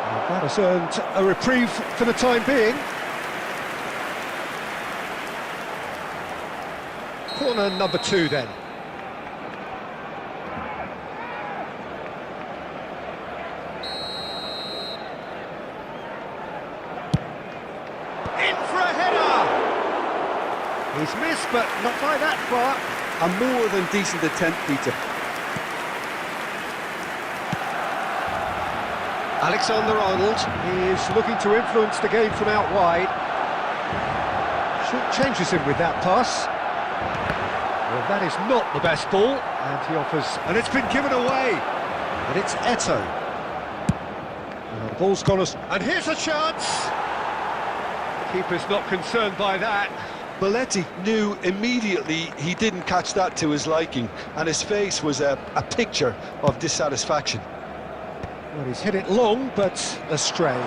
Well, that has earned a reprieve for the time being. Corner number 2 then. In for a header! He's missed, but not by that far. A more than decent attempt, Peter. Alexander-Arnold is looking to influence the game from out wide. Short changes him with that pass. Well, that is not the best ball, and he offers, and it's been given away. And it's Eto. And the ball's gone us, and here's a chance. Keeper's not concerned by that. Belletti knew immediately he didn't catch that to his liking, and his face was a picture of dissatisfaction. Well, he's hit it long, but astray.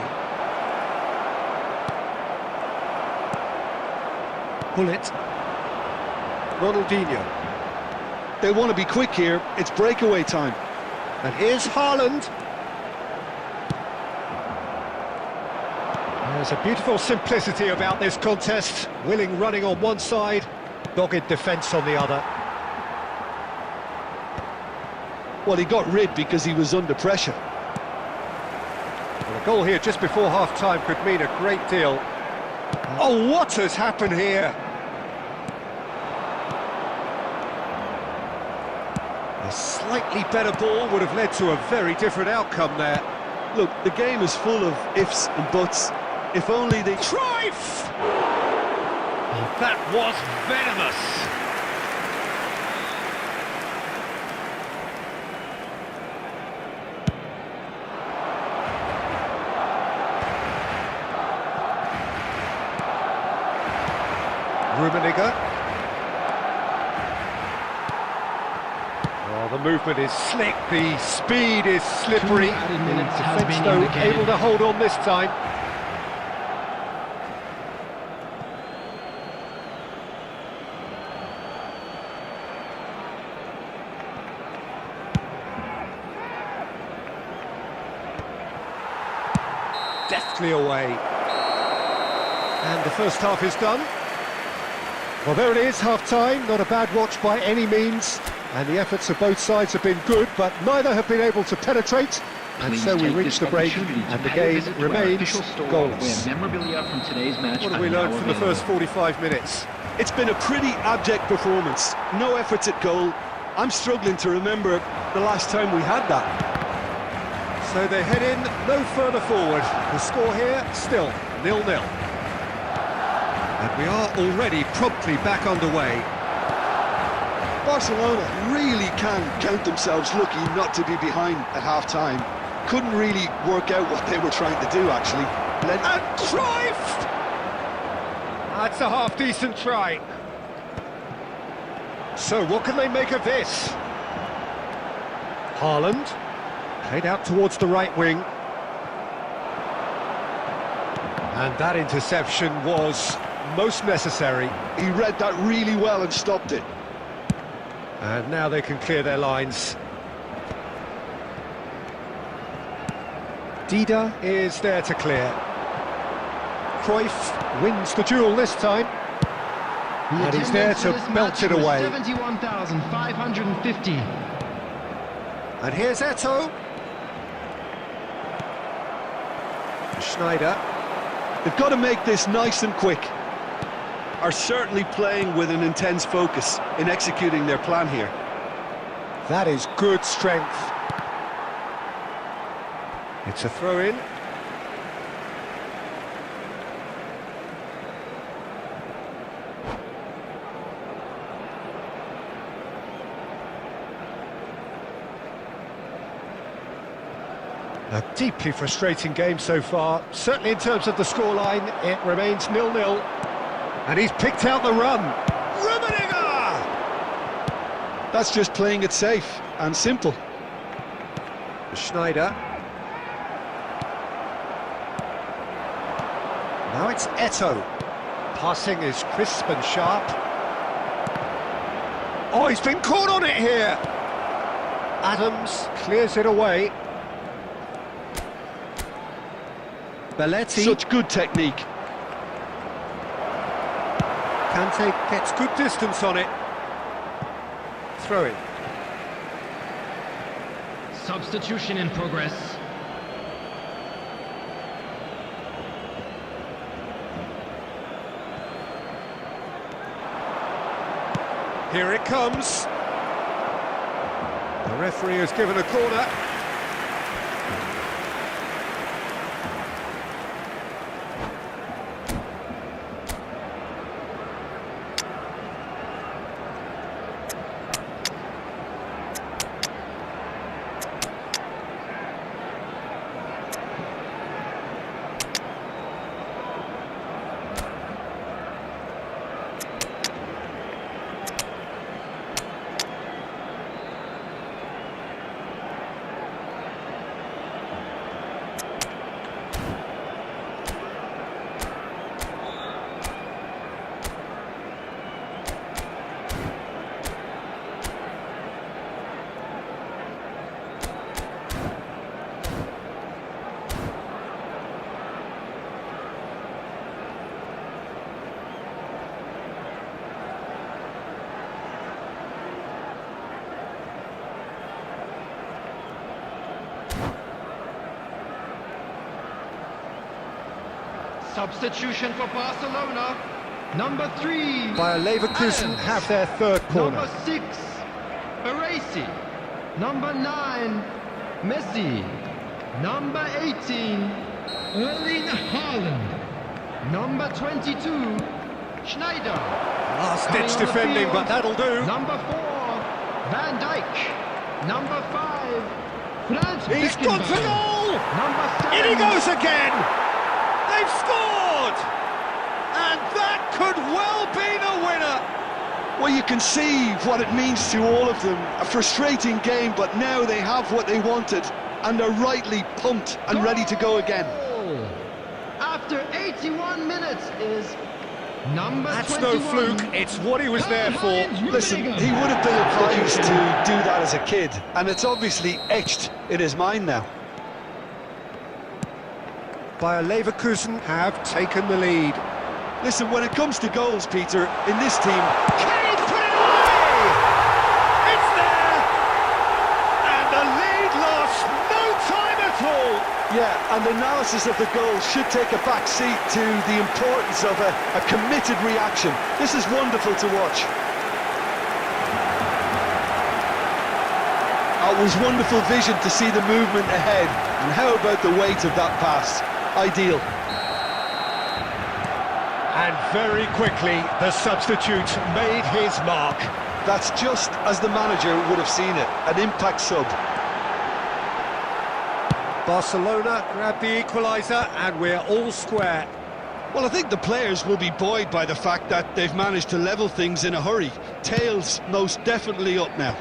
Bullet. Ronaldinho. They want to be quick here, it's breakaway time. And here's Haaland. There's a beautiful simplicity about this contest. Willing running on one side, dogged defence on the other. Well, he got rid because he was under pressure. Well, a goal here just before half-time could mean a great deal. Oh, what has happened here? A slightly better ball would have led to a very different outcome there. Look, the game is full of ifs and buts. If only they... Trife! Oh, that was venomous. Rummenigge. Oh, the movement is slick, the speed is slippery. Defence, though, able to hold on this time. deftly away. And the first half is done. Well, there it is, half-time. Not a bad watch by any means. And the efforts of both sides have been good, but neither have been able to penetrate. And so we reach the break, and the game remains goalless. Memorabilia from today's match. What have we learned from the first 45 minutes? It's been a pretty abject performance. No efforts at goal. I'm struggling to remember the last time we had that. So they head in no further forward. The score here, still 0-0. And we are already promptly back underway. Barcelona really can count themselves lucky not to be behind at half-time. Couldn't really work out what they were trying to do, actually. And Cruyff! That's a half-decent try. So what can they make of this? Haaland, played out towards the right wing. And that interception was most necessary. He read that really well and stopped it. And now they can clear their lines. Dida is there to clear. Cruyff wins the duel this time. And he's there to belt it away. 71,550. And here's Eto'o. Schneider. They've got to make this nice and quick. Are certainly playing with an intense focus in executing their plan here. That is good strength. It's a throw-in. A deeply frustrating game so far. Certainly in terms of the scoreline, it remains 0-0. And he's picked out the run. Rummenigge! That's just playing it safe and simple. Schneider. Now it's Eto'o. Passing is crisp and sharp. Oh, he's been caught on it here. Adams clears it away. Belletti. Such good technique. Kante gets good distance on it. Throw it. Substitution in progress. Here it comes. The referee has given a corner. Substitution for Barcelona. Number 3. Bayer Leverkusen have their third corner. Number 6. Araceli. Number 9. Messi. Number 18. Erling Haaland. Number 22. Schneider. Last-ditch defending, but that'll do. Number 4. Van Dijk. Number 5. Franz He's got to goal! Number 7. In he goes again! They've scored! And that could well be the winner! Well, you can see what it means to all of them. A frustrating game, but now they have what they wanted, and they're rightly pumped and ready to go again. After 81 minutes is number That's 21. no fluke, it's what he was there for. Listen, he would have been advised to do that as a kid, and it's obviously etched in his mind now. Bayer Leverkusen have taken the lead. Listen, when it comes to goals, Peter, in this team... Kane put it away! It's there! And the lead lost no time at all! Yeah, and analysis of the goal should take a back seat to the importance of a committed reaction. This is wonderful to watch. It was wonderful vision to see the movement ahead. And how about the weight of that pass? Ideal. And very quickly, the substitute made his mark. That's just as the manager would have seen it, an impact sub. Barcelona grab the equaliser and we're all square. Well, I think the players will be buoyed by the fact that they've managed to level things in a hurry. Tails most definitely up now.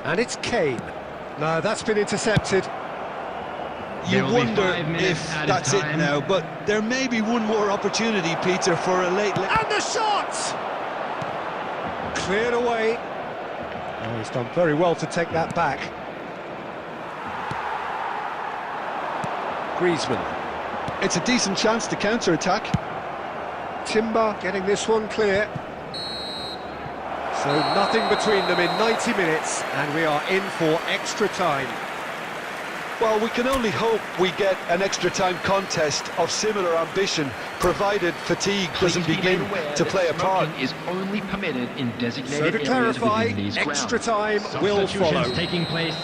And it's Kane. No, that's been intercepted. You wonder if that's it now, but there may be one more opportunity, Peter, for a late... And the shot! Cleared away. Oh, he's done very well to take that back. Griezmann. It's a decent chance to counter-attack. Timber getting this one clear. So nothing between them in 90 minutes, and we are in for extra time. Well, we can only hope we get an extra time contest of similar ambition, provided fatigue doesn't begin to play a part. Is only permitted in designated So to clarify, areas within these extra grounds. time will follow. Substitutions taking place.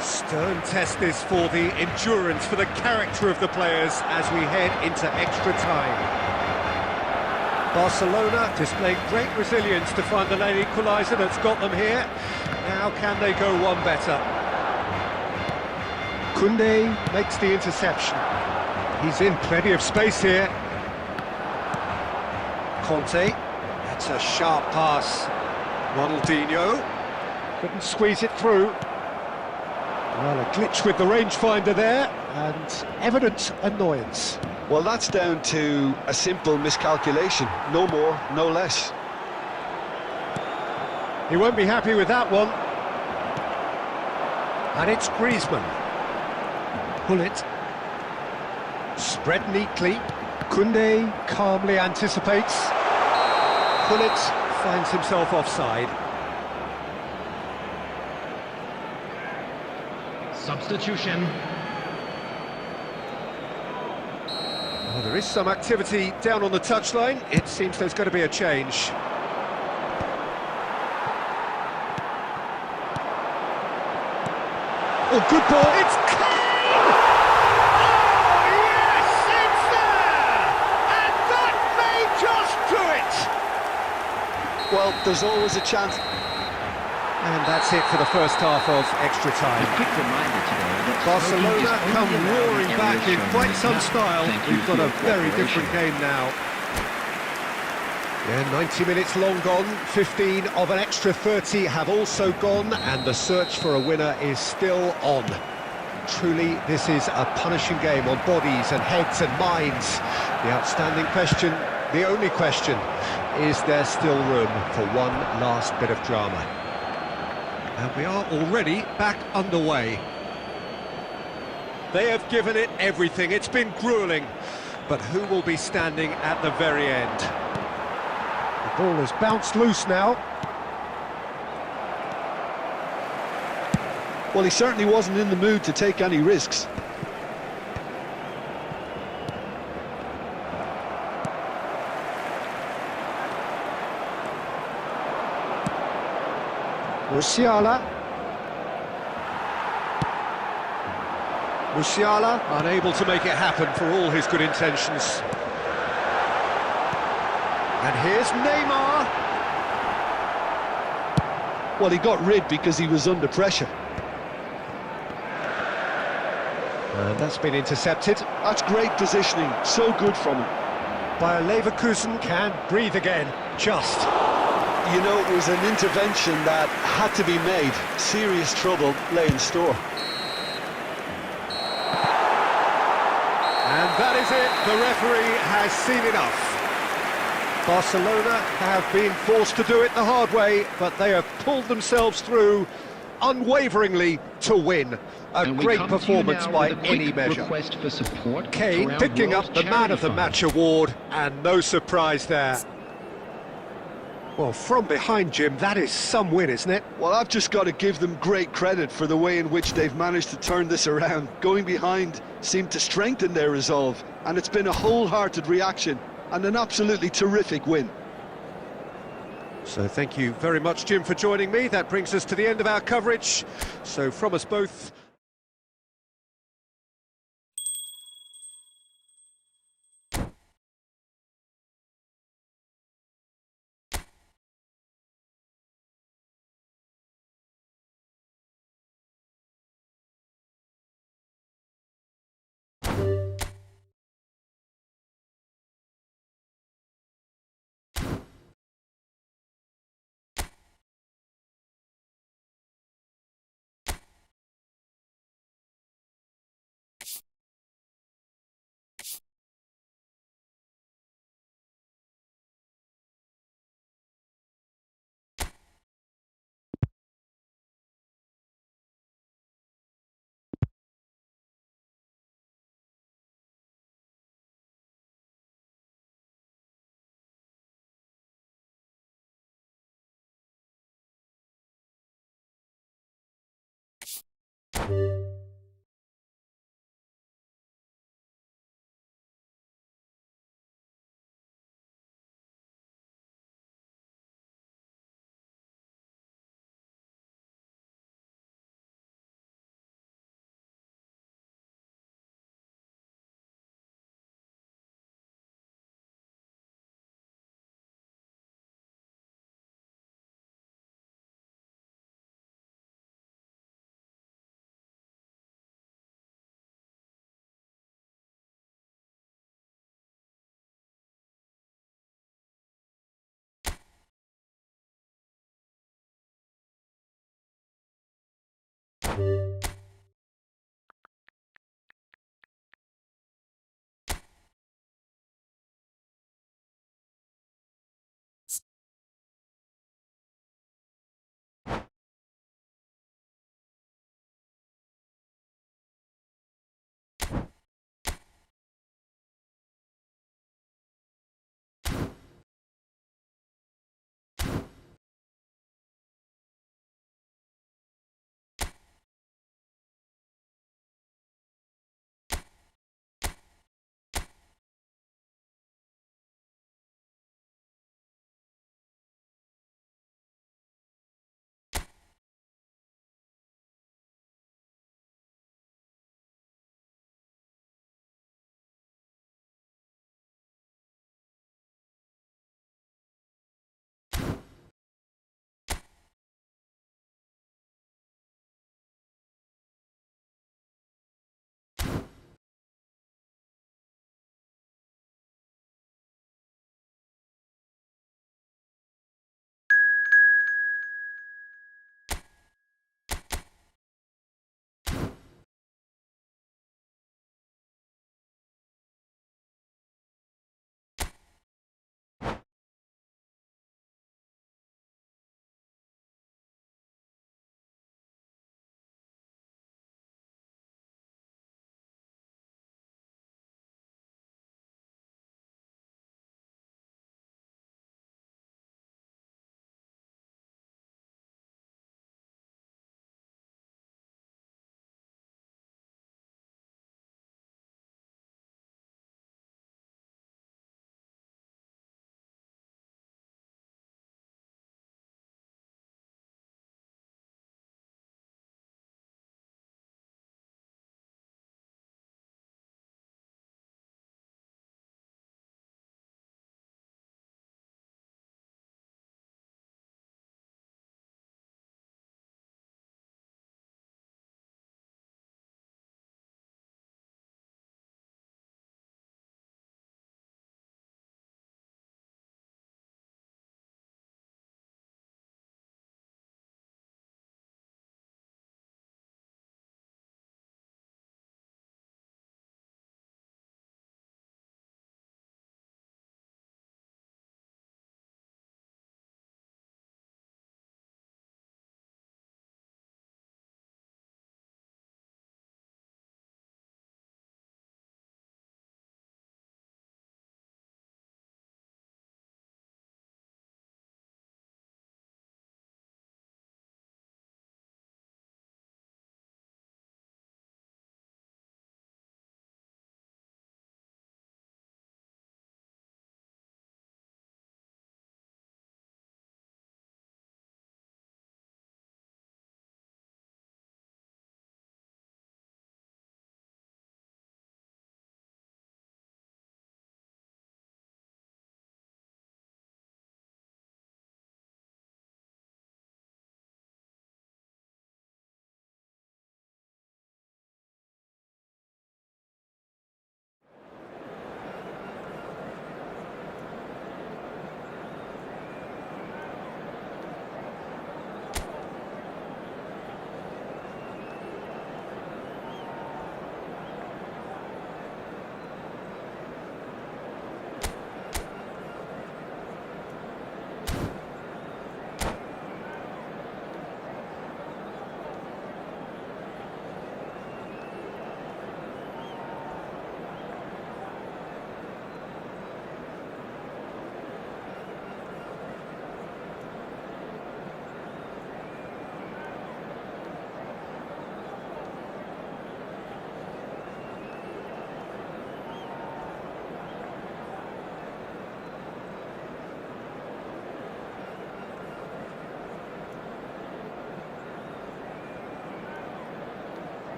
Stern test this for the endurance, for the character of the players as we head into extra time. Barcelona displaying great resilience to find the late equaliser that's got them here. Now can they go one better? Koundé makes the interception. He's in plenty of space here. Conte, that's a sharp pass. Ronaldinho couldn't squeeze it through. Well, a glitch with the rangefinder there, and evident annoyance. Well, that's down to a simple miscalculation. No more, no less. He won't be happy with that one. And it's Griezmann. Bullet. Spread neatly. Koundé calmly anticipates. Bullet finds himself offside. Substitution. Oh, there is some activity down on the touchline. It seems there's going to be a change. Oh, good ball. It's Kane! Oh, yes, it's there! And that may just do it! Well, there's always a chance. And that's it for the first half of extra time. A quick reminder today that Barcelona come roaring back in quite some Thank style. you We've for got a your very cooperation. different game now. Yeah, 90 minutes long gone, 15 of an extra 30 have also gone, and the search for a winner is still on. Truly, this is a punishing game on bodies and heads and minds. The outstanding question, the only question, is there still room for one last bit of drama? And we are already back underway. They have given it everything. It's been gruelling. But who will be standing at the very end? The ball has bounced loose now. Well, he certainly wasn't in the mood to take any risks. Musiala. Musiala unable to make it happen for all his good intentions. And here's Neymar. Well, he got rid because he was under pressure. And that's been intercepted. That's great positioning, so good from him. Bayer Leverkusen can breathe again, just. You know, it was an intervention that had to be made. Serious trouble lay in store. And that is it, the referee has seen enough. Barcelona have been forced to do it the hard way, but they have pulled themselves through unwaveringly to win. A And we great come to you performance now by with a quick any measure. request for support Kane for our picking World up the Man of the Charity Match Fund. award, and no surprise there. Well, from behind, Jim, that is some win, isn't it? Well, I've just got to give them great credit for the way in which they've managed to turn this around. Going behind seemed to strengthen their resolve, and it's been a wholehearted reaction and an absolutely terrific win. So thank you very much, Jim, for joining me. That brings us to the end of our coverage. So from us both...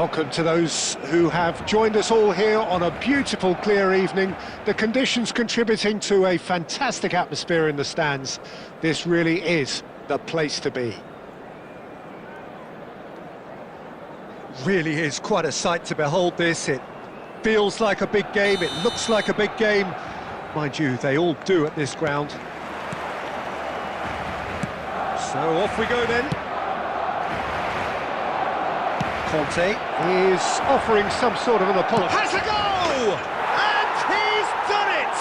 Welcome to those who have joined us all here on a beautiful, clear evening. The conditions contributing to a fantastic atmosphere in the stands. This really is the place to be. Really is quite a sight to behold this. It feels like a big game, it looks like a big game. Mind you, they all do at this ground. So off we go then. Conte is offering some sort of an apology. Has a go! And he's done it!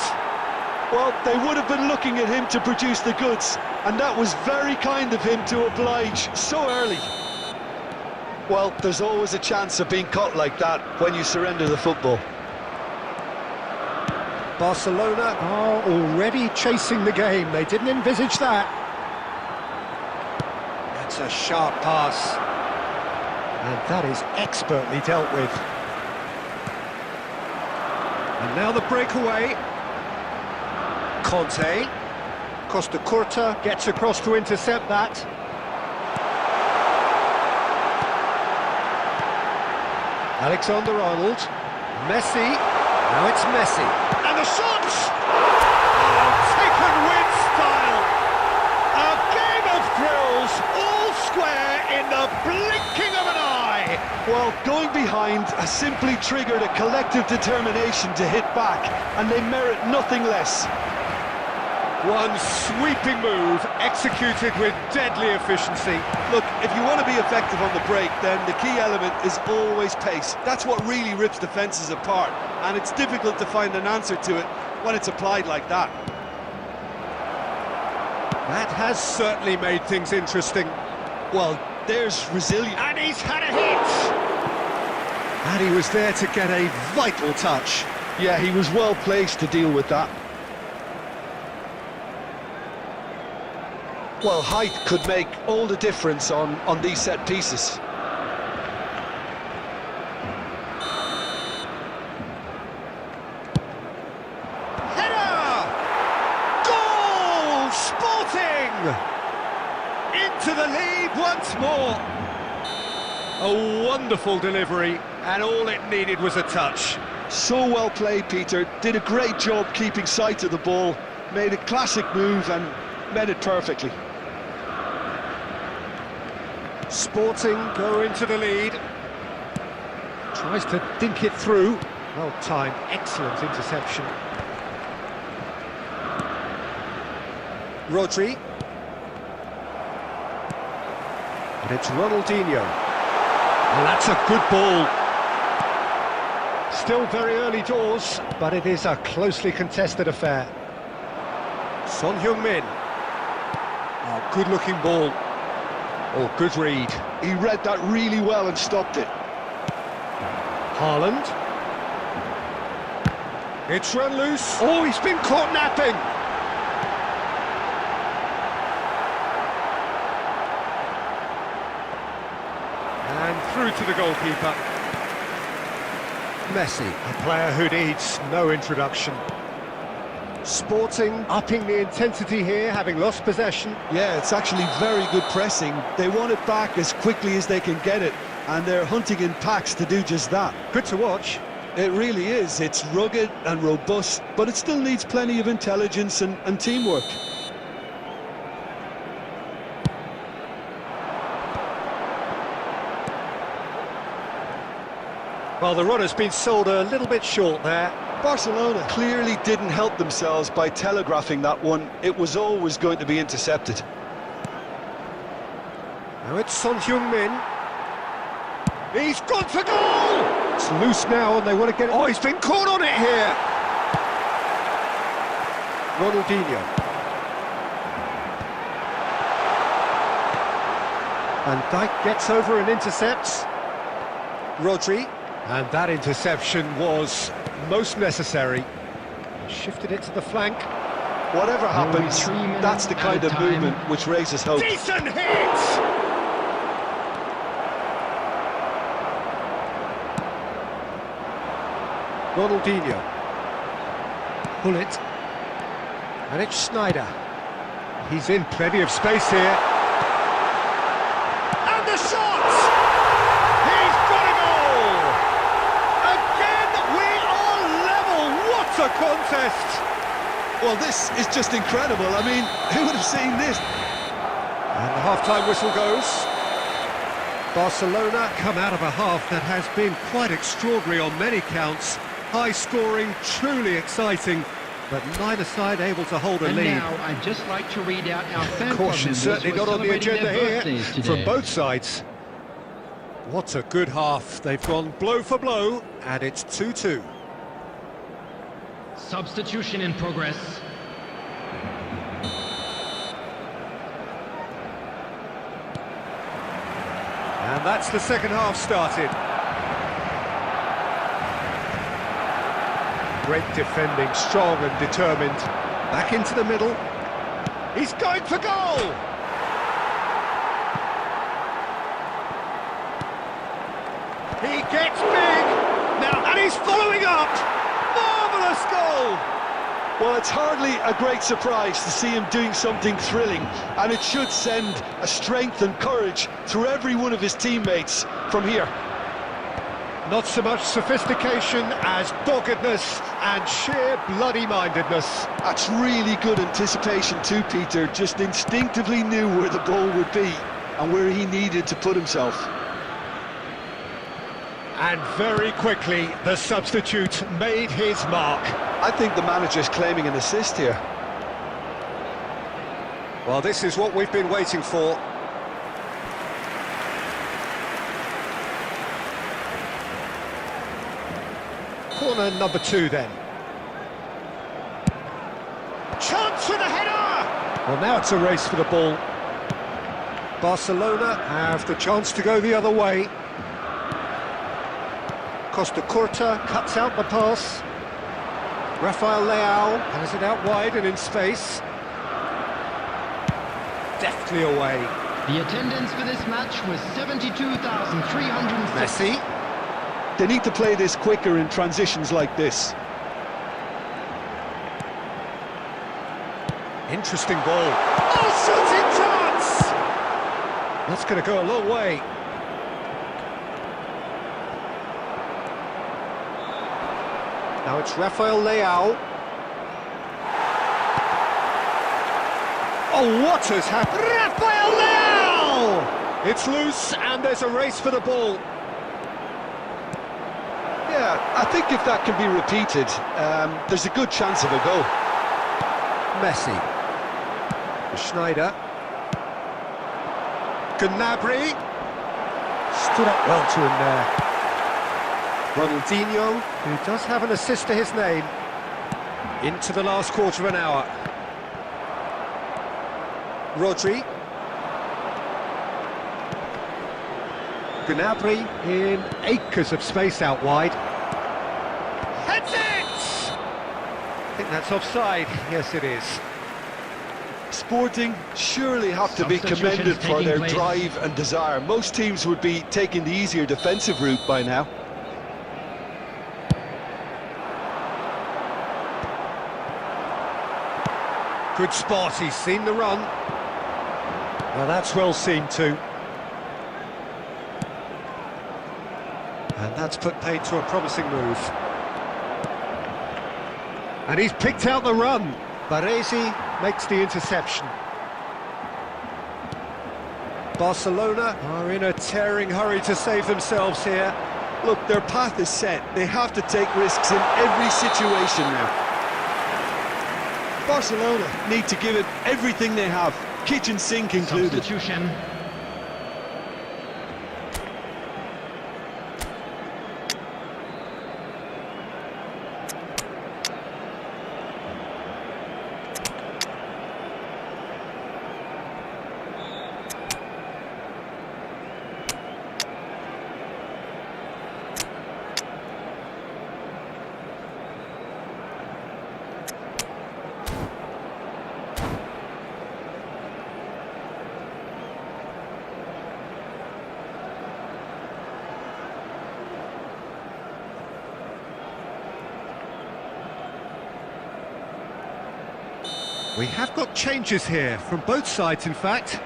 Well, they would have been looking at him to produce the goods, and that was very kind of him to oblige so early. Well, there's always a chance of being caught like that when you surrender the football. Barcelona are already chasing the game. They didn't envisage that. That's a sharp pass. And that is expertly dealt with. And now the breakaway. Conte. Costa Curta gets across to intercept that. Alexander-Arnold. Messi. Now it's Messi. And the shot! Oh, taken with style. A game of thrills, all square in the blinking of an eye. Well, going behind has simply triggered a collective determination to hit back, and they merit nothing less. One sweeping move, executed with deadly efficiency. Look, if you want to be effective on the break, then the key element is always pace. That's what really rips defences apart, and it's difficult to find an answer to it when it's applied like that. That has certainly made things interesting. Well, there's resilience. And he's had a hit! And he was there to get a vital touch. Yeah, he was well placed to deal with that. Well, height could make all the difference on these set pieces. Header! Goal! Sporting! Into the lead once more. A wonderful delivery, and all it needed was a touch. So well played, Peter. Did a great job keeping sight of the ball. Made a classic move and met it perfectly. Sporting go into the lead. Tries to dink it through. Well timed, excellent interception. Rodri. And it's Ronaldinho. And that's a good ball. Still very early doors, but it is a closely contested affair. Son Heung-min. Oh, good-looking ball. Oh, good read. He read that really well and stopped it. Haaland. It's run loose. Oh, he's been caught napping. And through to the goalkeeper. Messi, a player who needs no introduction. Sporting upping the intensity here, having lost possession. Yeah, it's actually very good pressing. They want it back as quickly as they can get it, and they're hunting in packs to do just that. Good to watch. It really is. It's rugged and robust, but it still needs plenty of intelligence and teamwork. Well, the run has been sold a little bit short there. Barcelona clearly didn't help themselves by telegraphing that one. It was always going to be intercepted. Now it's Son Heung-min. He's gone for goal! It's loose now and they want to get it. Oh, he's been caught on it here! Ronaldinho. Van Dijk gets over and intercepts. Rodri. And that interception was most necessary. Shifted it to the flank. Whatever happens, that's the kind of movement which raises hope. Decent hit! Ronaldinho. Pull it. And it's Schneider. He's in plenty of space here. And the shot! He's got a goal! a contest! Well, this is just incredible. I mean, who would have seen this? And the half-time whistle goes. Barcelona come out of a half that has been quite extraordinary on many counts. High scoring, truly exciting, but neither side able to hold a And lead. now I'd just like to read out our fan club Caution members certainly who are not on the celebrating agenda their here birthdays from today. both sides. What a good half. They've gone blow for blow, and it's 2-2. Substitution in progress. And that's the second half started. Great defending, strong and determined. Back into the middle. He's going for goal! He gets big! Now, and he's following up! Marvellous goal! Well, it's hardly a great surprise to see him doing something thrilling, and it should send a strength and courage through every one of his teammates from here. Not so much sophistication as doggedness and sheer bloody-mindedness. That's really good anticipation too, Peter. Just instinctively knew where the ball would be and where he needed to put himself. And very quickly, the substitute made his mark. I think the manager's claiming an assist here. Well, this is what we've been waiting for. Corner number 2 then. Chance for the header! Well, now it's a race for the ball. Barcelona have the chance to go the other way. Costa Curta cuts out the pass. Rafael Leao has it out wide and in space. Deftly away. The attendance for this match was 72,306. Messi. They need to play this quicker in transitions like this. Interesting ball. Oh, shooting chance! That's going to go a long way. Now it's Rafael Leao. Oh, what has happened? Rafael Leao! It's loose and there's a race for the ball. Yeah, I think if that can be repeated, there's a good chance of a goal. Messi. Schneider. Gnabry. Stood up well to him there. Ronaldinho, who does have an assist to his name. Into the last quarter of an hour. Rodri. Gnabry in acres of space out wide. Heads it! I think that's offside. Yes, it is. Sporting surely have to be commended for their drive and desire. Most teams would be taking the easier defensive route by now. Good spot, he's seen the run. Well, that's well seen too. And that's put paid to a promising move. And he's picked out the run. Baresi makes the interception. Barcelona are in a tearing hurry to save themselves here. Look, their path is set. They have to take risks in every situation now. Barcelona need to give it everything they have, kitchen sink included. Substitution. We have got changes here, from both sides in fact.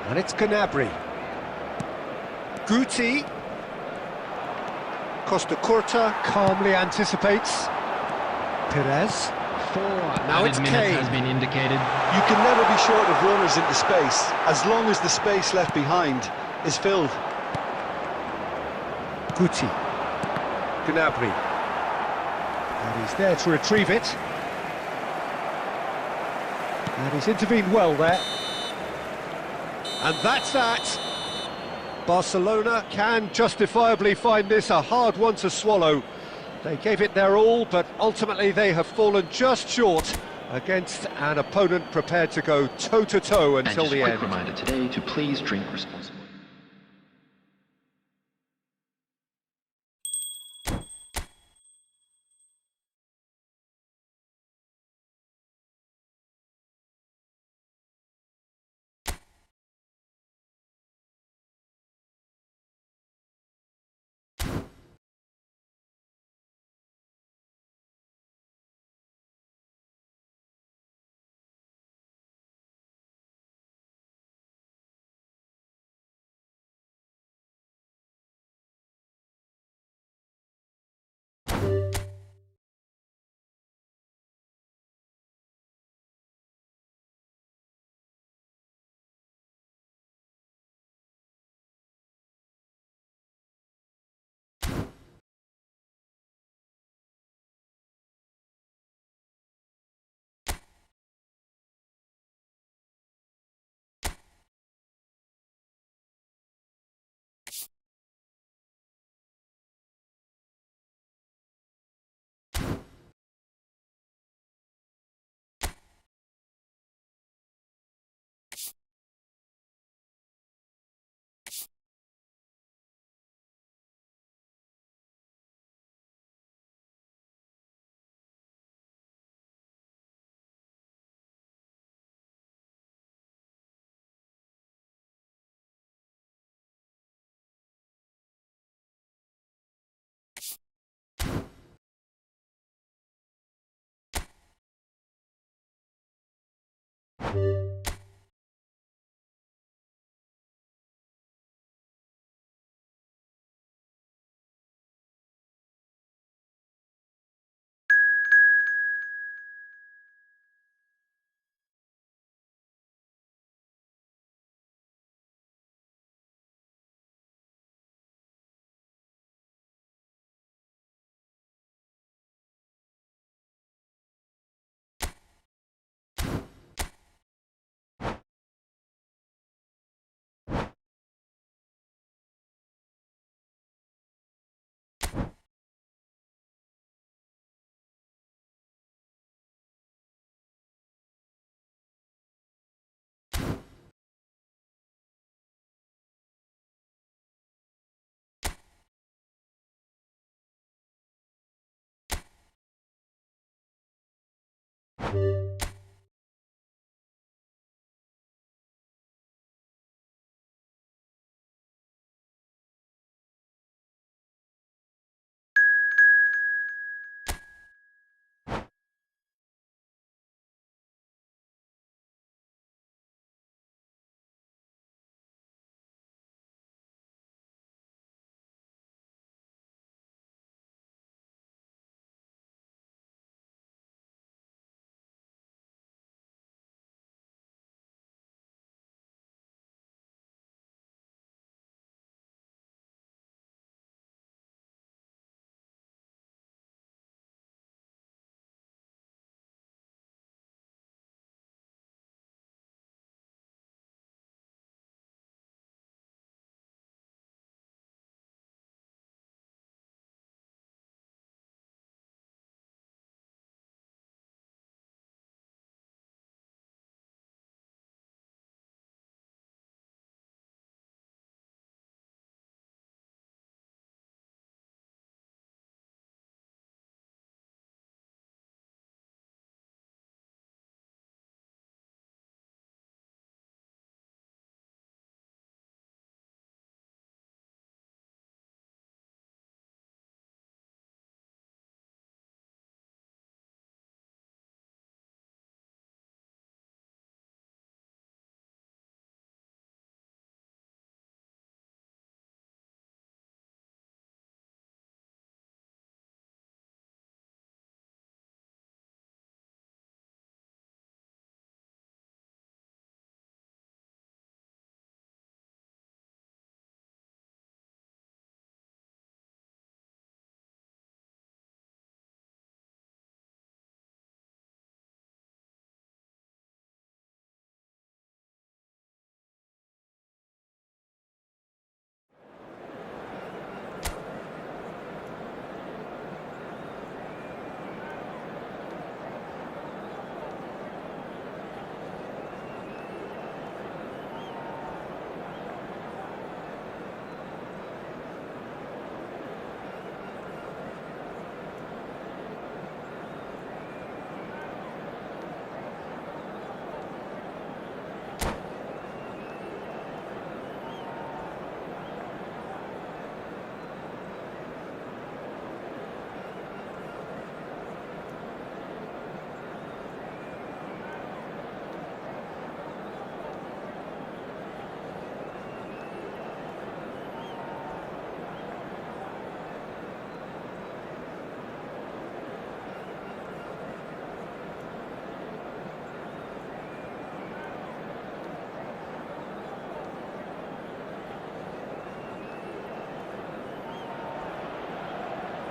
And it's Gnabry. Guti. Costa Curta calmly anticipates. Perez. Now it's minutes Kane. has been indicated. You can never be short of runners into space, as long as the space left behind is filled. Guti. Gnabry. And he's there to retrieve it. And he's intervened well there. And that's that. Barcelona can justifiably find this a hard one to swallow. They gave it their all, but ultimately they have fallen just short against an opponent prepared to go toe-to-toe And until just the a quick end. reminder today to please drink responsibly.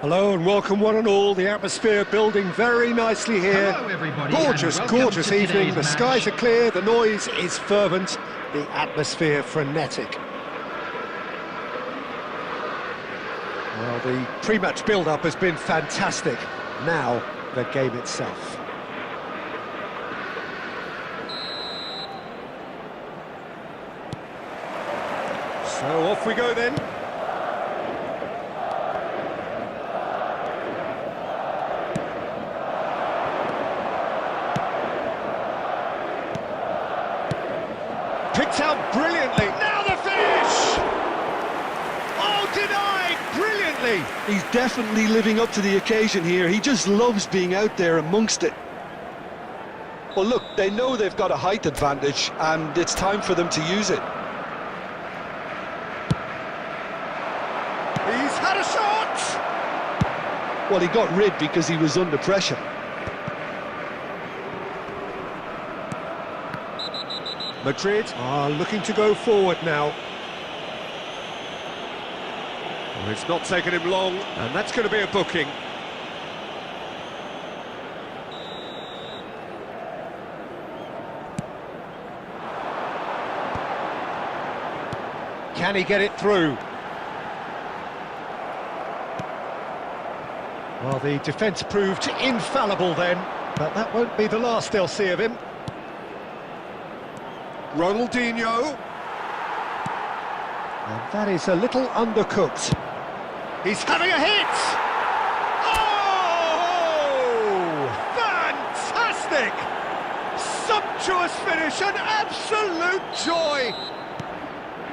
Hello and welcome one and all. The atmosphere building very nicely here. Hello, everybody, Gorgeous, and welcome gorgeous to evening. today's The match. skies are clear, the noise is fervent, the atmosphere frenetic. Well, the pre-match build-up has been fantastic. Now, the game itself. So off we go then. Picked out brilliantly. Now the finish! Oh, denied brilliantly! He's definitely living up to the occasion here. He just loves being out there amongst it. Well, look, they know they've got a height advantage, and it's time for them to use it. He's had a shot! Well, he got rid because he was under pressure. Madrid are looking to go forward now. Well, it's not taken him long, and that's going to be a booking. Can he get it through? Well, the defence proved infallible then, but that won't be the last they'll see of him. Ronaldinho. And that is a little undercooked. He's having a hit! Oh! Fantastic! Sumptuous finish, an absolute joy!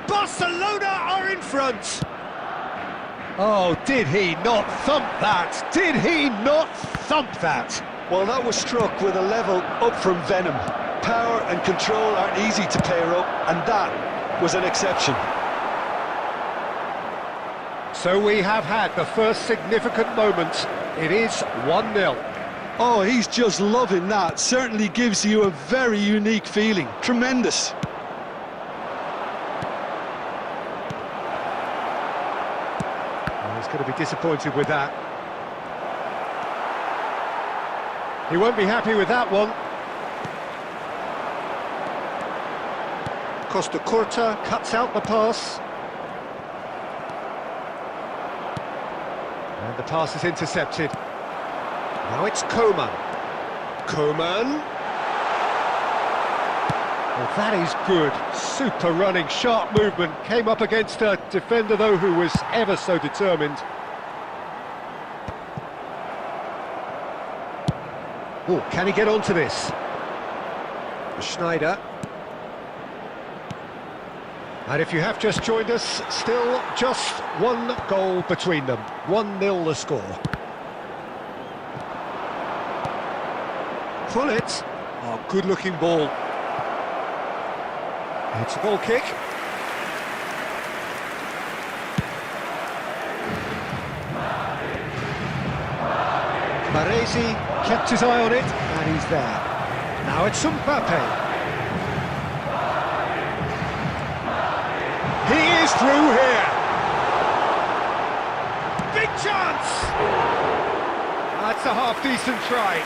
Barcelona are in front! Oh, did he not thump that? Did he not thump that? Well, that was struck with a level up from Venom. Power and control aren't easy to pair up, and that was an exception. So we have had the first significant moment. It is 1-0. Oh, he's just loving that. Certainly gives you a very unique feeling. Tremendous. Oh, he's going to be disappointed with that. He won't be happy with that one. Costa Curta cuts out the pass. And the pass is intercepted. Now it's Coman. Coman. Well, that is good. Super running, sharp movement. Came up against a defender, though, who was ever so determined. Oh, can he get onto this? Schneider. And if you have just joined us, still just one goal between them. 1-0 the score. Fullet. Oh, good-looking ball. It's a goal kick. Baresi kept his eye on it, and he's there. Now it's Mbappe. He is through here. Big chance! That's a half-decent try.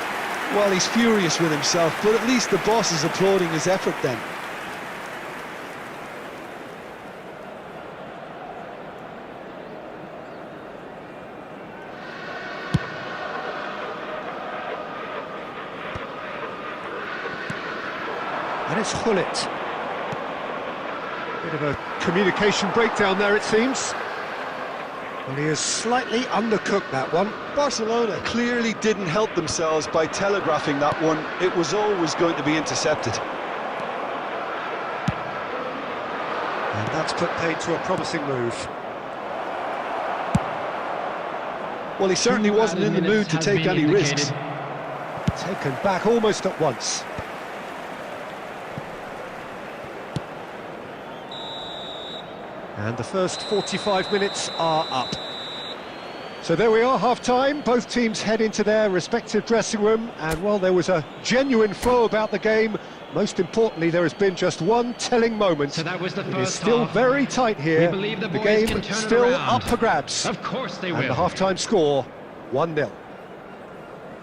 Well, he's furious with himself, but at least the boss is applauding his effort then. And it's Hullet. Bit of a communication breakdown there, it seems. Well, he has slightly undercooked that one. Barcelona clearly didn't help themselves by telegraphing that one. It was always going to be intercepted. And that's put paid to a promising move. Well, he certainly wasn't in the mood to take any risks. Taken back almost at once. And the first 45 minutes are up. So there we are, half-time. Both teams head into their respective dressing room. And while there was a genuine flow about the game, Most importantly, there has been just one telling moment. So that was the It is first still half. very tight here. We believe the boys game can turn it still around. up for grabs. Of course they And will. the half-time score, 1-0.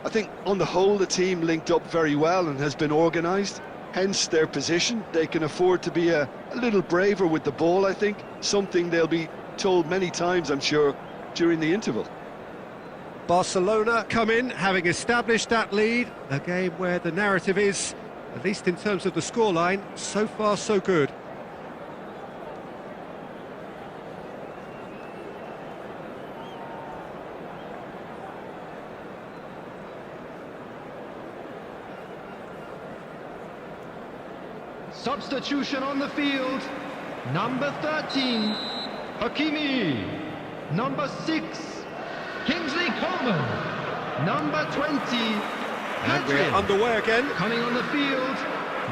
I think on the whole the team linked up very well and has been organised, hence their position. They can afford to be a little braver with the ball, I think, something they'll be told many times, I'm sure, during the interval. Barcelona come in, having established that lead. A game where the narrative is, at least in terms of the scoreline, so far so good. Substitution on the field. Number 13, Hakimi. Number 6, Kingsley Coleman. Number 20, And we're Patrick. underway again. Coming on the field,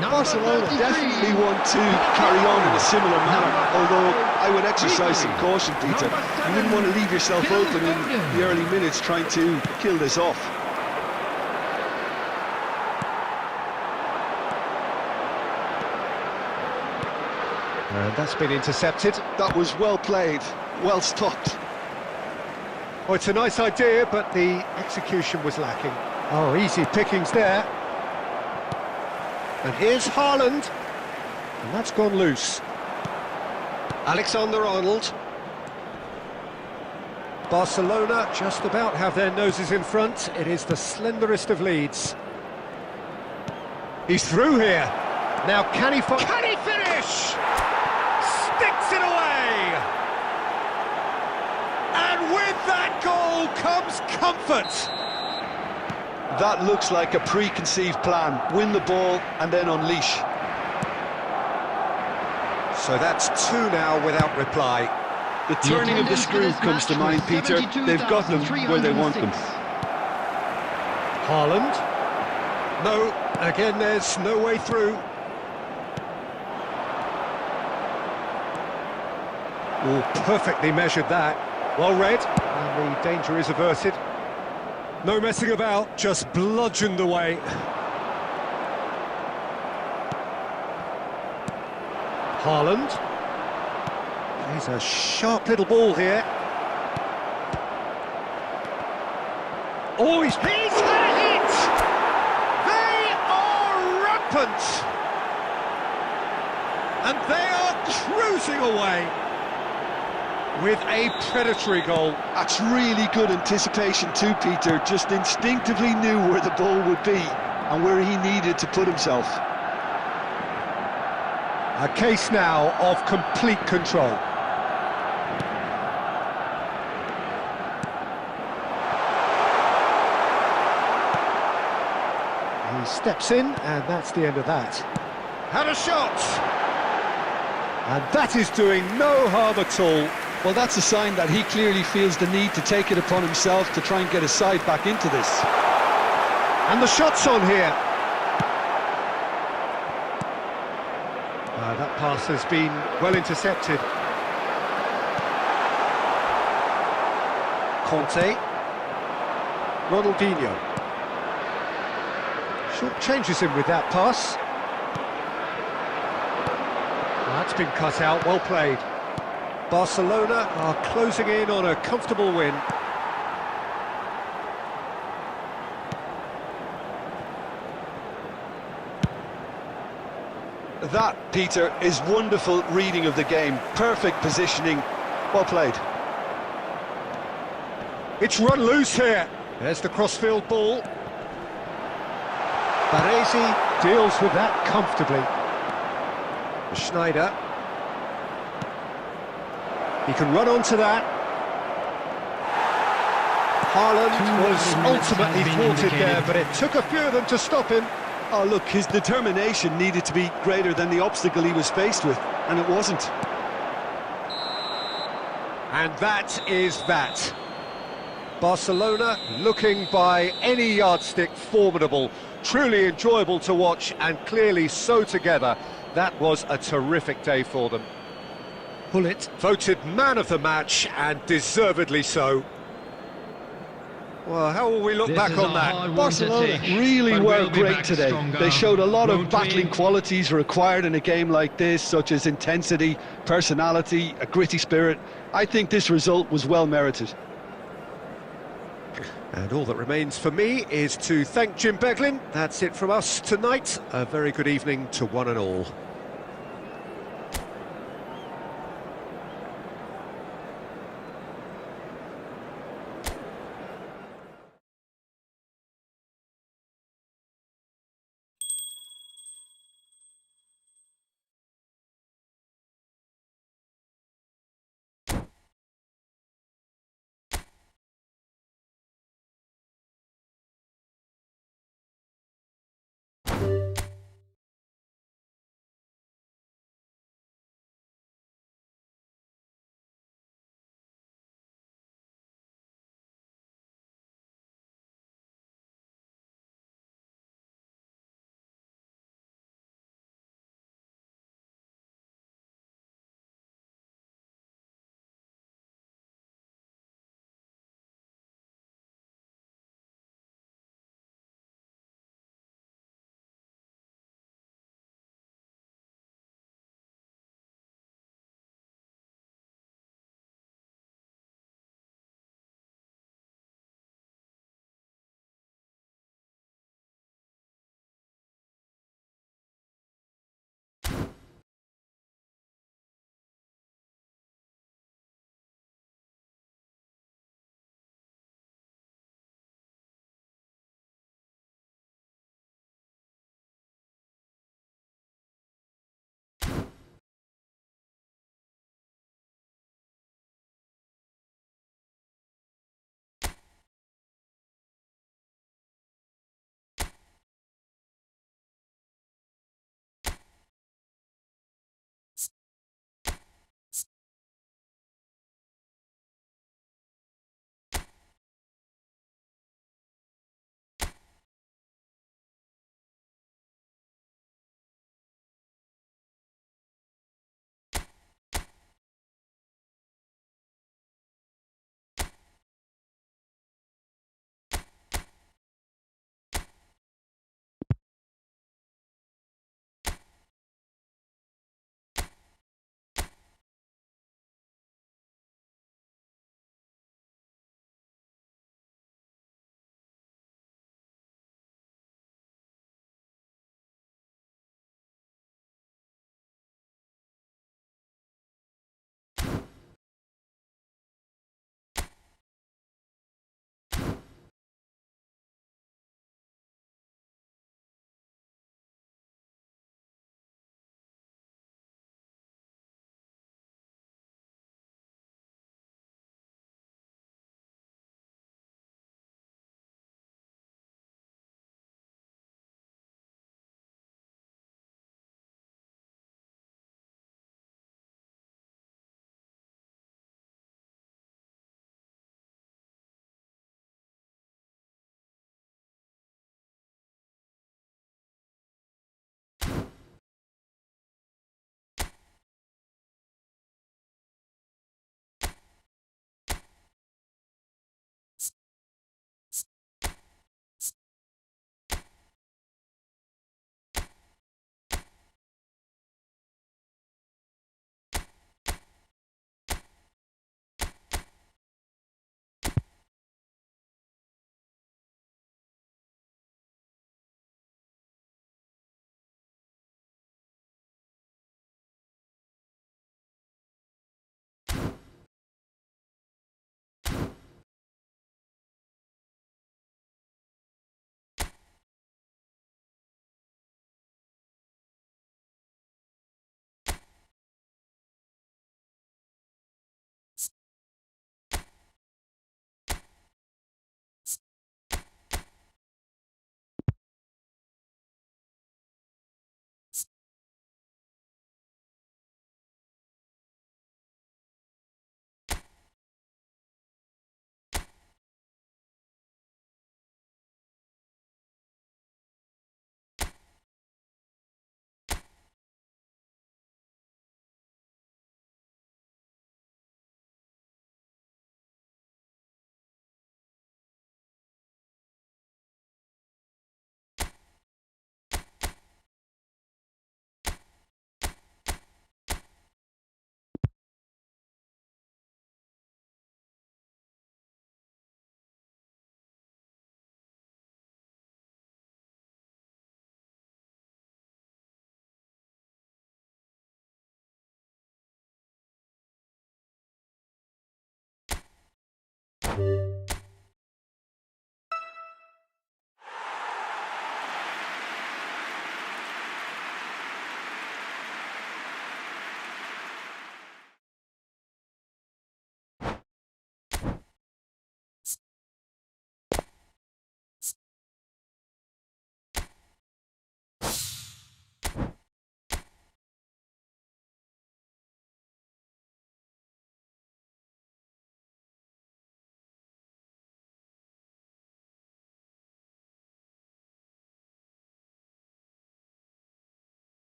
number Barcelona 33. definitely want to carry on in a similar manner, although I would exercise some caution, Peter. You wouldn't want to leave yourself open in the early minutes trying to kill this off. And that's been intercepted. That was well played, well stopped. Oh, it's a nice idea, but the execution was lacking. Oh, easy pickings there. And here's Haaland. And that's gone loose. Alexander-Arnold. Barcelona just about have their noses in front. It is the slenderest of leads. He's through here. Now can he finish? Sticks it away! And with that goal comes comfort. That looks like a preconceived plan. Win the ball and then unleash. So that's 2 now without reply. The turning of the screw comes to mind, Peter. They've got them where they want them. Haaland. No, again there's no way through. Oh, perfectly measured that. Well read, and the danger is averted. No messing about, just bludgeoned away. Haaland. Plays a sharp little ball here. Oh, he's had a hit! They are rampant! And they are cruising away with a predatory goal. That's really good anticipation too, Peter. Just instinctively knew where the ball would be and where he needed to put himself. A case now of complete control. He steps in, and that's the end of that. Had a shot! And that is doing no harm at all. Well, that's a sign that he clearly feels the need to take it upon himself to try and get his side back into this. And the shot's on here. That pass has been well intercepted. Conte. Ronaldinho. Short changes him with that pass. That's been cut out, well played. Barcelona are closing in on a comfortable win. That, Peter, is wonderful reading of the game. Perfect positioning. Well played. It's run loose here. There's the crossfield ball. Baresi deals with that comfortably. Schneider. He can run onto that. Haaland was ultimately thwarted there, but it took a few of them to stop him. Oh, look, his determination needed to be greater than the obstacle he was faced with, and it wasn't. And that is that. Barcelona looking by any yardstick formidable, truly enjoyable to watch, and clearly so together. That was a terrific day for them. Pullet voted man of the match, and deservedly so. Well, how will we look back on that? Barcelona really were great today. They showed a lot of battling qualities required in a game like this, such as intensity, personality, a gritty spirit. I think this result was well merited. And all that remains for me is to thank Jim Beglin. That's it from us tonight. A very good evening to one and all.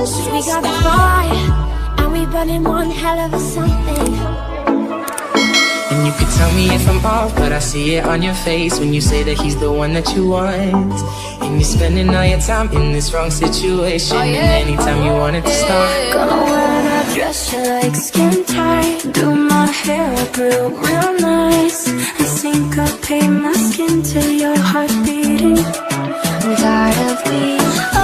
We got the fire, and we burning one hell of a something. And you can tell me if I'm off, but I see it on your face when you say that he's the one that you want. And you're spending all your time in this wrong situation. And anytime you want it to start, Gonna wear that dress you like, skin tight. Do my hair up real nice. And syncopate my skin to your heart beating. I'm tired of being